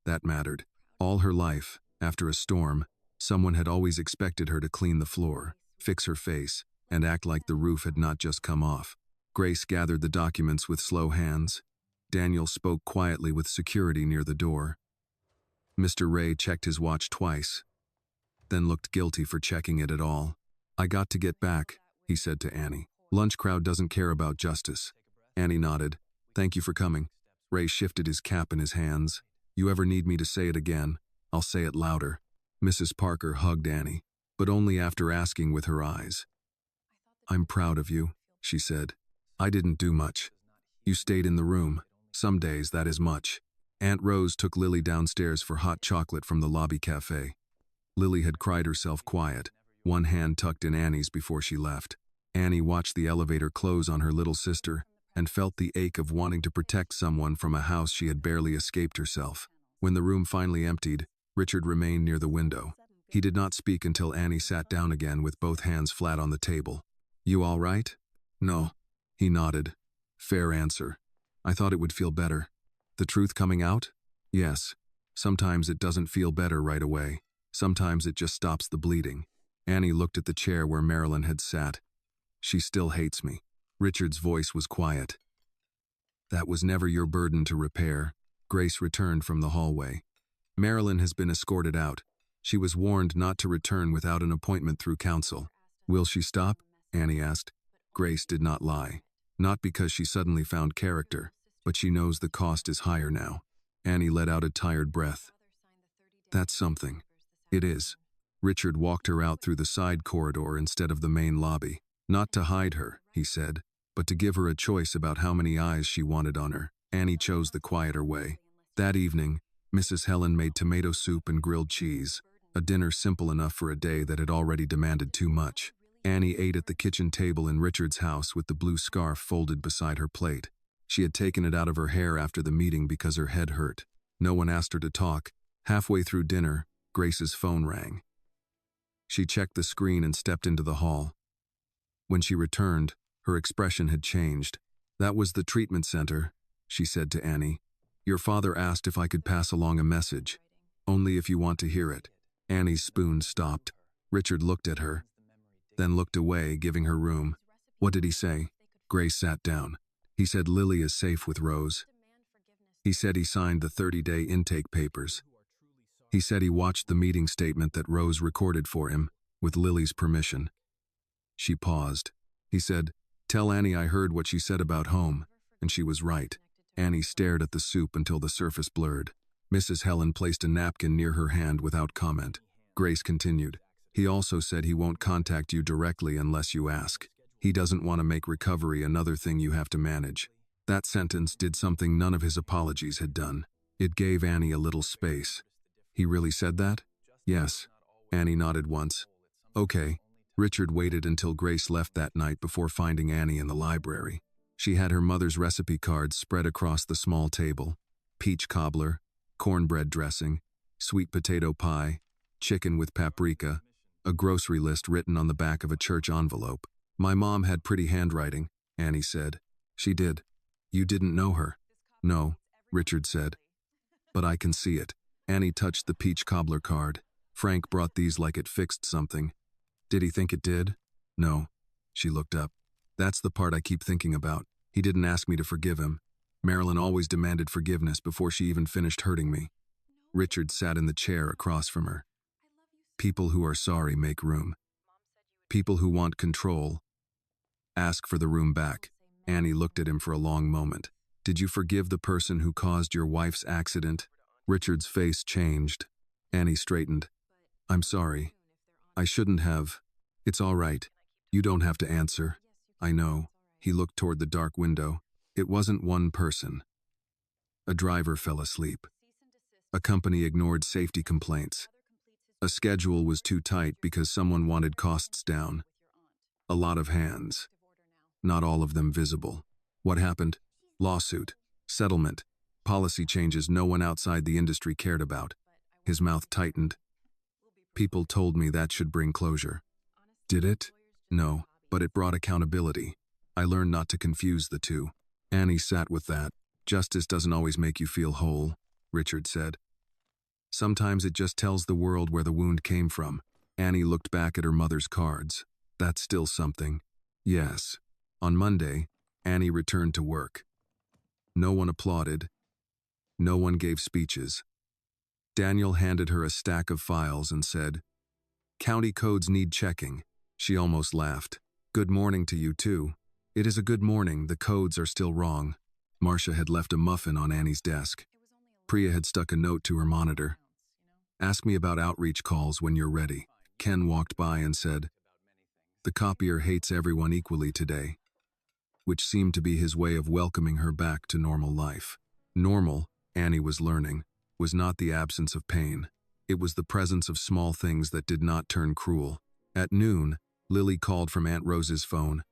That mattered. All her life, after a storm, someone had always expected her to clean the floor, fix her face, and act like the roof had not just come off. Grace gathered the documents with slow hands. Daniel spoke quietly with security near the door. Mr. Ray checked his watch twice, then looked guilty for checking it at all. I got to get back, he said to Annie. Lunch crowd doesn't care about justice. Annie nodded. Thank you for coming. Ray shifted his cap in his hands. You ever need me to say it again, I'll say it louder. Mrs. Parker hugged Annie, but only after asking with her eyes. I'm proud of you, she said. I didn't do much. You stayed in the room. Some days that is much. Aunt Rose took Lily downstairs for hot chocolate from the lobby cafe. Lily had cried herself quiet, one hand tucked in Annie's before she left. Annie watched the elevator close on her little sister and felt the ache of wanting to protect someone from a house she had barely escaped herself. When the room finally emptied, Richard remained near the window. He did not speak until Annie sat down again with both hands flat on the table. You all right? No. He nodded. Fair answer. I thought it would feel better. The truth coming out? Yes. Sometimes it doesn't feel better right away. Sometimes it just stops the bleeding. Annie looked at the chair where Marilyn had sat. She still hates me. Richard's voice was quiet. That was never your burden to repair. Grace returned from the hallway. Marilyn has been escorted out. She was warned not to return without an appointment through counsel. Will she stop? Annie asked. Grace did not lie. Not because she suddenly found character, but she knows the cost is higher now. Annie let out a tired breath. That's something. It is. Richard walked her out through the side corridor instead of the main lobby. Not to hide her, he said, but to give her a choice about how many eyes she wanted on her. Annie chose the quieter way. That evening, Mrs. Helen made tomato soup and grilled cheese, a dinner simple enough for a day that had already demanded too much. Annie ate at the kitchen table in Richard's house with the blue scarf folded beside her plate. She had taken it out of her hair after the meeting because her head hurt. No one asked her to talk. Halfway through dinner, Grace's phone rang. She checked the screen and stepped into the hall. When she returned, her expression had changed. That was the treatment center, she said to Annie. Your father asked if I could pass along a message. Only if you want to hear it. Annie's spoon stopped. Richard looked at her, then looked away, giving her room. What did he say? Grace sat down. He said Lily is safe with Rose. He said he signed the 30-day intake papers. He said he watched the meeting statement that Rose recorded for him, with Lily's permission. She paused. He said, tell Annie I heard what she said about home, and she was right. Annie stared at the soup until the surface blurred. Mrs. Helen placed a napkin near her hand without comment. Grace continued. He also said he won't contact you directly unless you ask. He doesn't want to make recovery another thing you have to manage. That sentence did something none of his apologies had done. It gave Annie a little space. He really said that? Yes. Annie nodded once. Okay. Richard waited until Grace left that night before finding Annie in the library. She had her mother's recipe cards spread across the small table. Peach cobbler, cornbread dressing, sweet potato pie, chicken with paprika, a grocery list written on the back of a church envelope. My mom had pretty handwriting, Annie said. She did. You didn't know her. No, Richard said. But I can see it. Annie touched the peach cobbler card. Frank brought these like it fixed something. Did he think it did? No. She looked up. That's the part I keep thinking about. He didn't ask me to forgive him. Marilyn always demanded forgiveness before she even finished hurting me. Richard sat in the chair across from her. People who are sorry make room. People who want control ask for the room back. Annie looked at him for a long moment. Did you forgive the person who caused your wife's accident? Richard's face changed. Annie straightened. I'm sorry. I shouldn't have. It's all right. You don't have to answer. I know. He looked toward the dark window. It wasn't one person. A driver fell asleep. A company ignored safety complaints. A schedule was too tight because someone wanted costs down. A lot of hands. Not all of them visible. What happened? Lawsuit. Settlement. Policy changes no one outside the industry cared about. His mouth tightened. People told me that should bring closure. Did it? No, but it brought accountability. I learned not to confuse the two. Annie sat with that. Justice doesn't always make you feel whole, Richard said. Sometimes it just tells the world where the wound came from. Annie looked back at her mother's cards. That's still something. Yes. On Monday, Annie returned to work. No one applauded. No one gave speeches. Daniel handed her a stack of files and said, "County codes need checking." She almost laughed. "Good morning to you, too." "It is a good morning, the codes are still wrong." Marcia had left a muffin on Annie's desk. Priya had stuck a note to her monitor. "Ask me about outreach calls when you're ready." Ken walked by and said, "The copier hates everyone equally today," which seemed to be his way of welcoming her back to normal life. Normal, Annie was learning, was not the absence of pain. It was the presence of small things that did not turn cruel. At noon, Lily called from Aunt Rose's phone.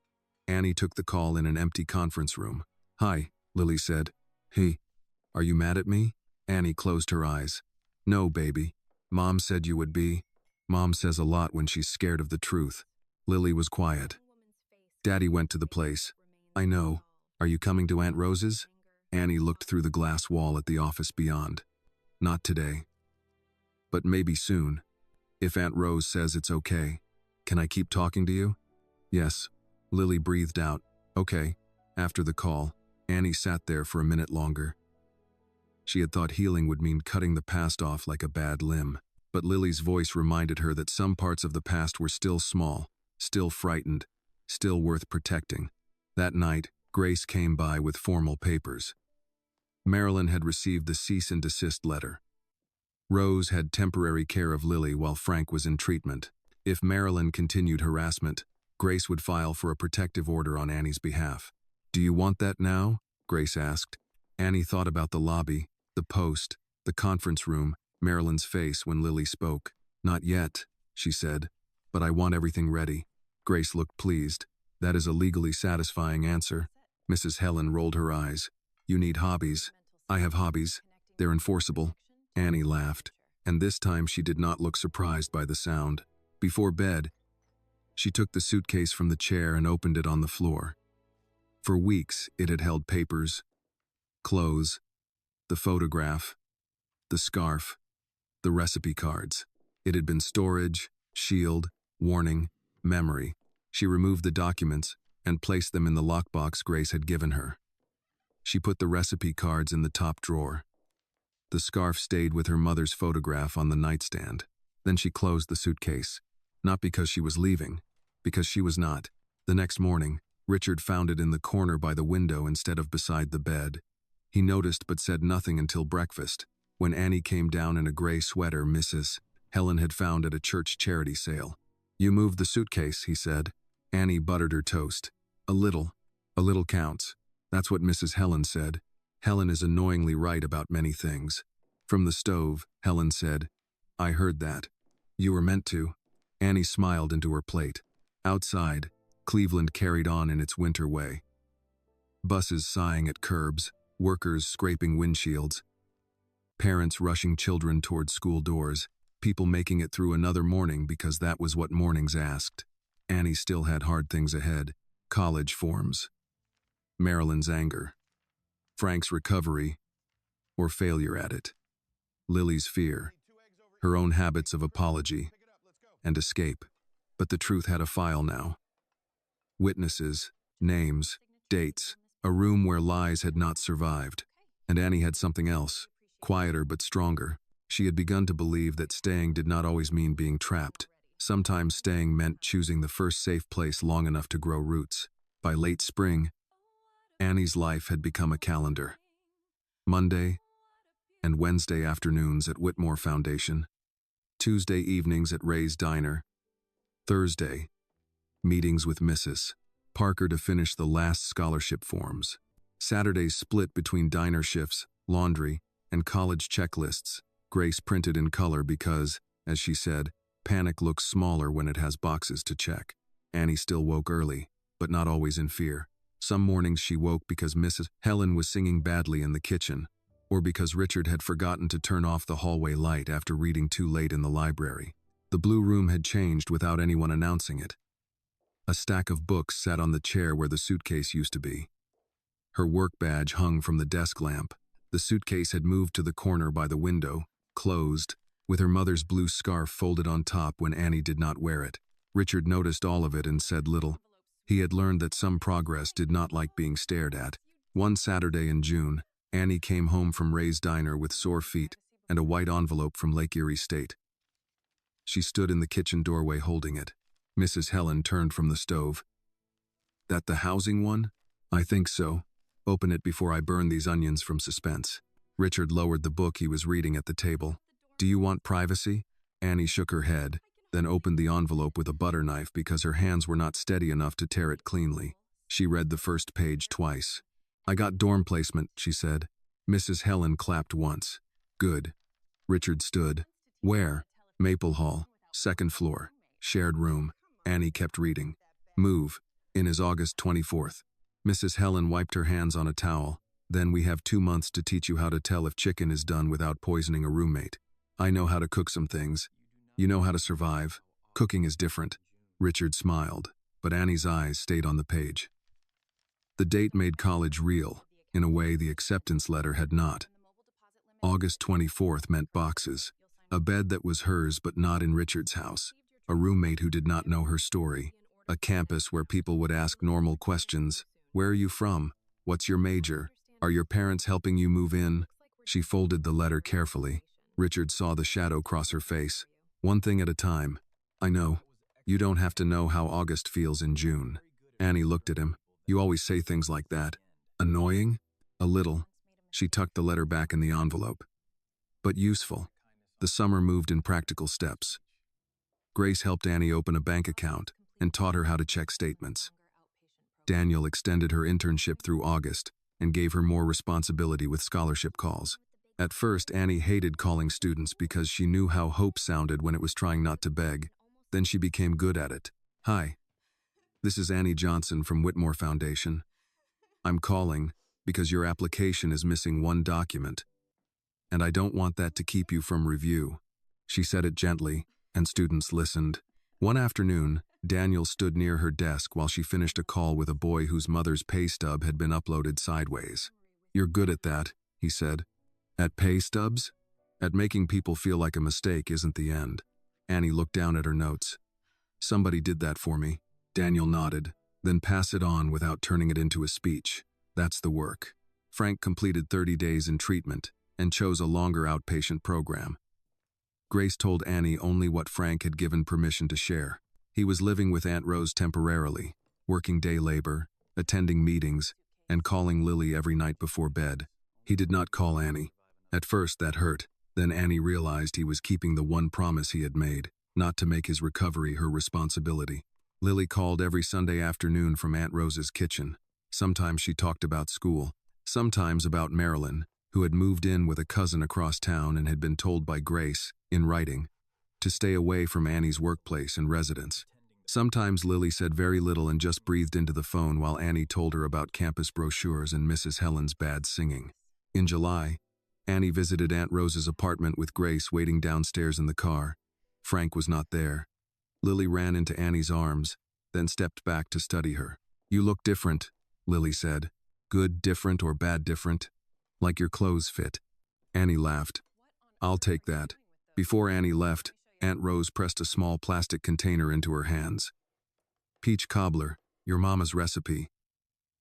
Annie took the call in an empty conference room. "Hi," Lily said. "Hey, are you mad at me?" Annie closed her eyes. "No, baby. Mom said you would be." Mom says a lot when she's scared of the truth. Lily was quiet. "Daddy went to the place." "I know. Are you coming to Aunt Rose's?" Annie looked through the glass wall at the office beyond. "Not today. But maybe soon. If Aunt Rose says it's okay. Can I keep talking to you?" "Yes." Lily breathed out. "Okay." After the call, Annie sat there for a minute longer. She had thought healing would mean cutting the past off like a bad limb, but Lily's voice reminded her that some parts of the past were still small, still frightened, still worth protecting. That night, Grace came by with formal papers. Marilyn had received the cease and desist letter. Rose had temporary care of Lily while Frank was in treatment. If Marilyn continued harassment, Grace would file for a protective order on Annie's behalf. "Do you want that now?" Grace asked. Annie thought about the lobby, the post, the conference room, Marilyn's face when Lily spoke. "Not yet," she said, "but I want everything ready." Grace looked pleased. "That is a legally satisfying answer." Mrs. Helen rolled her eyes. "You need hobbies." "I have hobbies. They're enforceable." Annie laughed, and this time she did not look surprised by the sound. Before bed, she took the suitcase from the chair and opened it on the floor. For weeks, it had held papers, clothes, the photograph, the scarf, the recipe cards. It had been storage, shield, warning, memory. She removed the documents and placed them in the lockbox Grace had given her. She put the recipe cards in the top drawer. The scarf stayed with her mother's photograph on the nightstand. Then she closed the suitcase. Not because she was leaving, because she was not. The next morning, Richard found it in the corner by the window instead of beside the bed. He noticed but said nothing until breakfast, when Annie came down in a gray sweater Mrs. Helen had found at a church charity sale. "You moved the suitcase," he said. Annie buttered her toast. A little counts. That's what Mrs. Helen said. Helen is annoyingly right about many things. From the stove, Helen said, "I heard that. You were meant to." Annie smiled into her plate. Outside, Cleveland carried on in its winter way. Buses sighing at curbs, workers scraping windshields, parents rushing children toward school doors, people making it through another morning because that was what mornings asked. Annie still had hard things ahead. College forms. Marilyn's anger. Frank's recovery, or failure at it. Lily's fear. Her own habits of apology and escape. But the truth had a file now. Witnesses, names, dates, a room where lies had not survived. And Annie had something else, quieter but stronger. She had begun to believe that staying did not always mean being trapped. Sometimes staying meant choosing the first safe place long enough to grow roots. By late spring, Annie's life had become a calendar. Monday and Wednesday afternoons at Whitmore Foundation, Tuesday evenings at Ray's Diner, Thursday, meetings with Mrs. Parker to finish the last scholarship forms. Saturdays split between diner shifts, laundry, and college checklists. Grace printed in color because, as she said, panic looks smaller when it has boxes to check. Annie still woke early, but not always in fear. Some mornings she woke because Mrs. Helen was singing badly in the kitchen, or because Richard had forgotten to turn off the hallway light after reading too late in the library. The blue room had changed without anyone announcing it. A stack of books sat on the chair where the suitcase used to be. Her work badge hung from the desk lamp. The suitcase had moved to the corner by the window, closed, with her mother's blue scarf folded on top when Annie did not wear it. Richard noticed all of it and said little. He had learned that some progress did not like being stared at. One Saturday in June, Annie came home from Ray's Diner with sore feet and a white envelope from Lake Erie State. She stood in the kitchen doorway holding it. Mrs. Helen turned from the stove. "That the housing one?" "I think so. Open it before I burn these onions from suspense." Richard lowered the book he was reading at the table. "Do you want privacy?" Annie shook her head, then opened the envelope with a butter knife because her hands were not steady enough to tear it cleanly. She read the first page twice. "I got dorm placement," she said. Mrs. Helen clapped once. "Good." Richard stood. "Where?" "Maple Hall, second floor, shared room." Annie kept reading. "Move. In is August 24th. Mrs. Helen wiped her hands on a towel. "Then we have 2 months to teach you how to tell if chicken is done without poisoning a roommate. I know how to cook some things. You know how to survive. Cooking is different." Richard smiled, but Annie's eyes stayed on the page. The date made college real, in a way the acceptance letter had not. August 24th meant boxes, a bed that was hers but not in Richard's house, a roommate who did not know her story, a campus where people would ask normal questions. "Where are you from? What's your major? Are your parents helping you move in?" She folded the letter carefully. Richard saw the shadow cross her face. "One thing at a time. I know. You don't have to know how August feels in June." Annie looked at him. "You always say things like that." "Annoying?" "A little." She tucked the letter back in the envelope. "But useful." The summer moved in practical steps. Grace helped Annie open a bank account and taught her how to check statements. Daniel extended her internship through August and gave her more responsibility with scholarship calls. At first, Annie hated calling students because she knew how hope sounded when it was trying not to beg. Then she became good at it. "Hi. This is Annie Johnson from Whitmore Foundation. I'm calling because your application is missing one document, and I don't want that to keep you from review." She said it gently, and students listened. One afternoon, Daniel stood near her desk while she finished a call with a boy whose mother's pay stub had been uploaded sideways. "You're good at that," he said. "At pay stubs? At making people feel like a mistake isn't the end." Annie looked down at her notes. "Somebody did that for me." Daniel nodded, "Then pass it on without turning it into a speech. That's the work." Frank completed 30 days in treatment and chose a longer outpatient program. Grace told Annie only what Frank had given permission to share. He was living with Aunt Rose temporarily, working day labor, attending meetings, and calling Lily every night before bed. He did not call Annie. At first that hurt. Then Annie realized he was keeping the one promise he had made, not to make his recovery her responsibility. Lily called every Sunday afternoon from Aunt Rose's kitchen. Sometimes she talked about school, sometimes about Marilyn, who had moved in with a cousin across town and had been told by Grace, in writing, to stay away from Annie's workplace and residence. Sometimes Lily said very little and just breathed into the phone while Annie told her about campus brochures and Mrs. Helen's bad singing. In July, Annie visited Aunt Rose's apartment with Grace waiting downstairs in the car. Frank was not there. Lily ran into Annie's arms, then stepped back to study her. "You look different," Lily said. "Good different or bad different? Like your clothes fit." Annie laughed. "I'll take that." Before Annie left, Aunt Rose pressed a small plastic container into her hands. "Peach cobbler, your mama's recipe.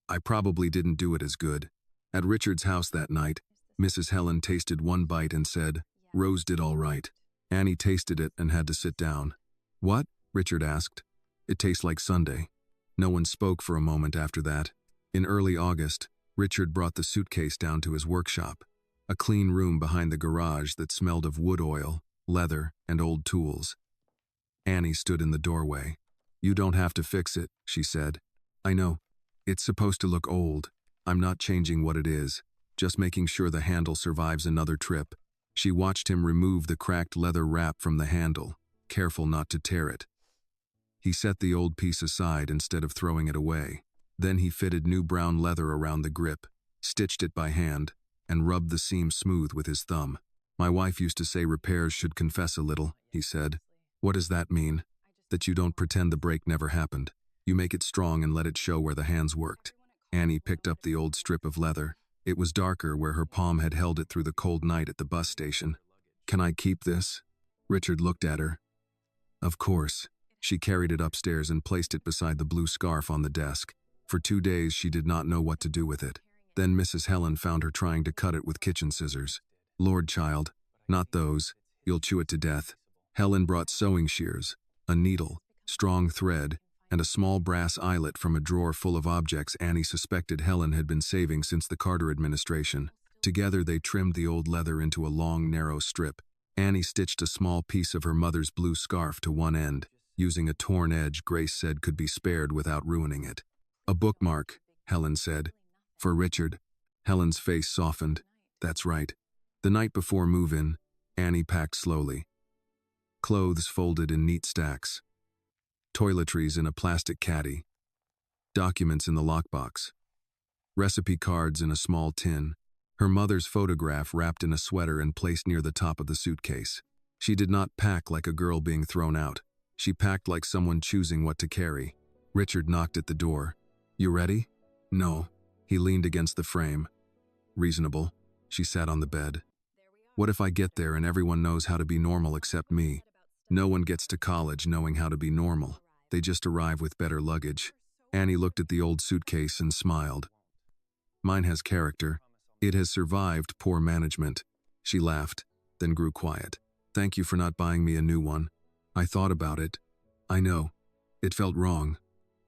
I probably didn't do it as good." At Richard's house that night, Mrs. Helen tasted one bite and said, Rose did all right. Annie tasted it and had to sit down. What? Richard asked. It tastes like Sunday. No one spoke for a moment after that. In early August, Richard brought the suitcase down to his workshop, a clean room behind the garage that smelled of wood oil, leather, and old tools. Annie stood in the doorway. You don't have to fix it, she said. I know. It's supposed to look old. I'm not changing what it is, just making sure the handle survives another trip. She watched him remove the cracked leather wrap from the handle, careful not to tear it. He set the old piece aside instead of throwing it away. Then he fitted new brown leather around the grip, stitched it by hand, and rubbed the seam smooth with his thumb. My wife used to say repairs should confess a little, he said. What does that mean? That you don't pretend the break never happened. You make it strong and let it show where the hands worked. Annie picked up the old strip of leather. It was darker where her palm had held it through the cold night at the bus station. Can I keep this? Richard looked at her. Of course. She carried it upstairs and placed it beside the blue scarf on the desk. For 2 days she did not know what to do with it. Then Mrs. Helen found her trying to cut it with kitchen scissors. Lord, child, not those. You'll chew it to death. Helen brought sewing shears, a needle, strong thread, and a small brass eyelet from a drawer full of objects Annie suspected Helen had been saving since the Carter administration. Together they trimmed the old leather into a long, narrow strip. Annie stitched a small piece of her mother's blue scarf to one end, using a torn edge Grace said could be spared without ruining it. A bookmark, Helen said. For Richard. Helen's face softened. That's right. The night before move-in, Annie packed slowly. Clothes folded in neat stacks. Toiletries in a plastic caddy. Documents in the lockbox. Recipe cards in a small tin. Her mother's photograph wrapped in a sweater and placed near the top of the suitcase. She did not pack like a girl being thrown out. She packed like someone choosing what to carry. Richard knocked at the door. You ready? No. He leaned against the frame. Reasonable. She sat on the bed. What if I get there and everyone knows how to be normal except me? No one gets to college knowing how to be normal. They just arrive with better luggage. Annie looked at the old suitcase and smiled. Mine has character. It has survived poor management. She laughed, then grew quiet. Thank you for not buying me a new one. I thought about it. I know. It felt wrong.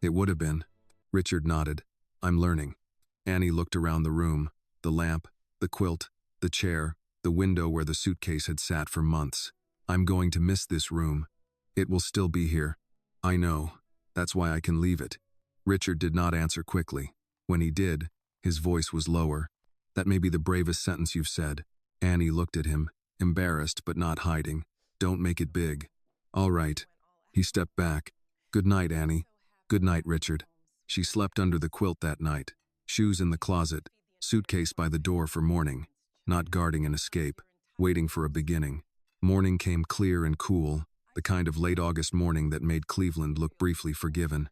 It would have been. Richard nodded. I'm learning. Annie looked around the room. The lamp, the quilt, the chair, the window where the suitcase had sat for months. I'm going to miss this room. It will still be here. I know. That's why I can leave it. Richard did not answer quickly. When he did, his voice was lower. That may be the bravest sentence you've said. Annie looked at him, embarrassed but not hiding. Don't make it big. All right. He stepped back. Good night, Annie. Good night, Richard. She slept under the quilt that night. Shoes in the closet, suitcase by the door for morning. Not guarding an escape, waiting for a beginning. Morning came clear and cool, the kind of late August morning that made Cleveland look briefly forgiven.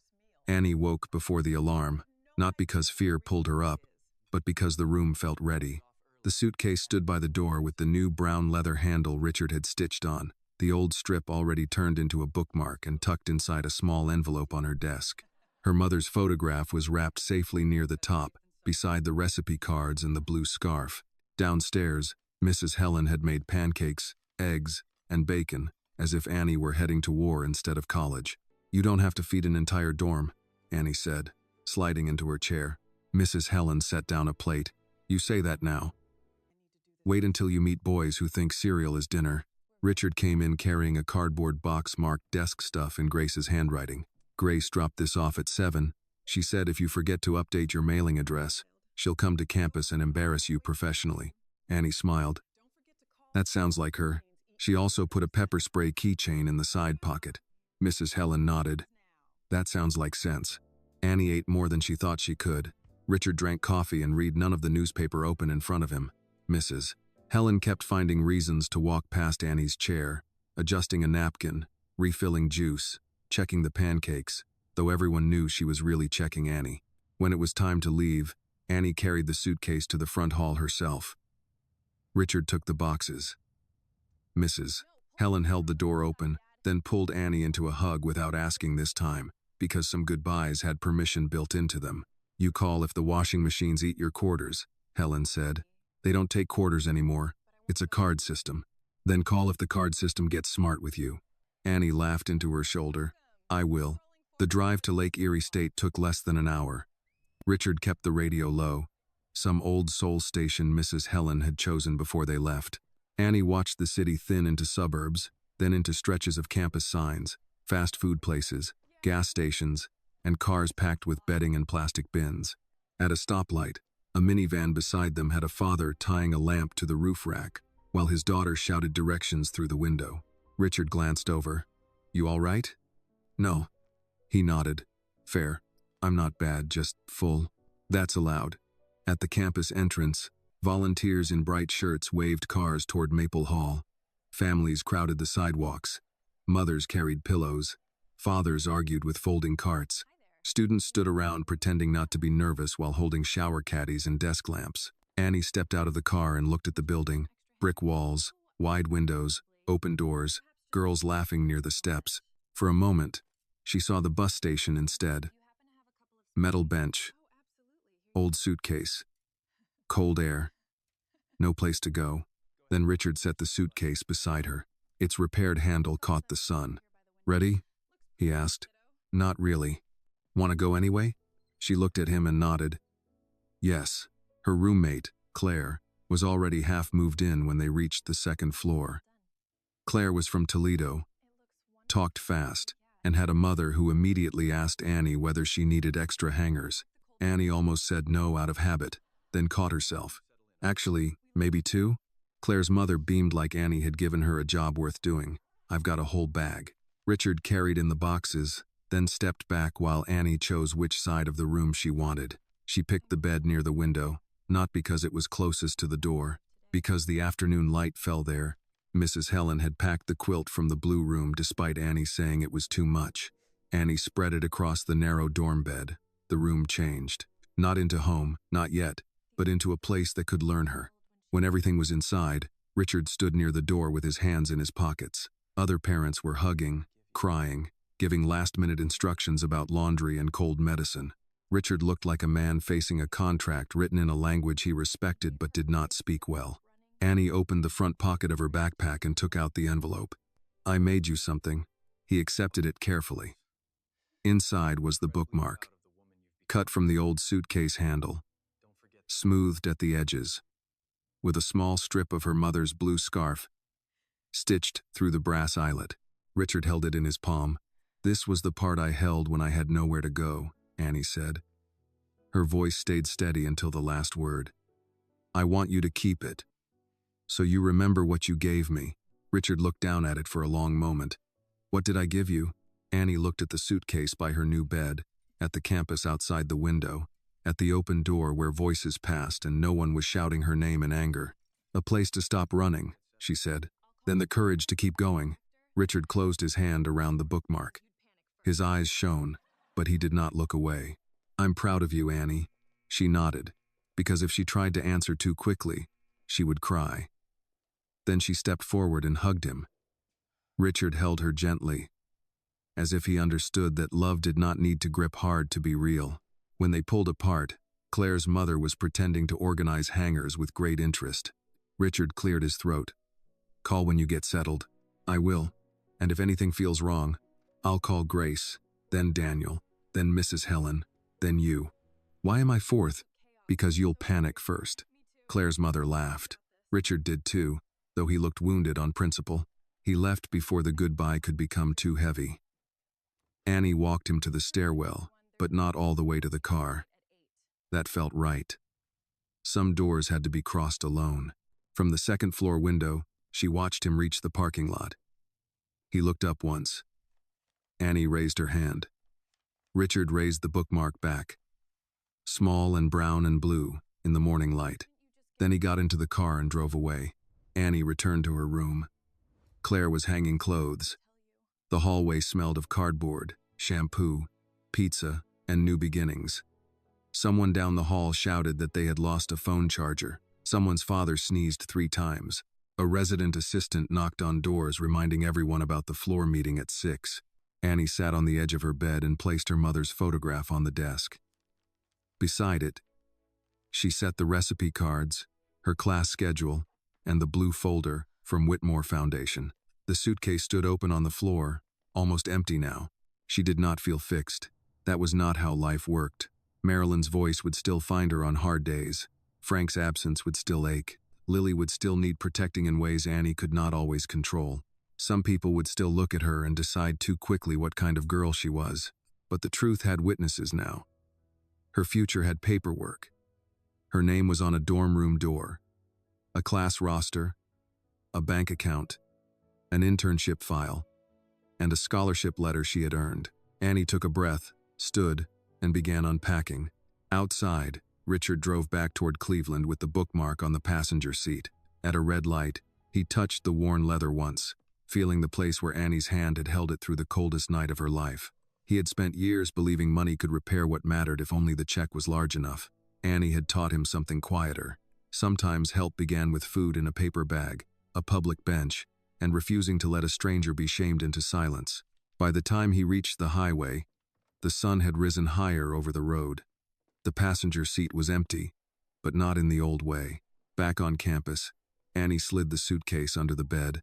Annie woke before the alarm, not because fear pulled her up, but because the room felt ready. The suitcase stood by the door with the new brown leather handle Richard had stitched on, the old strip already turned into a bookmark and tucked inside a small envelope on her desk. Her mother's photograph was wrapped safely near the top, beside the recipe cards and the blue scarf. Downstairs, Mrs. Helen had made pancakes, eggs, and bacon, as if Annie were heading to war instead of college. You don't have to feed an entire dorm, Annie said, sliding into her chair. Mrs. Helen set down a plate. You say that now. Wait until you meet boys who think cereal is dinner. Richard came in carrying a cardboard box marked desk stuff in Grace's handwriting. Grace dropped this off at 7. She said if you forget to update your mailing address, she'll come to campus and embarrass you professionally. Annie smiled. That sounds like her. She also put a pepper spray keychain in the side pocket. Mrs. Helen nodded. That sounds like sense. Annie ate more than she thought she could. Richard drank coffee and read none of the newspaper open in front of him. Mrs. Helen kept finding reasons to walk past Annie's chair, adjusting a napkin, refilling juice, checking the pancakes, though everyone knew she was really checking Annie. When it was time to leave, Annie carried the suitcase to the front hall herself. Richard took the boxes. Mrs. Helen held the door open, then pulled Annie into a hug without asking this time, because some goodbyes had permission built into them. You call if the washing machines eat your quarters, Helen said. They don't take quarters anymore. It's a card system. Then call if the card system gets smart with you. Annie laughed into her shoulder. I will. The drive to Lake Erie State took less than an hour. Richard kept the radio low. Some old soul station Mrs. Helen had chosen before they left. Annie watched the city thin into suburbs, then into stretches of campus signs, fast food places, gas stations, and cars packed with bedding and plastic bins. At a stoplight, a minivan beside them had a father tying a lamp to the roof rack, while his daughter shouted directions through the window. Richard glanced over. You all right? No. He nodded. Fair. I'm not bad, just full. That's allowed. At the campus entrance, volunteers in bright shirts waved cars toward Maple Hall. Families crowded the sidewalks. Mothers carried pillows. Fathers argued with folding carts. Students stood around pretending not to be nervous while holding shower caddies and desk lamps. Annie stepped out of the car and looked at the building. Brick walls, wide windows, open doors, girls laughing near the steps. For a moment, she saw the bus station instead. Metal bench. Old suitcase. Cold air. No place to go. Then Richard set the suitcase beside her. Its repaired handle caught the sun. Ready? He asked. Not really. Want to go anyway? She looked at him and nodded. Yes. Her roommate, Claire, was already half moved in when they reached the second floor. Claire was from Toledo, talked fast, and had a mother who immediately asked Annie whether she needed extra hangers. Annie almost said no out of habit, then caught herself. Actually, maybe two? Claire's mother beamed like Annie had given her a job worth doing. I've got a whole bag. Richard carried in the boxes, then stepped back while Annie chose which side of the room she wanted. She picked the bed near the window, not because it was closest to the door, because the afternoon light fell there. Mrs. Helen had packed the quilt from the blue room despite Annie saying it was too much. Annie spread it across the narrow dorm bed. The room changed. Not into home, not yet, but into a place that could learn her. When everything was inside, Richard stood near the door with his hands in his pockets. Other parents were hugging, crying, giving last-minute instructions about laundry and cold medicine. Richard looked like a man facing a contract written in a language he respected but did not speak well. Annie opened the front pocket of her backpack and took out the envelope. I made you something. He accepted it carefully. Inside was the bookmark, cut from the old suitcase handle, smoothed at the edges, with a small strip of her mother's blue scarf stitched through the brass eyelet. Richard held it in his palm. This was the part I held when I had nowhere to go, Annie said. Her voice stayed steady until the last word. I want you to keep it, so you remember what you gave me. Richard looked down at it for a long moment. What did I give you? Annie looked at the suitcase by her new bed, at the campus outside the window, at the open door where voices passed and no one was shouting her name in anger. A place to stop running, she said. Then the courage to keep going. Richard closed his hand around the bookmark. His eyes shone, but he did not look away. I'm proud of you, Annie. She nodded, because if she tried to answer too quickly, she would cry. Then she stepped forward and hugged him. Richard held her gently, as if he understood that love did not need to grip hard to be real. When they pulled apart, Claire's mother was pretending to organize hangers with great interest. Richard cleared his throat. Call when you get settled. I will. And if anything feels wrong, I'll call Grace, then Daniel, then Mrs. Helen, then you. Why am I fourth? Because you'll panic first. Claire's mother laughed. Richard did too, though he looked wounded on principle. He left before the goodbye could become too heavy. Annie walked him to the stairwell, but not all the way to the car. That felt right. Some doors had to be crossed alone. From the second floor window, she watched him reach the parking lot. He looked up once. Annie raised her hand. Richard raised the bookmark back, small and brown and blue in the morning light. Then he got into the car and drove away. Annie returned to her room. Claire was hanging clothes. The hallway smelled of cardboard, shampoo, pizza, and new beginnings. Someone down the hall shouted that they had lost a phone charger. Someone's father sneezed 3 times. A resident assistant knocked on doors reminding everyone about the floor meeting at 6. Annie sat on the edge of her bed and placed her mother's photograph on the desk. Beside it, she set the recipe cards, her class schedule, and the blue folder from Whitmore Foundation. The suitcase stood open on the floor, almost empty now. She did not feel fixed. That was not how life worked. Marilyn's voice would still find her on hard days. Frank's absence would still ache. Lily would still need protecting in ways Annie could not always control. Some people would still look at her and decide too quickly what kind of girl she was. But the truth had witnesses now. Her future had paperwork. Her name was on a dorm room door, a class roster, a bank account, an internship file, and a scholarship letter she had earned. Annie took a breath, stood, and began unpacking. Outside, Richard drove back toward Cleveland with the bookmark on the passenger seat. At a red light, he touched the worn leather once, feeling the place where Annie's hand had held it through the coldest night of her life. He had spent years believing money could repair what mattered if only the check was large enough. Annie had taught him something quieter. Sometimes help began with food in a paper bag, a public bench, and refusing to let a stranger be shamed into silence. By the time he reached the highway, the sun had risen higher over the road. The passenger seat was empty, but not in the old way. Back on campus, Annie slid the suitcase under the bed,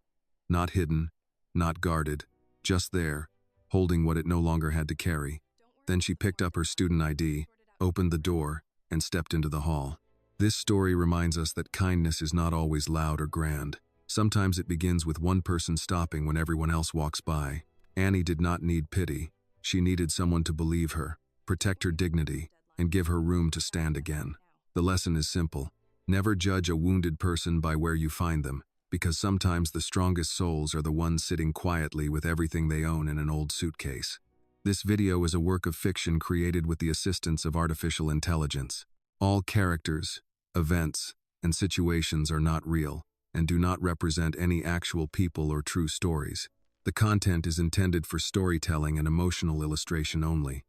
not hidden, not guarded, just there, holding what it no longer had to carry. Then she picked up her student ID, opened the door, and stepped into the hall. This story reminds us that kindness is not always loud or grand. Sometimes it begins with one person stopping when everyone else walks by. Annie did not need pity. She needed someone to believe her, protect her dignity, and give her room to stand again. The lesson is simple. Never judge a wounded person by where you find them, because sometimes the strongest souls are the ones sitting quietly with everything they own in an old suitcase. This video is a work of fiction created with the assistance of artificial intelligence. All characters, events, and situations are not real, and do not represent any actual people or true stories. The content is intended for storytelling and emotional illustration only.